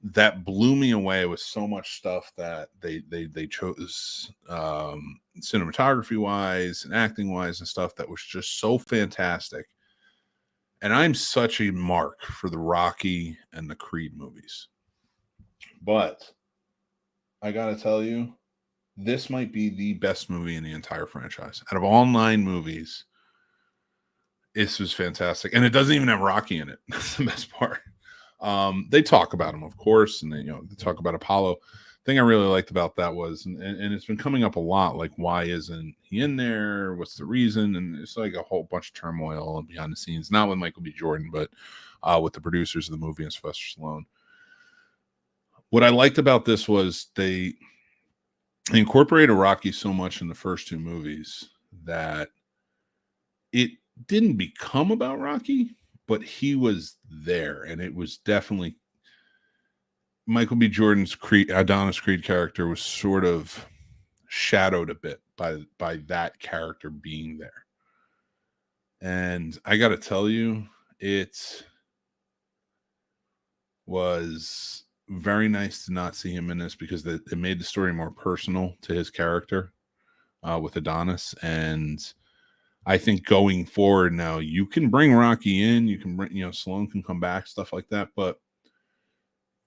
that blew me away with so much stuff that they chose cinematography wise and acting wise and stuff that was just so fantastic. And I'm such a mark for the Rocky and the Creed movies. But I got to tell you, this might be the best movie in the entire franchise. Out of all 9 movies, this was fantastic. And it doesn't even have Rocky in it. That's the best part. They talk about him, of course, and they talk about Apollo. The thing I really liked about that was, and it's been coming up a lot, like, why isn't he in there? What's the reason? And it's like a whole bunch of turmoil behind the scenes, not with Michael B. Jordan, but with the producers of the movie and Sylvester Stallone. What I liked about this was they incorporated Rocky so much in the first 2 movies that it didn't become about Rocky, but he was there, and it was definitely Michael B. Jordan's Adonis Creed character was sort of shadowed a bit by that character being there. And I got to tell you, it was very nice to not see him in this because it made the story more personal to his character with Adonis. And I think going forward now, you can bring Rocky in, you can bring, Stallone can come back, stuff like that. But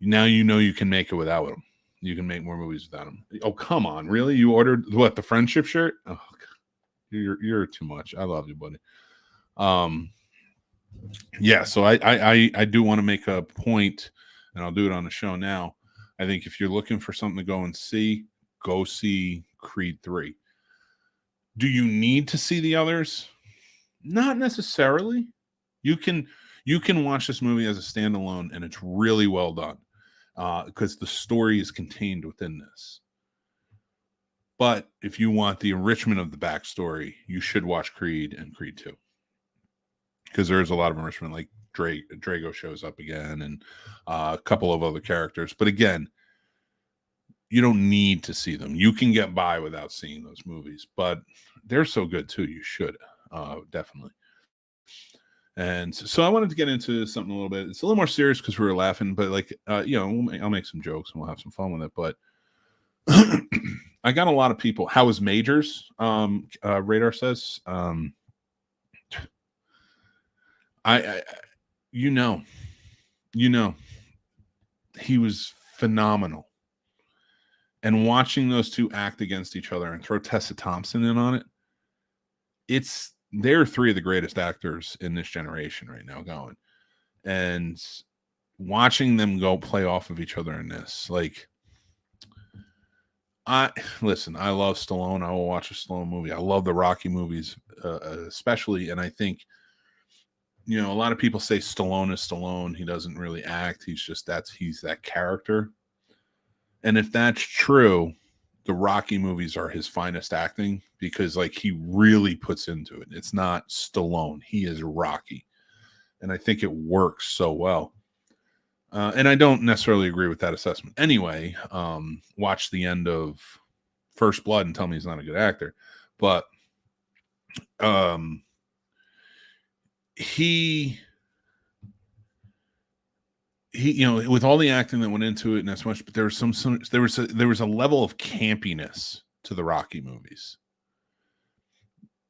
now you can make it without him. You can make more movies without him. Oh, come on, really? You ordered what, the friendship shirt? Oh, God. You're too much. I love you, buddy. Yeah. So I do want to make a point, and I'll do it on the show now. I think if you're looking for something to go see Creed 3. Do you need to see the others? Not necessarily. You can watch this movie as a standalone, and it's really well done because the story is contained within this. But if you want the enrichment of the backstory, you should watch Creed and Creed 2 because there is a lot of enrichment. Like Drago shows up again, and a couple of other characters. But again, you don't need to see them. You can get by without seeing those movies, but they're so good too. You should definitely. And so I wanted to get into something a little bit. It's a little more serious because we were laughing, but I'll make some jokes and we'll have some fun with it. But I got a lot of people. How is Majors? Radar says, he was phenomenal. And watching those two act against each other and throw Tessa Thompson in on it, they're 3 of the greatest actors in this generation right now going. And watching them go play off of each other in this, like, I love Stallone. I will watch a Stallone movie. I love the Rocky movies, especially. And I think, a lot of people say Stallone is Stallone. He doesn't really act. He's that character. And if that's true, the Rocky movies are his finest acting because, like, he really puts into it. It's not Stallone. He is Rocky. And I think it works so well. And I don't necessarily agree with that assessment. Anyway, watch the end of First Blood and tell me he's not a good actor. But he with all the acting that went into it and as much, but there was a level of campiness to the Rocky movies,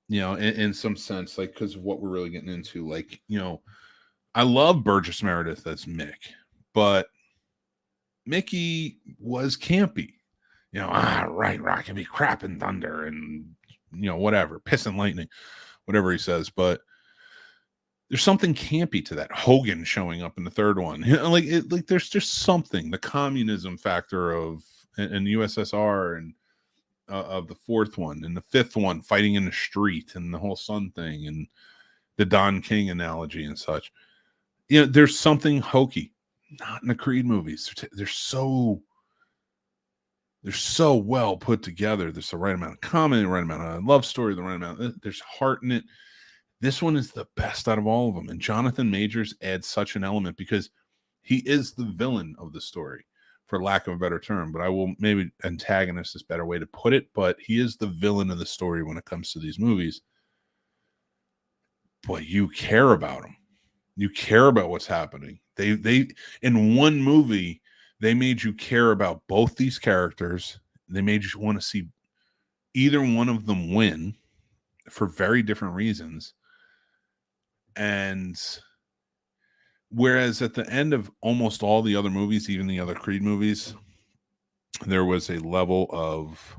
in some sense, like, because of what we're really getting into. Like, I love Burgess Meredith as Mick, but Mickey was campy, right, Rocky be crap and thunder and whatever, piss and lightning, whatever he says. But there's something campy to that. Hogan showing up in the third one, there's just something. The communism factor of and USSR and of the fourth one, and the fifth one fighting in the street, and the whole Sun thing, and the Don King analogy and such. There's something hokey. Not in the Creed movies. They're so well put together. There's the right amount of comedy, the right amount of love story, the right amount. There's heart in it. This one is the best out of all of them. And Jonathan Majors adds such an element because he is the villain of the story, for lack of a better term. But I will, maybe antagonist is a better way to put it, but he is the villain of the story when it comes to these movies. But you care about him. You care about what's happening. They in one movie, They made you care about both these characters. They made you want to see either one of them win for very different reasons. And whereas at the end of almost all the other movies, even the other Creed movies, there was a level of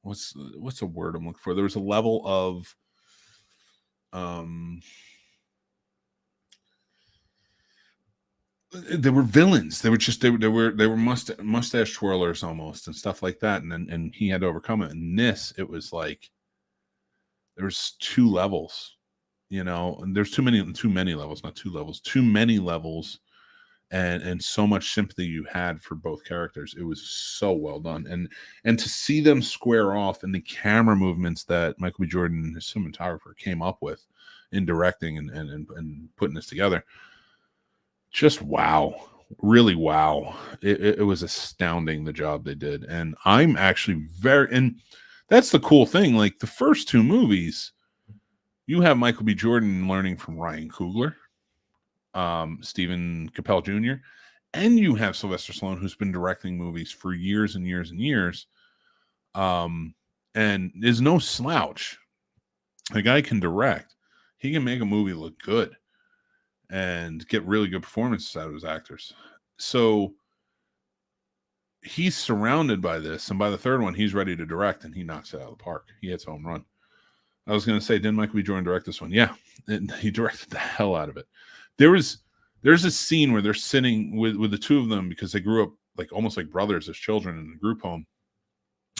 what's a word I'm looking for? There was a level of they were villains. They were just they were mustache twirlers almost and stuff like that. And he had to overcome it. And this, it was like there was two levels, and there's too many levels, not two levels, too many levels, and so much sympathy you had for both characters. It was so well done. And to see them square off and the camera movements that Michael B. Jordan and his cinematographer came up with in directing and putting this together. Just wow. Really wow. It was astounding, the job they did. And I'm actually and that's the cool thing. Like the first two movies, you have Michael B. Jordan learning from Ryan Coogler, Stephen Carell Jr., and you have Sylvester Stallone, who's been directing movies for years and years and years, and is no slouch. The guy can direct. He can make a movie look good and get really good performances out of his actors. So he's surrounded by this, and by the third one, he's ready to direct, and he knocks it out of the park. He hits home run. I was going to say, didn't Michael B. Jordan direct this one? Yeah, and he directed the hell out of it. There's a scene where they're sitting with the two of them because they grew up like almost like brothers as children in the group home,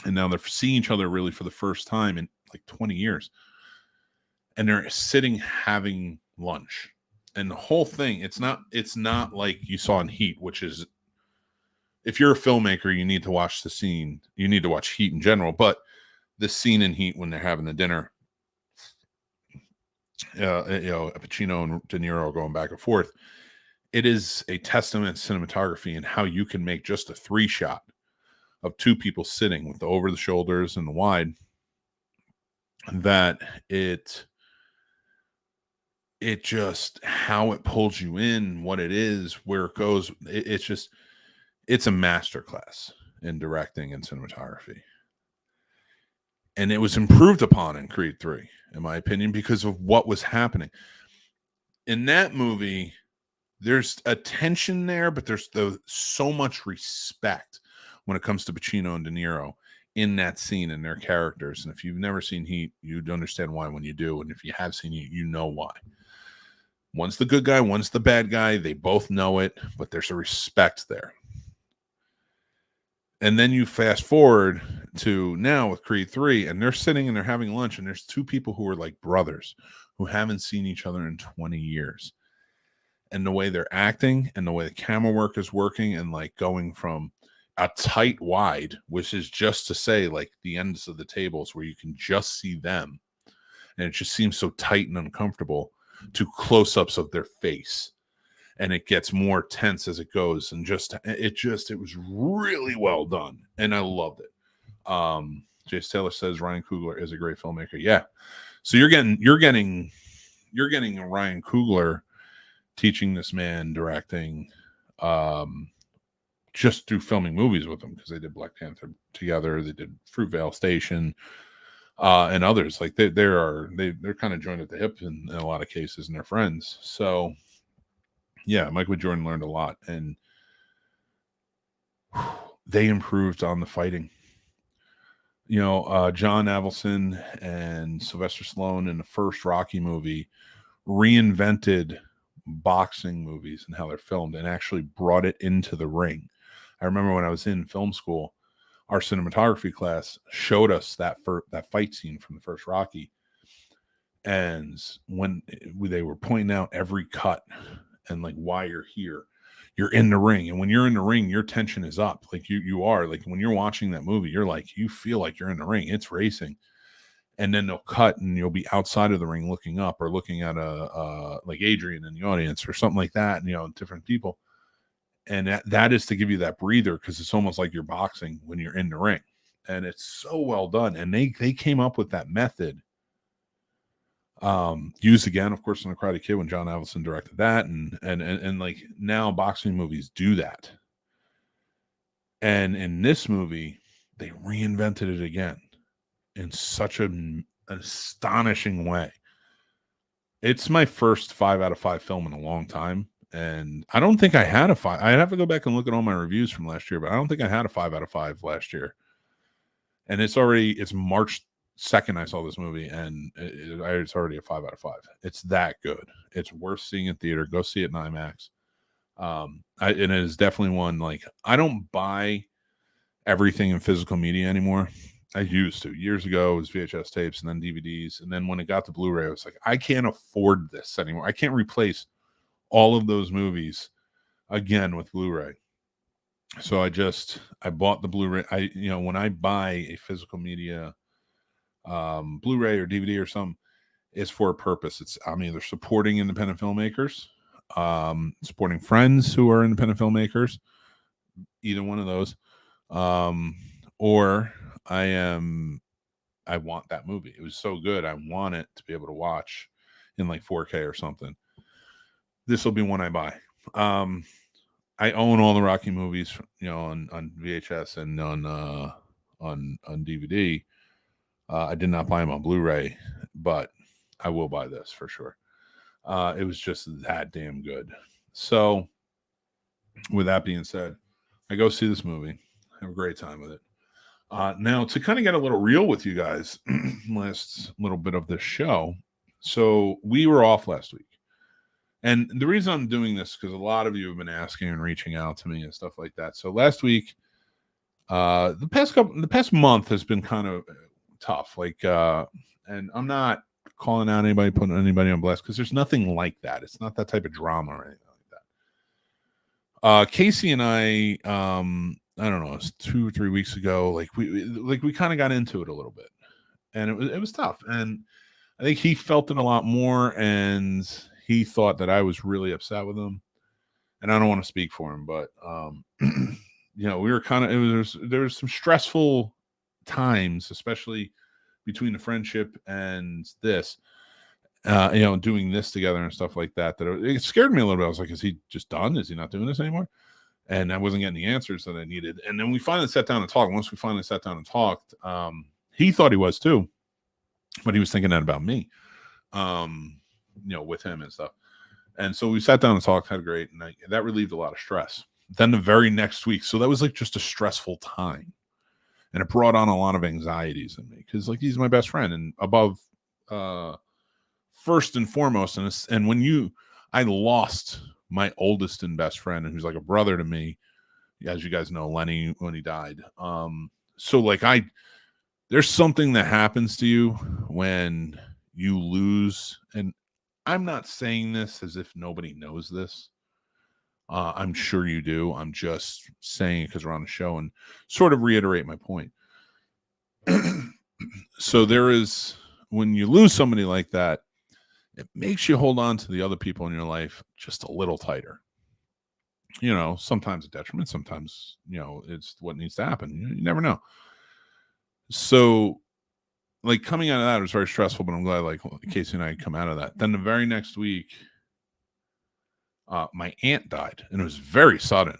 and now they're seeing each other really for the first time in like 20 years, and they're sitting having lunch. And the whole thing, it's not like you saw in Heat, which is, if you're a filmmaker, you need to watch the scene. You need to watch Heat in general, but the scene in Heat when they're having the dinner, Pacino and De Niro going back and forth, it is a testament to cinematography and how you can make just a 3-shot of two people sitting with the over the shoulders and the wide, that it just, how it pulls you in, what it is, where it goes. It's a masterclass in directing and cinematography. And it was improved upon in Creed 3, in my opinion, because of what was happening. In that movie, there's a tension there, but there's so much respect when it comes to Pacino and De Niro in that scene and their characters. And if you've never seen Heat, you'd understand why when you do. And if you have seen Heat, you know why. One's the good guy, one's the bad guy. They both know it, but there's a respect there. And then you fast forward to now with Creed 3, and they're sitting and they're having lunch, and there's two people who are like brothers who haven't seen each other in 20 years. And the way they're acting and the way the camera work is working, and like going from a tight wide, which is just to say like the ends of the tables where you can just see them, and it just seems so tight and uncomfortable, to close-ups of their face, and it gets more tense as it goes, and it was really well done, and I loved it. Jace Taylor says Ryan Coogler is a great filmmaker. Yeah, so you're getting a Ryan Coogler teaching this man directing, just through filming movies with him, because they did Black Panther together, they did Fruitvale Station, and others. Like they're kind of joined at the hip in a lot of cases, and they're friends. So yeah, Michael B. Jordan learned a lot, and they improved on the fighting. John Avildsen and Sylvester Stallone in the first Rocky movie reinvented boxing movies and how they're filmed, and actually brought it into the ring. I remember when I was in film school, our cinematography class showed us that fight scene from the first Rocky. And when they were pointing out every cut and like why you're here, you're in the ring. And when you're in the ring, your tension is up. Like you are, like when you're watching that movie, you're like, you feel like you're in the ring, it's racing. And then they'll cut and you'll be outside of the ring looking up, or looking at like Adrian in the audience or something like that, different people. And that is to give you that breather, because it's almost like you're boxing when you're in the ring. And it's so well done. And they came up with that method Used again, of course, in The Karate Kid when John Avildsen directed that, and like now boxing movies do that. And in this movie, they reinvented it again in such an astonishing way. It's my first 5 out of 5 film in a long time. And I don't think I had a 5. I'd have to go back and look at all my reviews from last year, but I don't think I had a 5 out of 5 last year. And it's March 2nd I saw this movie, and it's already a 5 out of 5. It's that good. It's worth seeing in theater. Go see it in IMAX. And it is definitely one, like, I don't buy everything in physical media anymore. I used to. Years ago, it was VHS tapes and then DVDs. And then when it got to Blu-ray, I was like, I can't afford this anymore. I can't replace all of those movies again with Blu-ray. So I bought the Blu-ray. When I buy a physical media Blu-ray or DVD or something, it's for a purpose. I'm either supporting independent filmmakers, supporting friends who are independent filmmakers, either one of those, or I want that movie. It was so good. I want it to be able to watch in like 4K or something. This will be one I buy. I own all the Rocky movies, on VHS and on DVD. I did not buy them on Blu-ray, but I will buy this for sure. It was just that damn good. So, with that being said, I go see this movie. Have a great time with it. Now, to kind of get a little real with you guys, last little bit of this show. So, we were off last week. And the reason I'm doing this is because a lot of you have been asking and reaching out to me and stuff like that. So, last week, the past month has been kind of tough. And I'm not calling out anybody, putting anybody on blast, because there's nothing like that. It's not that type of drama or anything like that. Casey and I don't know, it was 2 or 3 weeks ago, we kind of got into it a little bit, and it was tough. And I think he felt it a lot more, and he thought that I was really upset with him. And I don't want to speak for him, but we were kind of, there was some stressful times, especially between the friendship and this, doing this together and stuff like that, it scared me a little bit. I was like, is he just done? Is he not doing this anymore? And I wasn't getting the answers that I needed. And then we finally sat down and talked. Once we finally sat down and talked, he thought he was too, but he was thinking that about me, with him and stuff. And so we sat down and talked, had great, and that relieved a lot of stress. Then the very next week, so that was like just a stressful time. And it brought on a lot of anxieties in me, because he's my best friend and above, first and foremost. And when I lost my oldest and best friend, and who's like a brother to me, as you guys know, Lenny, when he died. There's something that happens to you when you lose. And I'm not saying this as if nobody knows this. I'm sure you do. I'm just saying it because we're on the show and sort of reiterate my point. So when you lose somebody like that, it makes you hold on to the other people in your life just a little tighter. Sometimes a detriment, sometimes, it's what needs to happen. You never know. So, coming out of that, it was very stressful, but I'm glad, Casey and I come out of that. Then the very next week, my aunt died, and it was very sudden,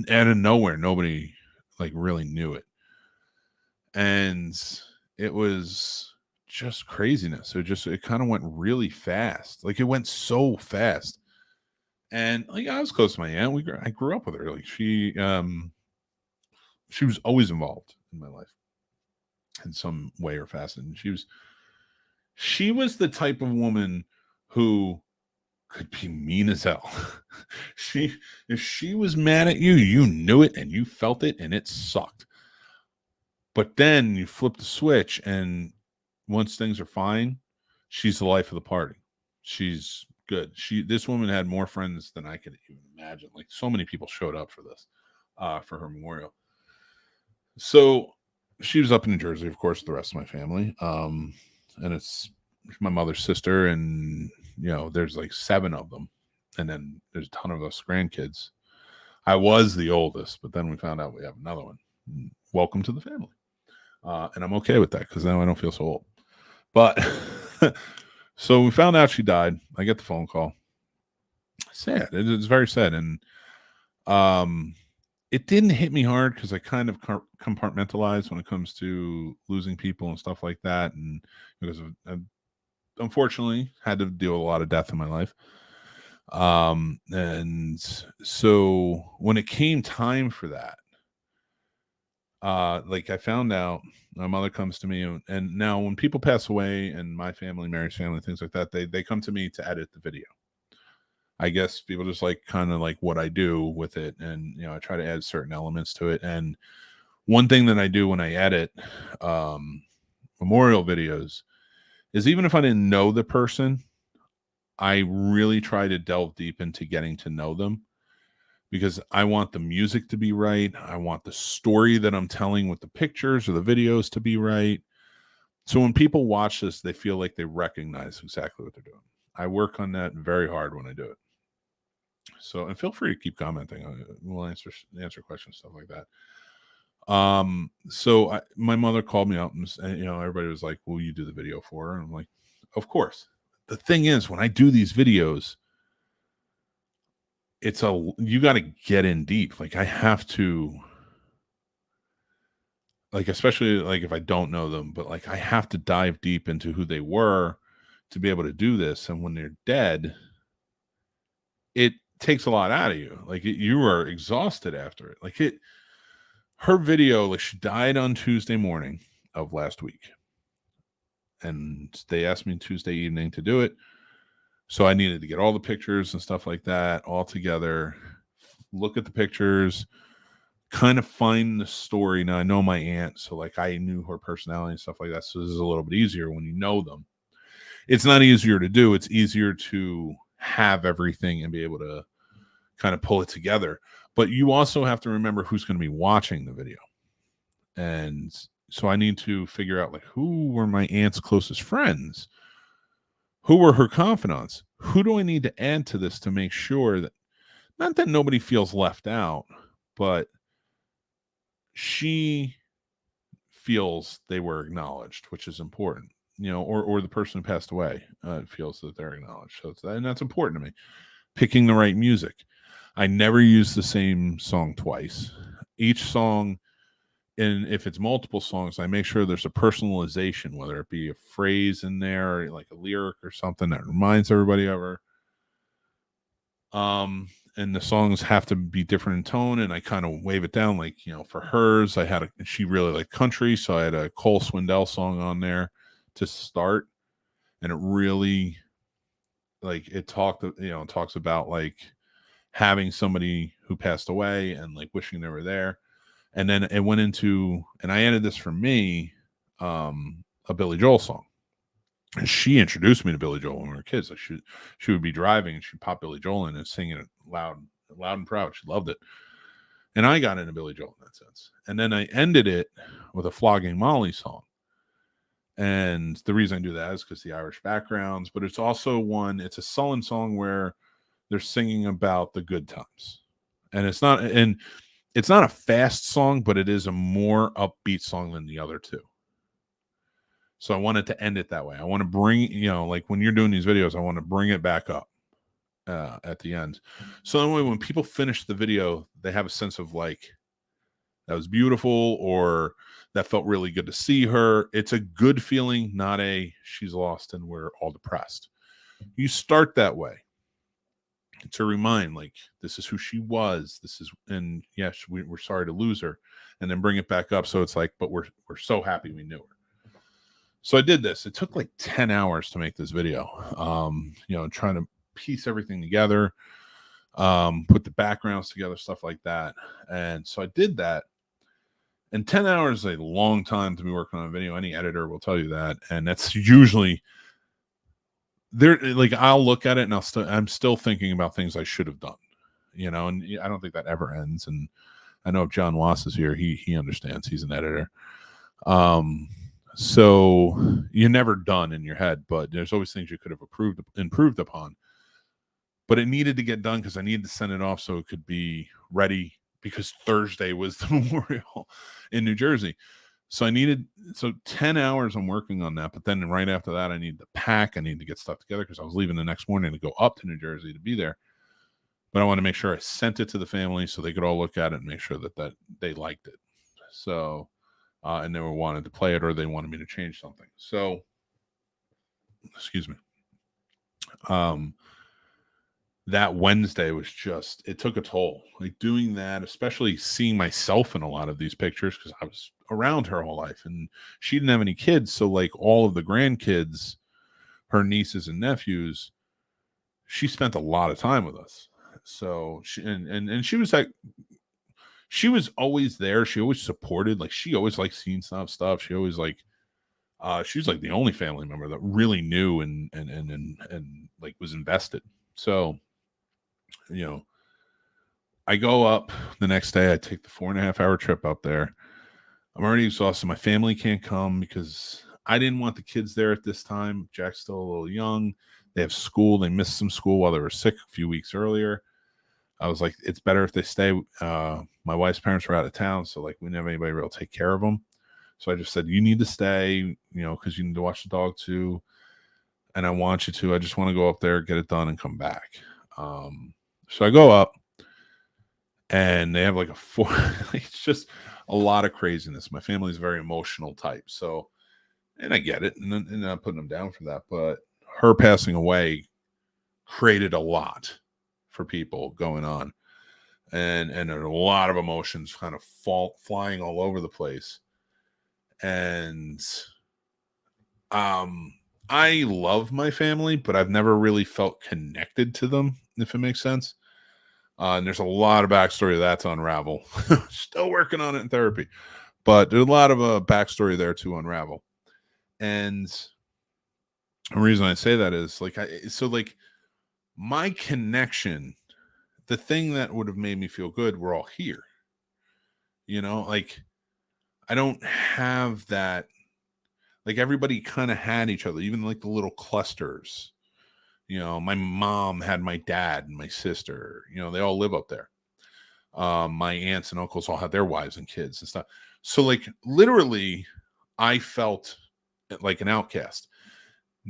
out of nowhere. Nobody really knew it, and it was just craziness. It kind of went really fast. It went so fast, and I was close to my aunt. I grew up with her. She was always involved in my life in some way or facet. And she was the type of woman who could be mean as hell. If she was mad at you, you knew it and you felt it, and it sucked. But then you flip the switch, and once things are fine, she's the life of the party. She's good. This woman had more friends than I could even imagine. So many people showed up for this, for her memorial. So she was up in New Jersey, of course, with the rest of my family. And it's my mother's sister, and there's 7 of them, and then there's a ton of us grandkids. I was the oldest, but then we found out we have another one. Welcome to the family. And I'm okay with that, because now I don't feel so old. But So we found out she died. I get the phone call. Sad. It's very sad. And it didn't hit me hard because I kind of compartmentalize when it comes to losing people and stuff like that. And because I unfortunately had to deal with a lot of death in my life. And so when it came time for that, like I found out, my mother comes to me, and now when people pass away and my family, Mary's family, things like that, they come to me to edit the video. I guess people just like kind of like what I do with it. And, you know, I try to add certain elements to it. And one thing that I do when I edit, memorial videos is even if I didn't know the person, I really try to delve deep into getting to know them, because I want the music to be right. I want the story that I'm telling with the pictures or the videos to be right. So when people watch this, they feel like they recognize exactly what they're doing. I work on that very hard when I do it. So, and feel free to keep commenting on it. We'll answer questions, stuff like that. So my mother called me up and, you know, everybody was like, will you do the video for her? And I'm like, of course. The thing is, when I do these videos, you got to get in deep. Like I have to, like, especially like if I don't know them, but like I have to dive deep into who they were to be able to do this. And when they're dead, it takes a lot out of you. Like you are exhausted after it. Like her video, like she died on Tuesday morning of last week. And they asked me Tuesday evening to do it. So I needed to get all the pictures and stuff like that all together, look at the pictures, kind of find the story. Now I know my aunt, so like I knew her personality and stuff like that. So this is a little bit easier when you know them. It's not easier to do. It's easier to have everything and be able to kind of pull it together. But you also have to remember who's going to be watching the video. And so I need to figure out like who were my aunt's closest friends? Who were her confidants? Who do I need to add to this to make sure that, not that nobody feels left out, but she feels they were acknowledged, which is important, you know, or the person who passed away feels that they're acknowledged. So and that's important to me. Picking the right music. I never use the same song twice. Each song, and if it's multiple songs, I make sure there's a personalization, whether it be a phrase in there, or like a lyric or something that reminds everybody of her. And the songs have to be different in tone, and I kind of wave it down. Like, you know, for hers, she really liked country, so I had a Cole Swindell song on there to start, and it really, like, it talks about like having somebody who passed away and like wishing they were there. And then it went into, and I added this for me, a Billy Joel song. And she introduced me to Billy Joel when we were kids. Like she would be driving and she'd pop Billy Joel in and singing it loud and proud. She loved it. And I got into Billy Joel in that sense. And then I ended it with a Flogging Molly song. And the reason I do that is because the Irish backgrounds, but it's also it's a sullen song where they're singing about the good times. And it's not a fast song, but it is a more upbeat song than the other two. So I wanted to end it that way. I want to bring, you know, like when you're doing these videos, I want to bring it back up at the end. So that way, when people finish the video, they have a sense of like, that was beautiful, or that felt really good to see her. It's a good feeling, not a she's lost and we're all depressed. You start that way to remind, like, this is who she was. And yes, we're sorry to lose her, and then bring it back up. So it's like, but we're so happy we knew her. So I did this. It took like 10 hours to make this video. You know, trying to piece everything together, put the backgrounds together, stuff like that. And so I did that. And 10 hours is a long time to be working on a video. Any editor will tell you that. And that's usually there. Like, I'll look at it and I'm still thinking about things I should have done, you know, and I don't think that ever ends. And I know if John Wass is here, he understands. He's an editor. So you're never done in your head, but there's always things you could have improved upon. But it needed to get done because I needed to send it off so it could be ready, because Thursday was the memorial in New Jersey. So 10 hours I'm working on that, but then right after that I need to pack, I need to get stuff together because I was leaving the next morning to go up to New Jersey to be there. But I want to make sure I sent it to the family so they could all look at it and make sure that they liked it. So and they wanted to play it or they wanted me to change something. So excuse me. That Wednesday was just, it took a toll. Like doing that, especially seeing myself in a lot of these pictures because I was around her whole life and she didn't have any kids. So like all of the grandkids, her nieces and nephews, she spent a lot of time with us. So she and she was like, she was always there. She always supported, like she always liked Scene Snobs stuff. She always like, she was like the only family member that really knew and like was invested. So, you know, I go up the next day. I take the 4.5-hour trip up there. I'm already exhausted. My family can't come because I didn't want the kids there at this time. Jack's still a little young. They have school. They missed some school while they were sick a few weeks earlier. I was like, it's better if they stay. My wife's parents were out of town, so like we didn't have anybody real take care of them. So I just said, you need to stay, you know, because you need to watch the dog too. And I want you to. I just want to go up there, get it done, and come back. So I go up, and they have like it's just a lot of craziness. My family's a very emotional type. So, and I get it. And I'm not putting them down for that. But her passing away created a lot for people going on. And a lot of emotions kind of flying all over the place. And I love my family, but I've never really felt connected to them, if it makes sense. And there's a lot of backstory that's to unravel. Still working on it in therapy, but there's a lot of backstory there to unravel. And the reason I say that is like, my connection, the thing that would have made me feel good, we're all here. You know, like I don't have that. Like everybody kind of had each other, even like the little clusters. You know, my mom had my dad and my sister. You know, they all live up there. My aunts and uncles all had their wives and kids and stuff. So like literally, I felt like an outcast.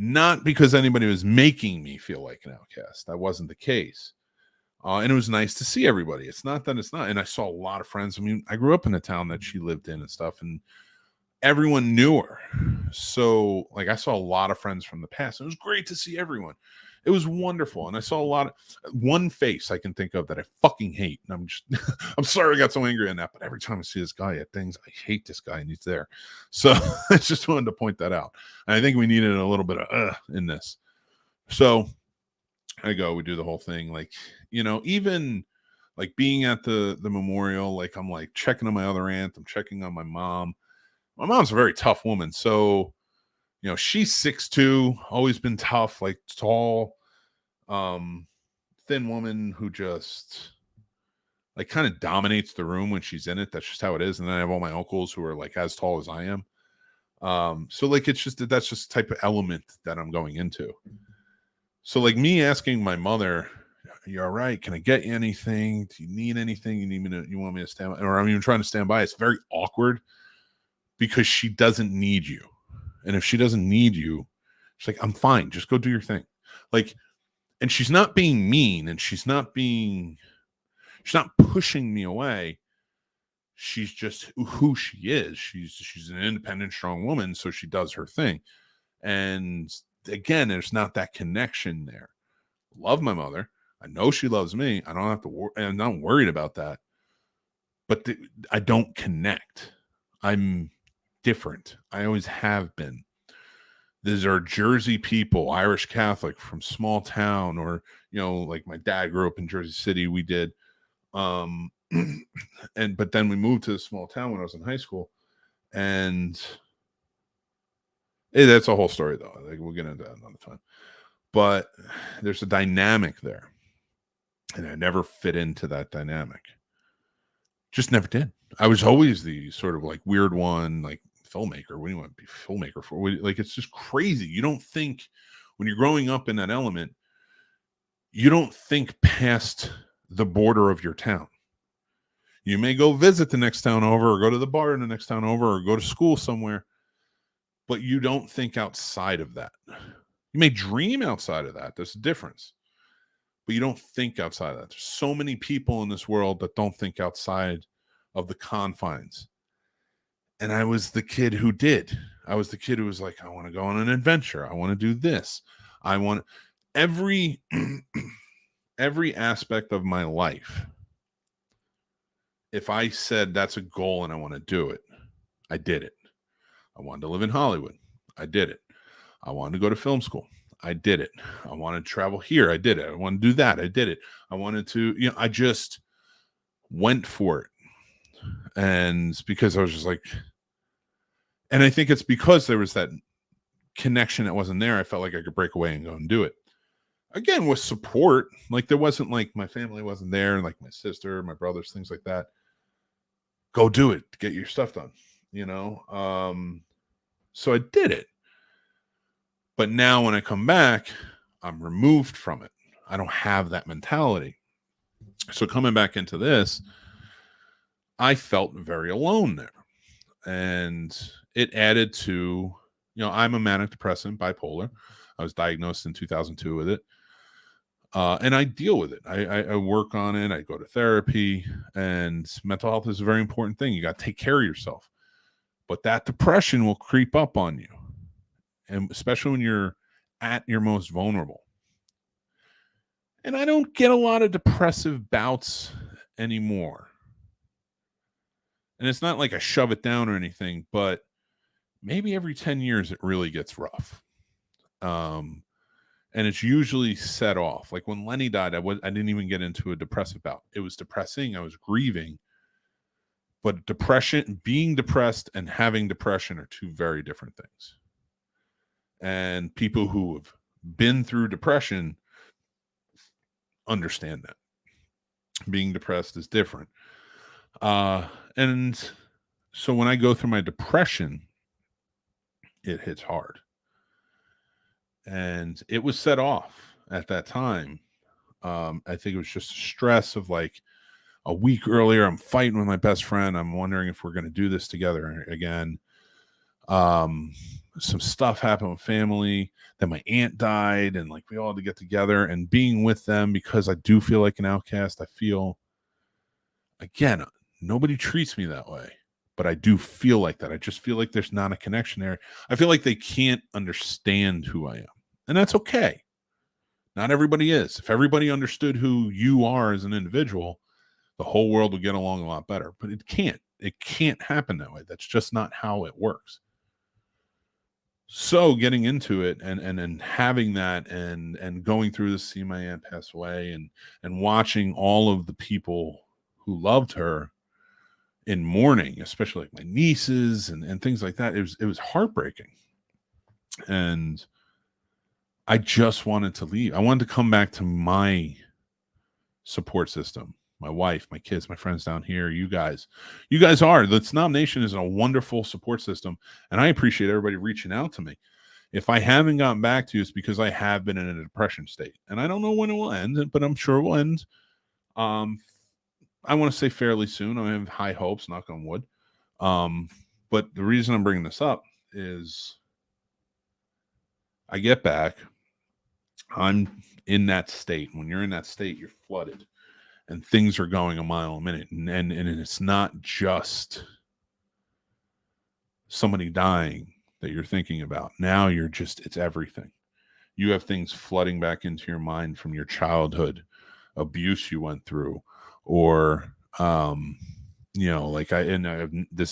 Not because anybody was making me feel like an outcast. That wasn't the case. And it was nice to see everybody. It's not that it's not. And I saw a lot of friends. I mean, I grew up in a town that she lived in and stuff. And everyone knew her. So like I saw a lot of friends from the past. It was great to see everyone. It was wonderful. And I saw one face I can think of that I fucking hate. And I'm just, I'm sorry I got so angry on that, but every time I see this guy at things, I hate this guy and he's there. So I just wanted to point that out. And I think we needed a little bit of in this. So we do the whole thing. Like, you know, even like being at the memorial, like I'm like checking on my other aunt. I'm checking on my mom. My mom's a very tough woman. So, you know, she's 6'2", always been tough, like tall, thin woman who just like kind of dominates the room when she's in it. That's just how it is. And then I have all my uncles who are like as tall as I am. So like, it's just, that's just the type of element that I'm going into. So like me asking my mother, you all right? Can I get you anything? Do you need anything? You want me to stand by? Or I'm even trying to stand by. It's very awkward because she doesn't need you. And if she doesn't need you, she's like, I'm fine. Just go do your thing. Like, and she's not being mean and she's not pushing me away. She's just who she is. She's an independent, strong woman. So she does her thing. And again, there's not that connection there. Love my mother. I know she loves me. I don't have to I'm not worried about that. But I don't connect. I'm different. I always have been. These are Jersey people, Irish Catholic from small town, or, you know, like my dad grew up in Jersey City. We did. But then we moved to a small town when I was in high school. And that's a whole story though. Like we'll get into that another time. But there's a dynamic there. And I never fit into that dynamic. Just never did. I was always the sort of like weird one, like filmmaker. What do you want to be filmmaker for? Like, it's just crazy. You don't think when you're growing up in that element, you don't think past the border of your town. You may go visit the next town over, or go to the bar in the next town over, or go to school somewhere, but you don't think outside of that. You may dream outside of that. There's a difference. But you don't think outside of that. There's so many people in this world that don't think outside of the confines. And I was the kid who did. I was the kid who was like, I want to go on an adventure. I want to do this. I want every aspect of my life. If I said that's a goal and I want to do it, I did it. I wanted to live in Hollywood. I did it. I wanted to go to film school. I did it. I wanted to travel here. I did it. I wanted to do that. I did it. I wanted to, I just went for it. And because I was just like, and I think it's because there was that connection that wasn't there. I felt like I could break away and go and do it. Again, with support, like there wasn't like my family wasn't there, and like my sister, my brothers, things like that. Go do it. Get your stuff done, So I did it. But now when I come back, I'm removed from it. I don't have that mentality. So coming back into this, I felt very alone there. And it added to, I'm a manic depressant, bipolar. I was diagnosed in 2002 with it. And I deal with it. I work on it. I go to therapy. And mental health is a very important thing. You got to take care of yourself. But that depression will creep up on you. And especially when you're at your most vulnerable. And I don't get a lot of depressive bouts anymore. And it's not like I shove it down or anything, but maybe every 10 years it really gets rough. And it's usually set off. Like when Lenny died, I didn't even get into a depressive bout. It was depressing. I was grieving. But depression, being depressed and having depression are two very different things. And people who have been through depression understand that. Being depressed is different. And so when I go through my depression, it hits hard. And it was set off at that time. I think it was just stress of like a week earlier, I'm fighting with my best friend. I'm wondering if we're going to do this together again. Some stuff happened with family. Then my aunt died, and like we all had to get together, and being with them because I do feel like an outcast. I feel, again, nobody treats me that way, but I do feel like that. I just feel like there's not a connection there. I feel like they can't understand who I am, and that's okay. Not everybody is. If everybody understood who you are as an individual, the whole world would get along a lot better, but it can't. It can't happen that way. That's just not how it works. So getting into it and having that and going through this, seeing my aunt pass away and watching all of the people who loved her in mourning, especially like my nieces and things like that, it was heartbreaking. And I just wanted to leave. I wanted to come back to my support system. My wife, my kids, my friends down here, you guys are. The SnobNation is a wonderful support system, and I appreciate everybody reaching out to me. If I haven't gotten back to you, it's because I have been in a depression state, and I don't know when it will end, but I'm sure it will end. I want to say fairly soon. I have high hopes, knock on wood. But the reason I'm bringing this up is I get back, I'm in that state. When you're in that state, you're flooded. And things are going a mile a minute. And it's not just somebody dying that you're thinking about. Now it's everything. You have things flooding back into your mind from your childhood, abuse you went through, or, this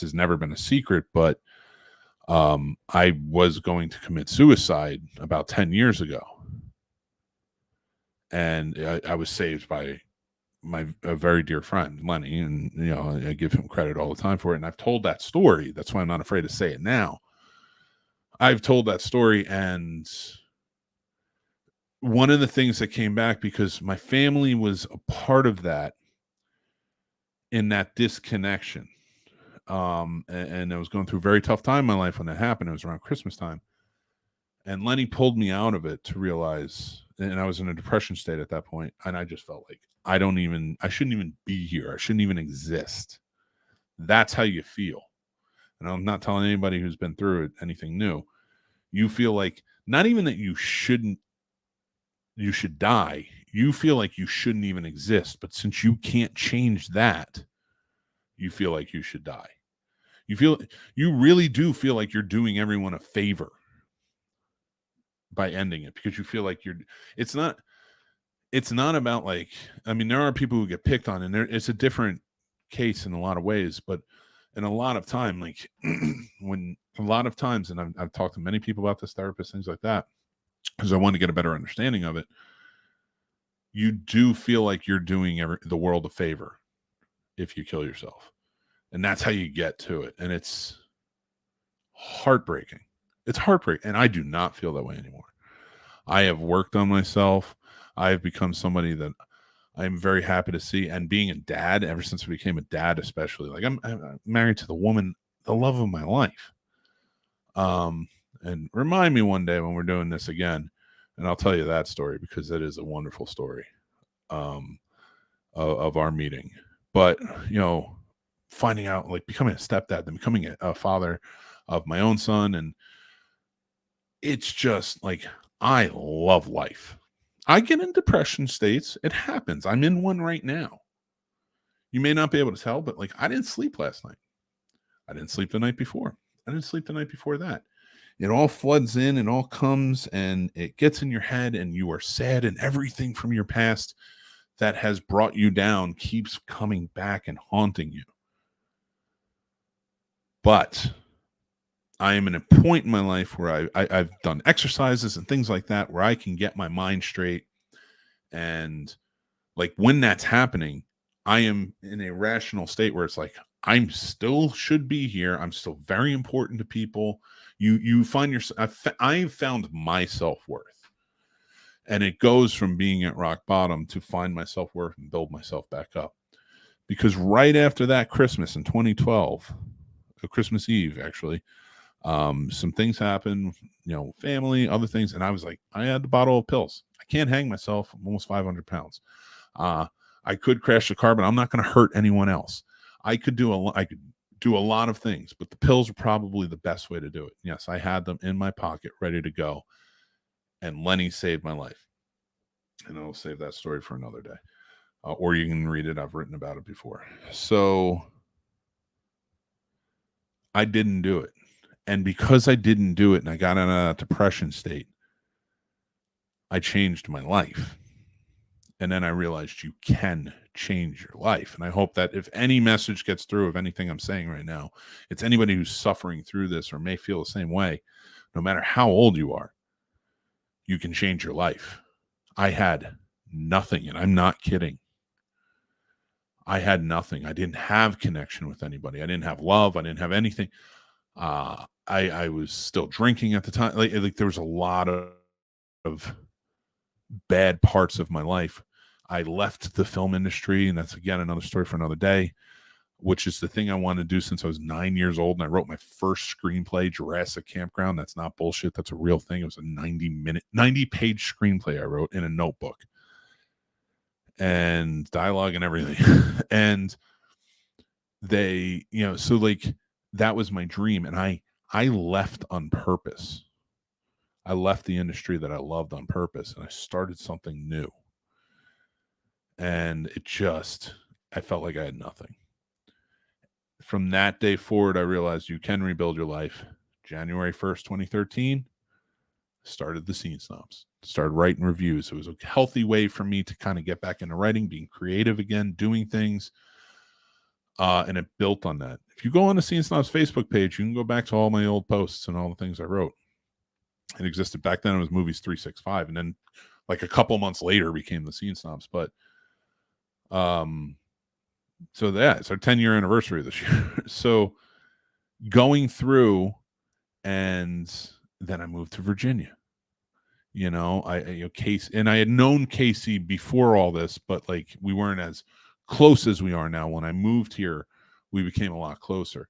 has never been a secret, but I was going to commit suicide about 10 years ago. And I was saved by a very dear friend, Lenny, and I give him credit all the time for it. And I've told that story. That's why I'm not afraid to say it now. I've told that story, and one of the things that came back, because my family was a part of that, in that disconnection. And I was going through a very tough time in my life when that happened. It was around Christmas time. And Lenny pulled me out of it to realize, and I was in a depression state at that point, and I just felt like I shouldn't even be here. I shouldn't even exist. That's how you feel. And I'm not telling anybody who's been through it anything new. You feel like not even that you should die. You feel like you shouldn't even exist. But since you can't change that, you feel like you should die. You really do feel like you're doing everyone a favor by ending it, because you feel like it's not about like, I mean, there are people who get picked on, and it's a different case in a lot of ways, but in a lot of time, like when a lot of times, and I've talked to many people about this, therapists, things like that, because I want to get a better understanding of it. You do feel like you're doing the world a favor if you kill yourself. And that's how you get to it. And it's heartbreaking. It's heartbreaking. And I do not feel that way anymore. I have worked on myself. I have become somebody that I'm very happy to see. And being a dad, ever since I became a dad, especially, like I'm married to the woman, the love of my life. And remind me one day when we're doing this again, and I'll tell you that story, because it is a wonderful story of our meeting. But, you know, finding out, like becoming a stepdad, then becoming a father of my own son. And it's just like, I love life. I get in depression states. It happens. I'm in one right now. You may not be able to tell, but like, I didn't sleep last night. I didn't sleep the night before. I didn't sleep the night before that. It all floods in, it all comes, and it gets in your head, and you are sad, and everything from your past that has brought you down keeps coming back and haunting you. But I am in a point in my life where I've done exercises and things like that where I can get my mind straight. And like when that's happening, I am in a rational state where it's like, I'm still should be here. I'm still very important to people. You find yourself, I've found my self-worth. And it goes from being at rock bottom to find my self-worth and build myself back up. Because right after that Christmas in 2012, Christmas Eve, actually, some things happened, you know, family, other things. And I was like, I had a bottle of pills. I can't hang myself. I'm almost 500 pounds. I could crash the car, but I'm not going to hurt anyone else. I could do a lot of things, but the pills are probably the best way to do it. Yes, I had them in my pocket, ready to go. And Lenny saved my life. And I'll save that story for another day. Or you can read it. I've written about it before. So I didn't do it. And because I didn't do it and I got in a depression state, I changed my life. And then I realized you can change your life. And I hope that if any message gets through of anything I'm saying right now, it's anybody who's suffering through this or may feel the same way, no matter how old you are, you can change your life. I had nothing, and I'm not kidding. I had nothing. I didn't have connection with anybody. I didn't have love. I didn't have anything. I was still drinking at the time. Like there was a lot of bad parts of my life. I left the film industry, and that's again another story for another day, which is the thing I wanted to do since I was 9 years old. And I wrote my first screenplay, Jurassic Campground. That's not bullshit. That's a real thing. It was a 90-page screenplay I wrote in a notebook, and dialogue and everything. And they, you know, so like that was my dream. And I left on purpose. I left the industry that I loved on purpose, and I started something new. And I felt like I had nothing. From that day forward, I realized you can rebuild your life. January 1st, 2013, started the Scene Snobs. Started writing reviews. It was a healthy way for me to kind of get back into writing, being creative again, doing things. And it built on that. If you go on the Scene Snobs Facebook page, you can go back to all my old posts and all the things I wrote. It existed back then. It was Movies 365. And then like a couple months later became the Scene Snobs. But so yeah, it's our 10-year anniversary this year. So going through, and then I moved to Virginia. You know, Casey, and I had known Casey before all this, but like we weren't as close as we are now. When I moved here, we became a lot closer.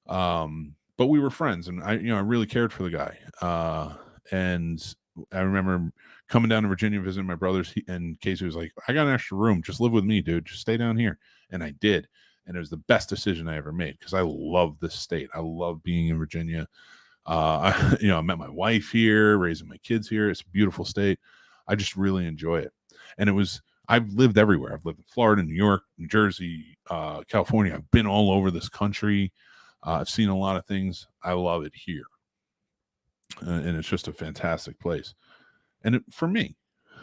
But we were friends, and I really cared for the guy. And I remember coming down to Virginia, visiting my brothers, and Casey was like, I got an extra room. Just live with me, dude. Just stay down here. And I did. And it was the best decision I ever made because I love this state. I love being in Virginia. I met my wife here, raising my kids here. It's a beautiful state. I just really enjoy it. And I've lived everywhere. I've lived in Florida, New York, New Jersey, California. I've been all over this country. I've seen a lot of things. I love it here. And it's just a fantastic place. And for me.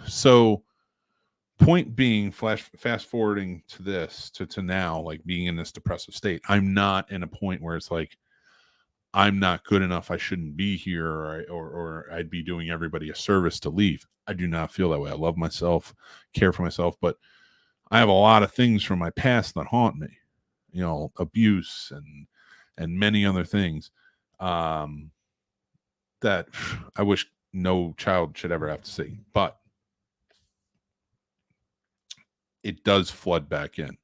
So point being, fast forwarding to this, to now, like being in this depressive state, I'm not in a point where it's like, I'm not good enough, I shouldn't be here, or I'd be doing everybody a service to leave. I do not feel that way. I love myself, care for myself, but I have a lot of things from my past that haunt me, abuse and many other things that I wish no child should ever have to see. But it does flood back in.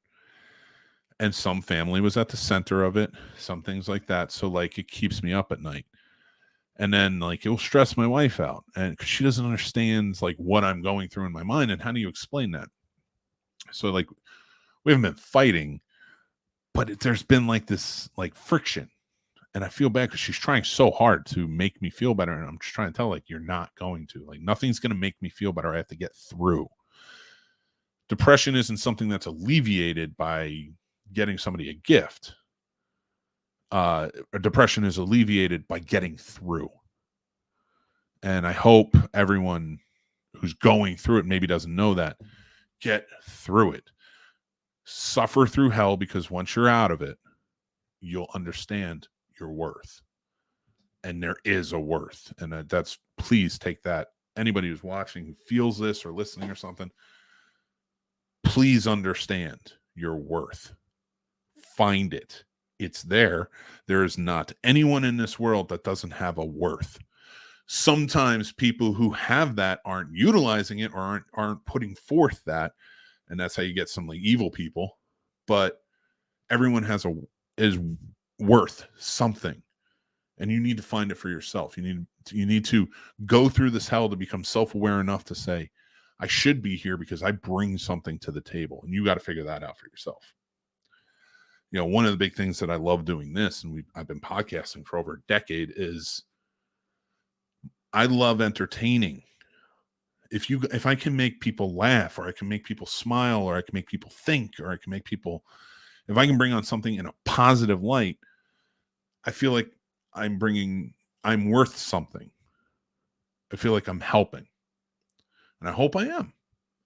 And some family was at the center of it, some things like that. So like it keeps me up at night. And then like it will stress my wife out, and cause she doesn't understand like what I'm going through in my mind. And how do you explain that? So like we haven't been fighting, but there's been like this like friction. And I feel bad because she's trying so hard to make me feel better. And I'm just trying to tell like, you're not going to, like, nothing's going to make me feel better. I have to get through. Depression isn't something that's alleviated by getting somebody a gift. Depression is alleviated by getting through. And I hope everyone who's going through it maybe doesn't know that. Get through it. Suffer through hell, because once you're out of it, you'll understand your worth. And there is a worth. And that's, please take that. Anybody who's watching, who feels this or listening or something, please understand your worth. Find it. It's there. There is not anyone in this world that doesn't have a worth. Sometimes people who have that aren't utilizing it, or aren't putting forth that, and that's how you get some like evil people. But everyone is worth something, and you need to find it for yourself. You need to go through this hell to become self-aware enough to say, I should be here because I bring something to the table, and you got to figure that out for yourself. One of the big things that I love doing this, and I've been podcasting for over a decade, is I love entertaining. If I can make people laugh, or I can make people smile, or I can make people think, or I can make people, if I can bring on something in a positive light, I feel like I'm worth something. I feel like I'm helping. And I hope I am.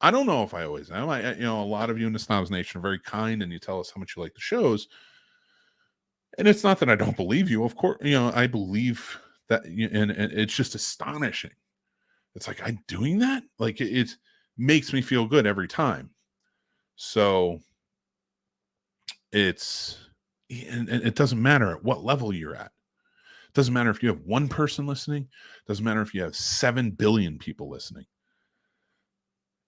I don't know if I always am. A lot of you in the Snobs Nation are very kind, and you tell us how much you like the shows. And it's not that I don't believe you. Of course, I believe that, and it's just astonishing. It's like, I'm doing that? Like, it makes me feel good every time. So and it doesn't matter at what level you're at. It doesn't matter if you have one person listening. It doesn't matter if you have 7 billion people listening.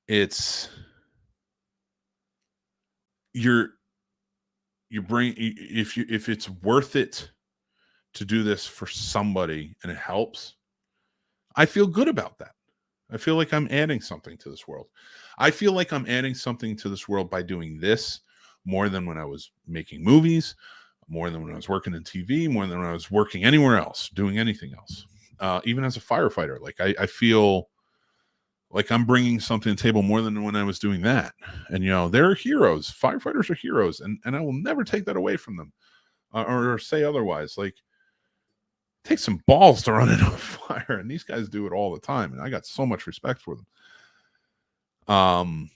It's your brain. If it's worth it to do this for somebody and it helps, I feel good about that. I feel like I'm adding something to this world. I feel like I'm adding something to this world by doing this more than when I was making movies, more than when I was working in TV, more than when I was working anywhere else, doing anything else. Even as a firefighter, like I feel like I'm bringing something to the table more than when I was doing that. And, they're heroes. Firefighters are heroes. And I will never take that away from them or say otherwise. Like, it takes some balls to run into a fire. And these guys do it all the time. And I got so much respect for them.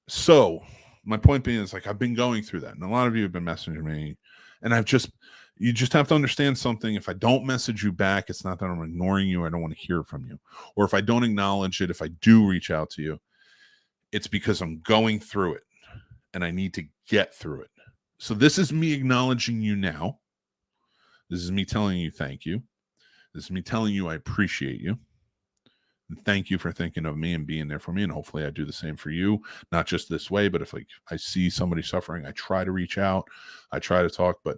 So my point being is, like, I've been going through that. And a lot of you have been messaging me. And you just have to understand something. If I don't message you back, it's not that I'm ignoring you. I don't want to hear from you. Or if I don't acknowledge it, if I do reach out to you, it's because I'm going through it and I need to get through it. So this is me acknowledging you now. This is me telling you thank you. This is me telling you I appreciate you. And thank you for thinking of me and being there for me. And hopefully I do the same for you, not just this way, but if like I see somebody suffering, I try to reach out, I try to talk. But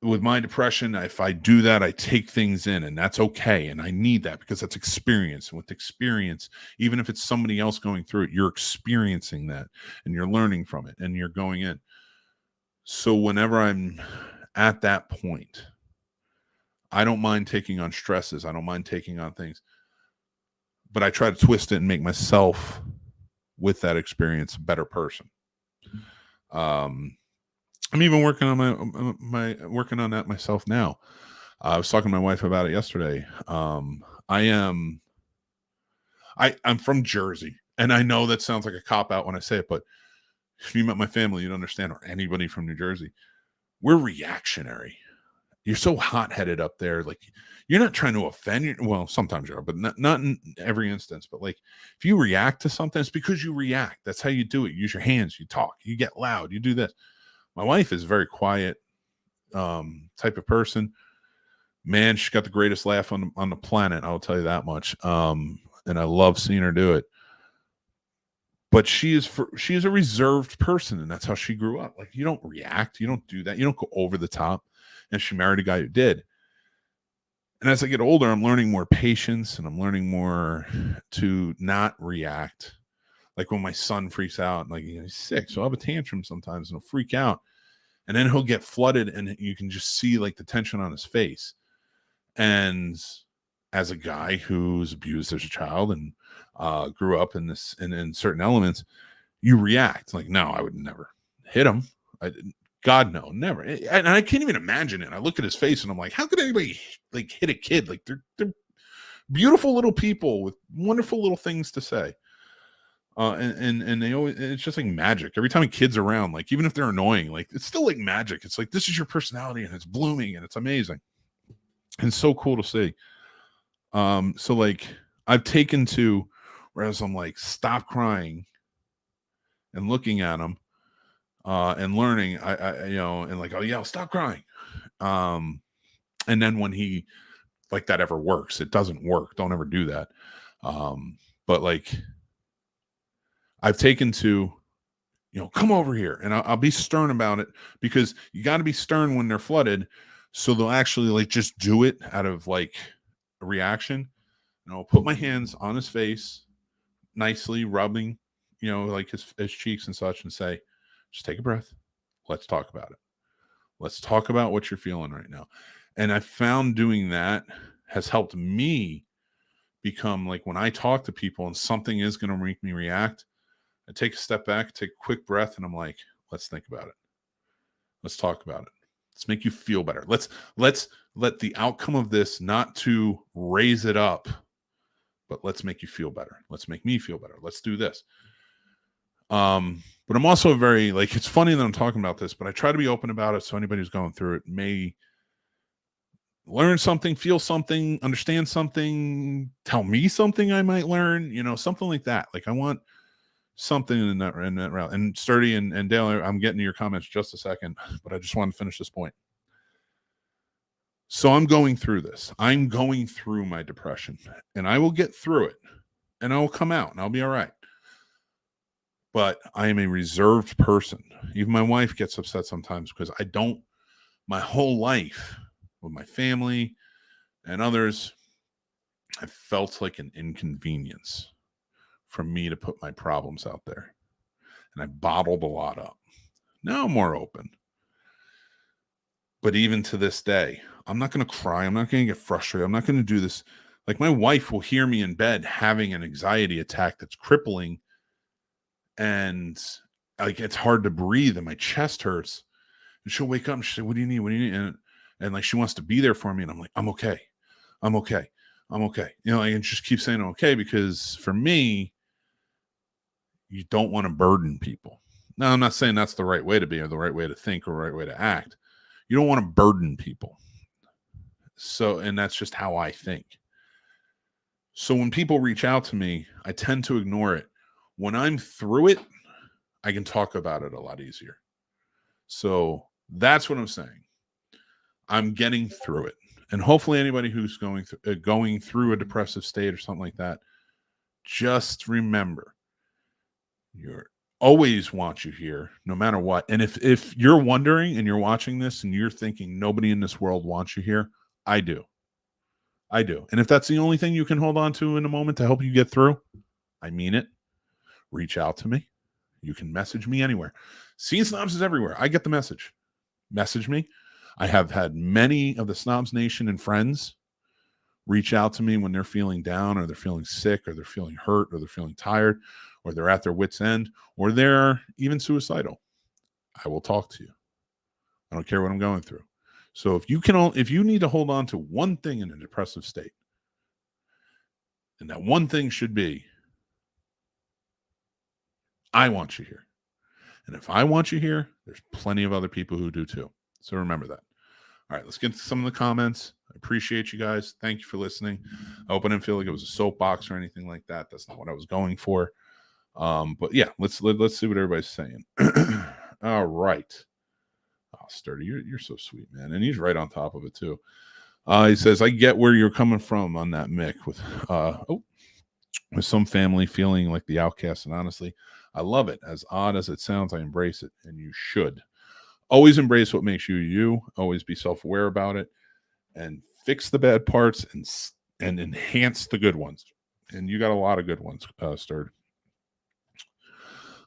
with my depression, if I do that, I take things in, and that's okay. And I need that because that's experience. And with experience, even if it's somebody else going through it, you're experiencing that and you're learning from it and you're going in. So whenever I'm at that point, I don't mind taking on stresses. I don't mind taking on things, but I try to twist it and make myself, with that experience, a better person. I'm even working on working on that myself now. I was talking to my wife about it yesterday. I'm from Jersey, and I know that sounds like a cop out when I say it, but if you met my family, you'd understand, or anybody from New Jersey. We're reactionary. You're so hot-headed up there. Like, you're not trying to offend. Well, sometimes you are, but not in every instance. But like, if you react to something, it's because you react. That's how you do it. You use your hands. You talk. You get loud. You do this. My wife is a very quiet type of person. Man, she's got the greatest laugh on the planet. I'll tell you that much. And I love seeing her do it. But she is a reserved person, and that's how she grew up. Like, you don't react. You don't do that. You don't go over the top. And she married a guy who did. And as I get older, I'm learning more patience, and I'm learning more to not react. Like when my son freaks out, like, he's sick, so I'll have a tantrum sometimes, and he'll freak out. And then he'll get flooded, and you can just see like the tension on his face. And as a guy who's abused as a child and grew up in this and in certain elements, you react. Like, no, I would never hit him. God, no, never. And I can't even imagine it. I look at his face and I'm like, how could anybody like hit a kid? Like, they're beautiful little people with wonderful little things to say. And they always, it's just like magic. Every time a kid's around, like, even if they're annoying, like, it's still like magic. It's like, this is your personality, and it's blooming, and it's amazing. And so cool to see. So like, I've taken to, whereas I'm like, stop crying and looking at him, and learning, I and like, oh yeah, stop crying. And then when he, like, that ever works, it doesn't work. Don't ever do that. But like, I've taken to, come over here, and I'll be stern about it, because you got to be stern when they're flooded. So they'll actually like just do it out of like a reaction. And I'll put my hands on his face, nicely rubbing, like his cheeks and such, and say, just take a breath. Let's talk about it. Let's talk about what you're feeling right now. And I found doing that has helped me become, like, when I talk to people and something is going to make me react, I take a step back, take a quick breath, and I'm like, let's think about it. Let's talk about it. Let's make you feel better. Let's let the outcome of this, not to raise it up, but let's make you feel better. Let's make me feel better. Let's do this. But I'm also very, like, it's funny that I'm talking about this, but I try to be open about it so anybody who's going through it may learn something, feel something, understand something, tell me something I might learn, something like that. Like, I want something in that route. And Sturdy and Dale, I'm getting to your comments just a second, but I just want to finish this point. So I'm going through this. I'm going through my depression, and I will get through it, and I will come out, and I'll be all right. But I am a reserved person. Even my wife gets upset sometimes because my whole life with my family and others, I felt like an inconvenience for me to put my problems out there. And I bottled a lot up. Now I'm more open. But even to this day, I'm not going to cry. I'm not going to get frustrated. I'm not going to do this. Like, my wife will hear me in bed having an anxiety attack that's crippling, and like, it's hard to breathe and my chest hurts, and she'll wake up and she'll say, what do you need? What do you need? And like, she wants to be there for me. And I'm like, I'm okay. I'm okay. I'm okay. And just keep saying I'm okay, because for me, you don't want to burden people. Now, I'm not saying that's the right way to be, or the right way to think, or the right way to act. You don't want to burden people. So, and that's just how I think. So when people reach out to me, I tend to ignore it. When I'm through it, I can talk about it a lot easier. So that's what I'm saying. I'm getting through it. And hopefully anybody who's going through a depressive state or something like that, just remember, you're always want you here, no matter what. And if you're wondering and you're watching this and you're thinking nobody in this world wants you here, I do. And if that's the only thing you can hold on to in a moment to help you get through, I mean it. Reach out to me. You can message me anywhere. Scene Snobs is everywhere. I get the message. Message me. I have had many of the SnobNation and friends reach out to me when they're feeling down, or they're feeling sick, or they're feeling hurt, or they're feeling tired, or they're at their wits' end, or they're even suicidal. I will talk to you. I don't care what I'm going through. So if you need to hold on to one thing in a depressive state, and that one thing should be, I want you here. And if I want you here, there's plenty of other people who do too. So remember that. All right, let's get to some of the comments. I appreciate you guys. Thank you for listening. I hope I didn't feel like it was a soapbox or anything like that. That's not what I was going for. But yeah, let's see what everybody's saying. All right. Oh, Sturdy, you're so sweet, man. And he's right on top of it too. He says, I get where you're coming from on that, Mick, with some family feeling like the outcast. And honestly, I love it. As odd as it sounds, I embrace it, and you should. Always embrace what makes you you. Always be self-aware about it, and fix the bad parts and enhance the good ones. And you got a lot of good ones, Sturdy.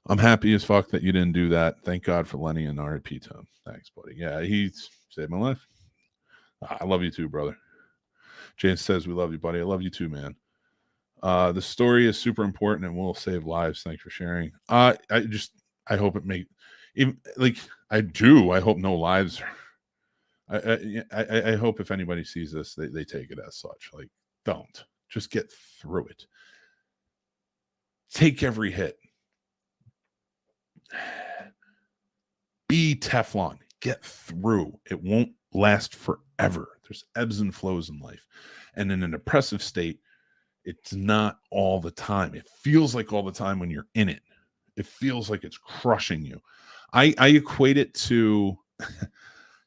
I'm happy as fuck that you didn't do that. Thank God for Lenny and RIP to him. Thanks, buddy. Yeah, he saved my life. I love you too, brother. James says we love you, buddy. I love you too, man. The story is super important and will save lives. Thanks for sharing. I hope it may, even like I do. I hope no lives. I hope if anybody sees this, they take it as such. Like, don't just get through it. Take every hit. Be Teflon. Get through. It won't last forever. There's ebbs and flows in life, and in a depressive state, it's not all the time. It feels like all the time when you're in it. It feels like it's crushing you. I equate it to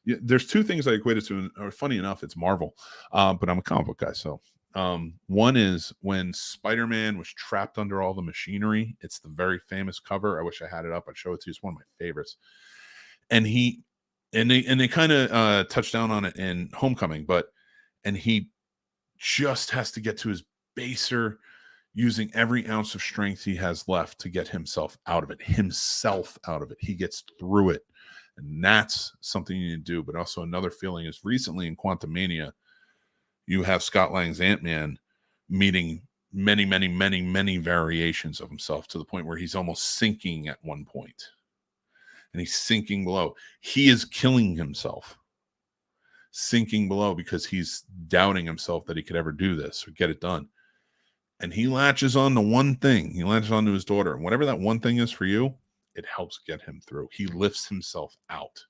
there's two things I equate it to, and funny enough, it's Marvel. But I'm a comic book guy, so one is when Spider-Man was trapped under all the machinery. It's the very famous cover. I wish I had it up. I'd show it to you. It's one of my favorites. And they kind of touched down on it in Homecoming, and he just has to get to his baser, using every ounce of strength he has left to get himself out of it. He gets through it. And that's something you need to do. But also another feeling is recently in Quantumania, you have Scott Lang's Ant-Man meeting many, many, many, many variations of himself, to the point where he's almost sinking at one point. And he's sinking below. He is killing himself, sinking below, because he's doubting himself that he could ever do this or get it done. And he latches on to one thing. He latches on to his daughter. And whatever that one thing is for you, it helps get him through. He lifts himself out.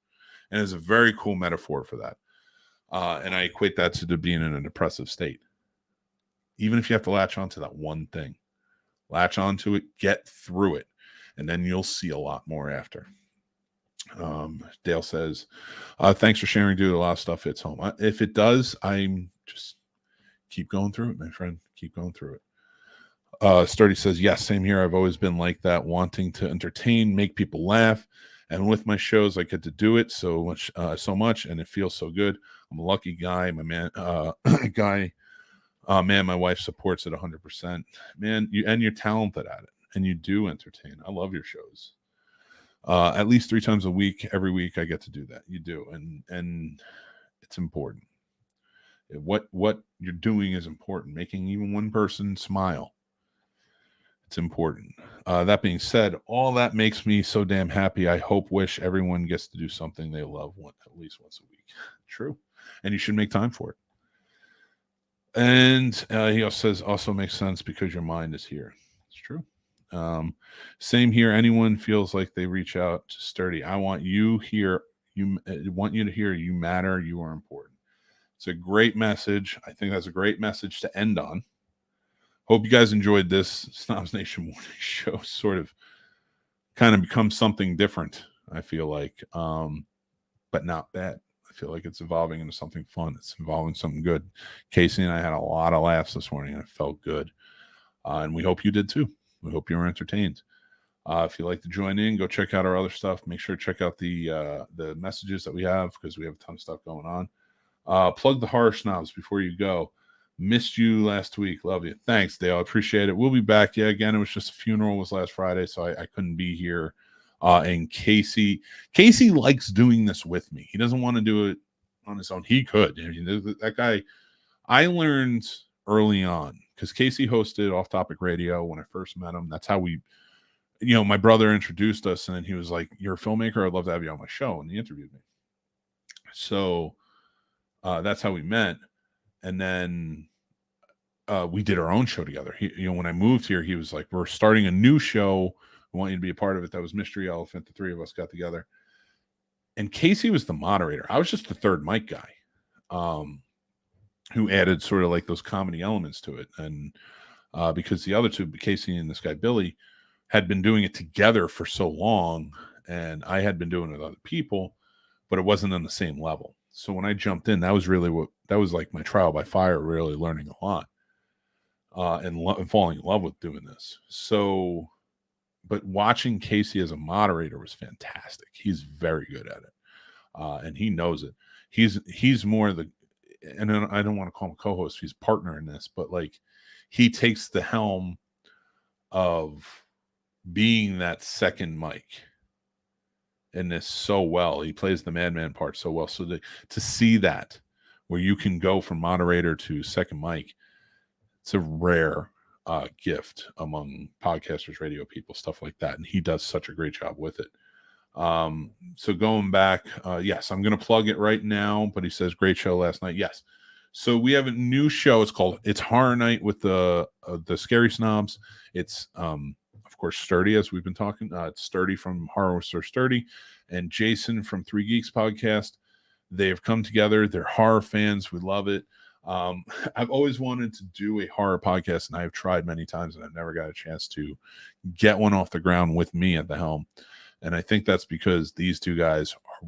And it's a very cool metaphor for that. And I equate that to being in a depressive state. Even if you have to latch on to that one thing, latch onto it, get through it, and then you'll see a lot more after. Dale says, thanks for sharing, dude. A lot of stuff hits home. If it does, I'm just keep going through it, my friend. Keep going through it. Sturdy says, yes, same here. I've always been like that, wanting to entertain, make people laugh. And with my shows, I get to do it so much, and it feels so good. I'm a lucky guy. My man, man, my wife supports it 100%. Man, you're talented at it, and you do entertain. I love your shows. At least 3 times a week, every week, I get to do that. You do, and it's important. What you're doing is important. Making even one person smile, it's important. That being said, all that makes me so damn happy. I wish everyone gets to do something they love at least once a week. True. And you should make time for it. And he also says, also makes sense because your mind is here. It's true. Same here. Anyone feels like they reach out to Sturdy, I want you here. Want you to hear you matter. You are important. It's a great message. I think that's a great message to end on. Hope you guys enjoyed this SnobNation morning show. Sort of kind of become something different, I feel like, but not bad. I feel like it's evolving into something fun. It's involving something good. Casey and I had a lot of laughs this morning, and it felt good. And we hope you did too. We hope you were entertained. If you'd like to join in, go check out our other stuff. Make sure to check out the messages that we have, because we have a ton of stuff going on. Plug the Horror Snobs before you go. Missed you last week. Love you. Thanks, Dale. I appreciate it. We'll be back. Yeah, again, it was just a funeral. It was last Friday, so I couldn't be here. And Casey likes doing this with me. He doesn't want to do it on his own. He could. I mean, that guy, I learned early on, because Casey hosted Off Topic Radio when I first met him. That's how we, my brother introduced us, and then he was like, "You're a filmmaker. I'd love to have you on my show." And he interviewed me. So that's how we met. And then we did our own show together. When I moved here, he was like, "We're starting a new show. I want you to be a part of it." That was Mystery Elephant. The three of us got together. And Casey was the moderator. I was just the third mic guy, who added sort of like those comedy elements to it. And because the other two, Casey and this guy, Billy, had been doing it together for so long, and I had been doing it with other people, but it wasn't on the same level. So when I jumped in, that was like my trial by fire, really learning a lot, and falling in love with doing this. So, but watching Casey as a moderator was fantastic. He's very good at it, and he knows it. He's more and I don't want to call him a co-host. He's partner in this, but like, he takes the helm of being that second mic in this so well. He plays the madman part so well. So to see that, where you can go from moderator to second mic, it's a rare gift among podcasters, radio people, stuff like that. And he does such a great job with it. So going back, yes, I'm going to plug it right now, but he says, great show last night. Yes. So we have a new show. It's Horror Night with the Scary Snobs. It's, of course, Sturdy, as we've been talking. It's Sturdy from Horror with Sir Sturdy and Jason from Three Geeks Podcast. They have come together. They're horror fans. We love it. I've always wanted to do a horror podcast, and I have tried many times, and I've never got a chance to get one off the ground with me at the helm. And I think that's because these two guys are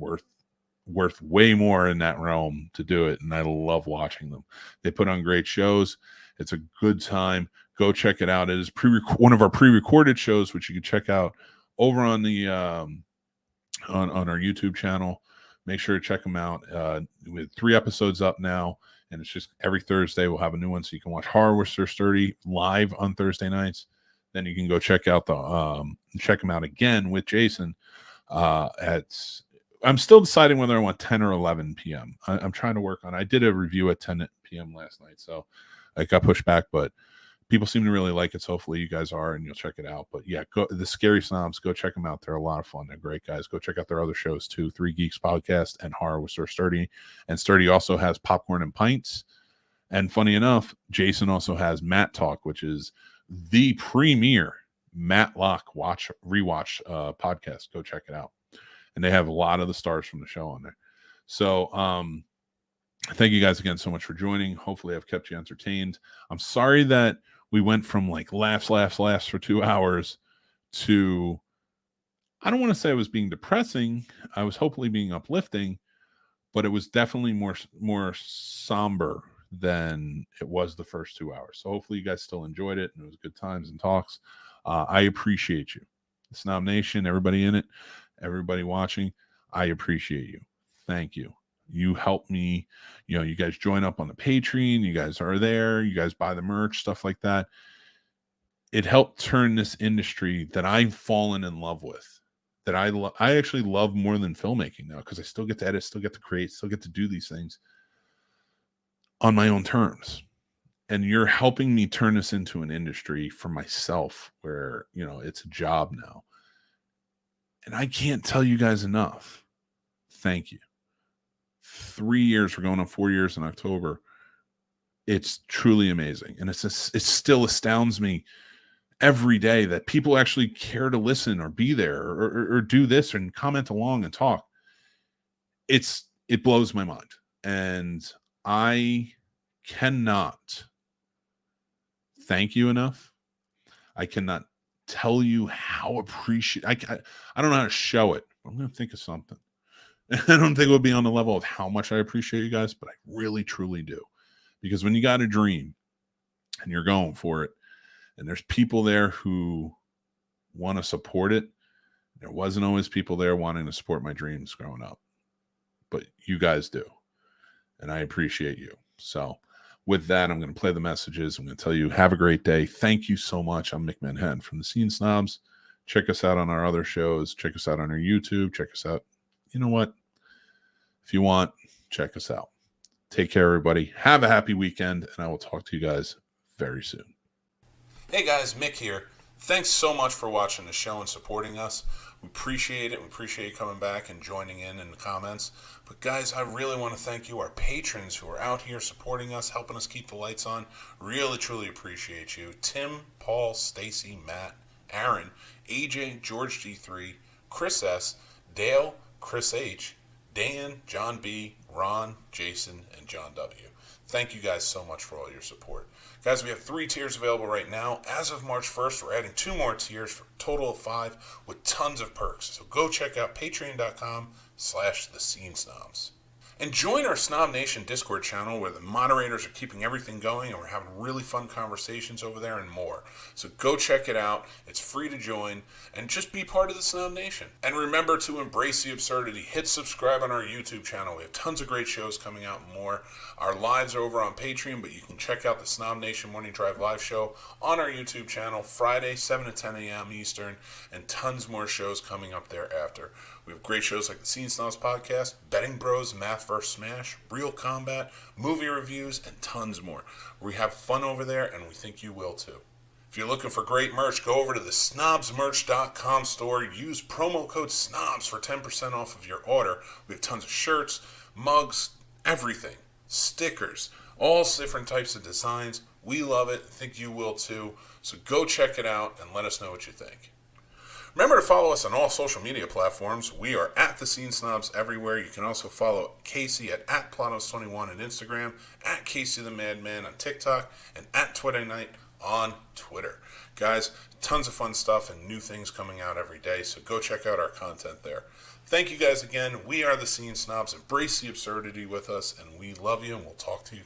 worth way more in that realm to do it, and I love watching them. They put on great shows. It's a good time. Go check it out. It is one of our pre-recorded shows, which you can check out over on the on our YouTube channel. Make sure to check them out. With 3 episodes up now, and it's just every Thursday we'll have a new one, so you can watch Horror with Sir Sturdy live on Thursday nights. Then you can go check out check them out again with Jason. I'm still deciding whether I want 10 or 11 p.m. I'm trying to work on. I did a review at 10 p.m. last night, so I got pushed back, but people seem to really like it. So hopefully you guys are, and you'll check it out. But yeah, go the Scary Snobs. Go check them out. They're a lot of fun. They're great guys. Go check out their other shows too: Three Geeks Podcast and Horror with Sir Sturdy. And Sturdy also has Popcorn and Pints. And funny enough, Jason also has Matt Talk, which is the premier Matlock rewatch podcast. Go check it out. And they have a lot of the stars from the show on there. So thank you guys again so much for joining. Hopefully I've kept you entertained. I'm sorry that we went from like laughs for 2 hours to, I don't want to say I was being depressing. I was hopefully being uplifting, but it was definitely more somber than it was the first 2 hours. So hopefully you guys still enjoyed it, and it was good times and talks. I appreciate you. SnobNation, everybody in it, everybody watching, I appreciate you. Thank you. You help me. You guys join up on the Patreon. You guys are there. You guys buy the merch, stuff like that. It helped turn this industry that I've fallen in love with, that I actually love more than filmmaking now, because I still get to edit, still get to create, still get to do these things on my own terms. And you're helping me turn this into an industry for myself where, it's a job now. And I can't tell you guys enough. Thank you. 3 years, we're going on 4 years in October. It's truly amazing. And it still astounds me every day that people actually care to listen or be there or do this and comment along and talk. It blows my mind. And I cannot thank you enough. I cannot tell you how appreciate. I don't know how to show it. I'm going to think of something. I don't think it would be on the level of how much I appreciate you guys, but I really, truly do. Because when you got a dream and you're going for it, and there's people there who want to support it. There wasn't always people there wanting to support my dreams growing up, but you guys do, and I appreciate you. So with that, I'm going to play the messages. I'm going to tell you, have a great day. Thank you so much. I'm Mick Manhattan from the Scene Snobs. Check us out on our other shows. Check us out on our YouTube. Check us out. You know what? If you want, check us out. Take care, everybody. Have a happy weekend, and I will talk to you guys very soon. Hey, guys. Mick here. Thanks so much for watching the show and supporting us. We appreciate it. We appreciate you coming back and joining in the comments. But guys, I really want to thank you, our patrons who are out here supporting us, helping us keep the lights on. Really, truly appreciate you. Tim, Paul, Stacy, Matt, Aaron, AJ, George G3, Chris S, Dale, Chris H, Dan, John B, Ron, Jason, and John W. Thank you guys so much for all your support. Guys, we have 3 tiers available right now. As of March 1st, we're adding 2 more tiers for a total of 5 with tons of perks. So go check out patreon.com/thescenesnobs. And join our SnobNation Discord channel where the moderators are keeping everything going and we're having really fun conversations over there and more. So go check it out. It's free to join and just be part of the SnobNation. And remember to embrace the absurdity. Hit subscribe on our YouTube channel. We have tons of great shows coming out and more. Our lives are over on Patreon, but you can check out the SnobNation Morning Drive live show on our YouTube channel Friday, 7 to 10 a.m. Eastern, and tons more shows coming up thereafter. We have great shows like the Scene Snobs Podcast, Betting Bros, Math vs. Smash, Real Combat, movie reviews, and tons more. We have fun over there, and we think you will too. If you're looking for great merch, go over to the snobsmerch.com store. Use promo code SNOBS for 10% off of your order. We have tons of shirts, mugs, everything, stickers, all different types of designs. We love it. I think you will too. So go check it out and let us know what you think. Remember to follow us on all social media platforms. We are at The Scene Snobs everywhere. You can also follow Casey at Planos21 on Instagram, at Casey the Madman on TikTok, and at Twitter Night on Twitter. Guys, tons of fun stuff and new things coming out every day, so go check out our content there. Thank you guys again. We are The Scene Snobs. Embrace the absurdity with us, and we love you, and we'll talk to you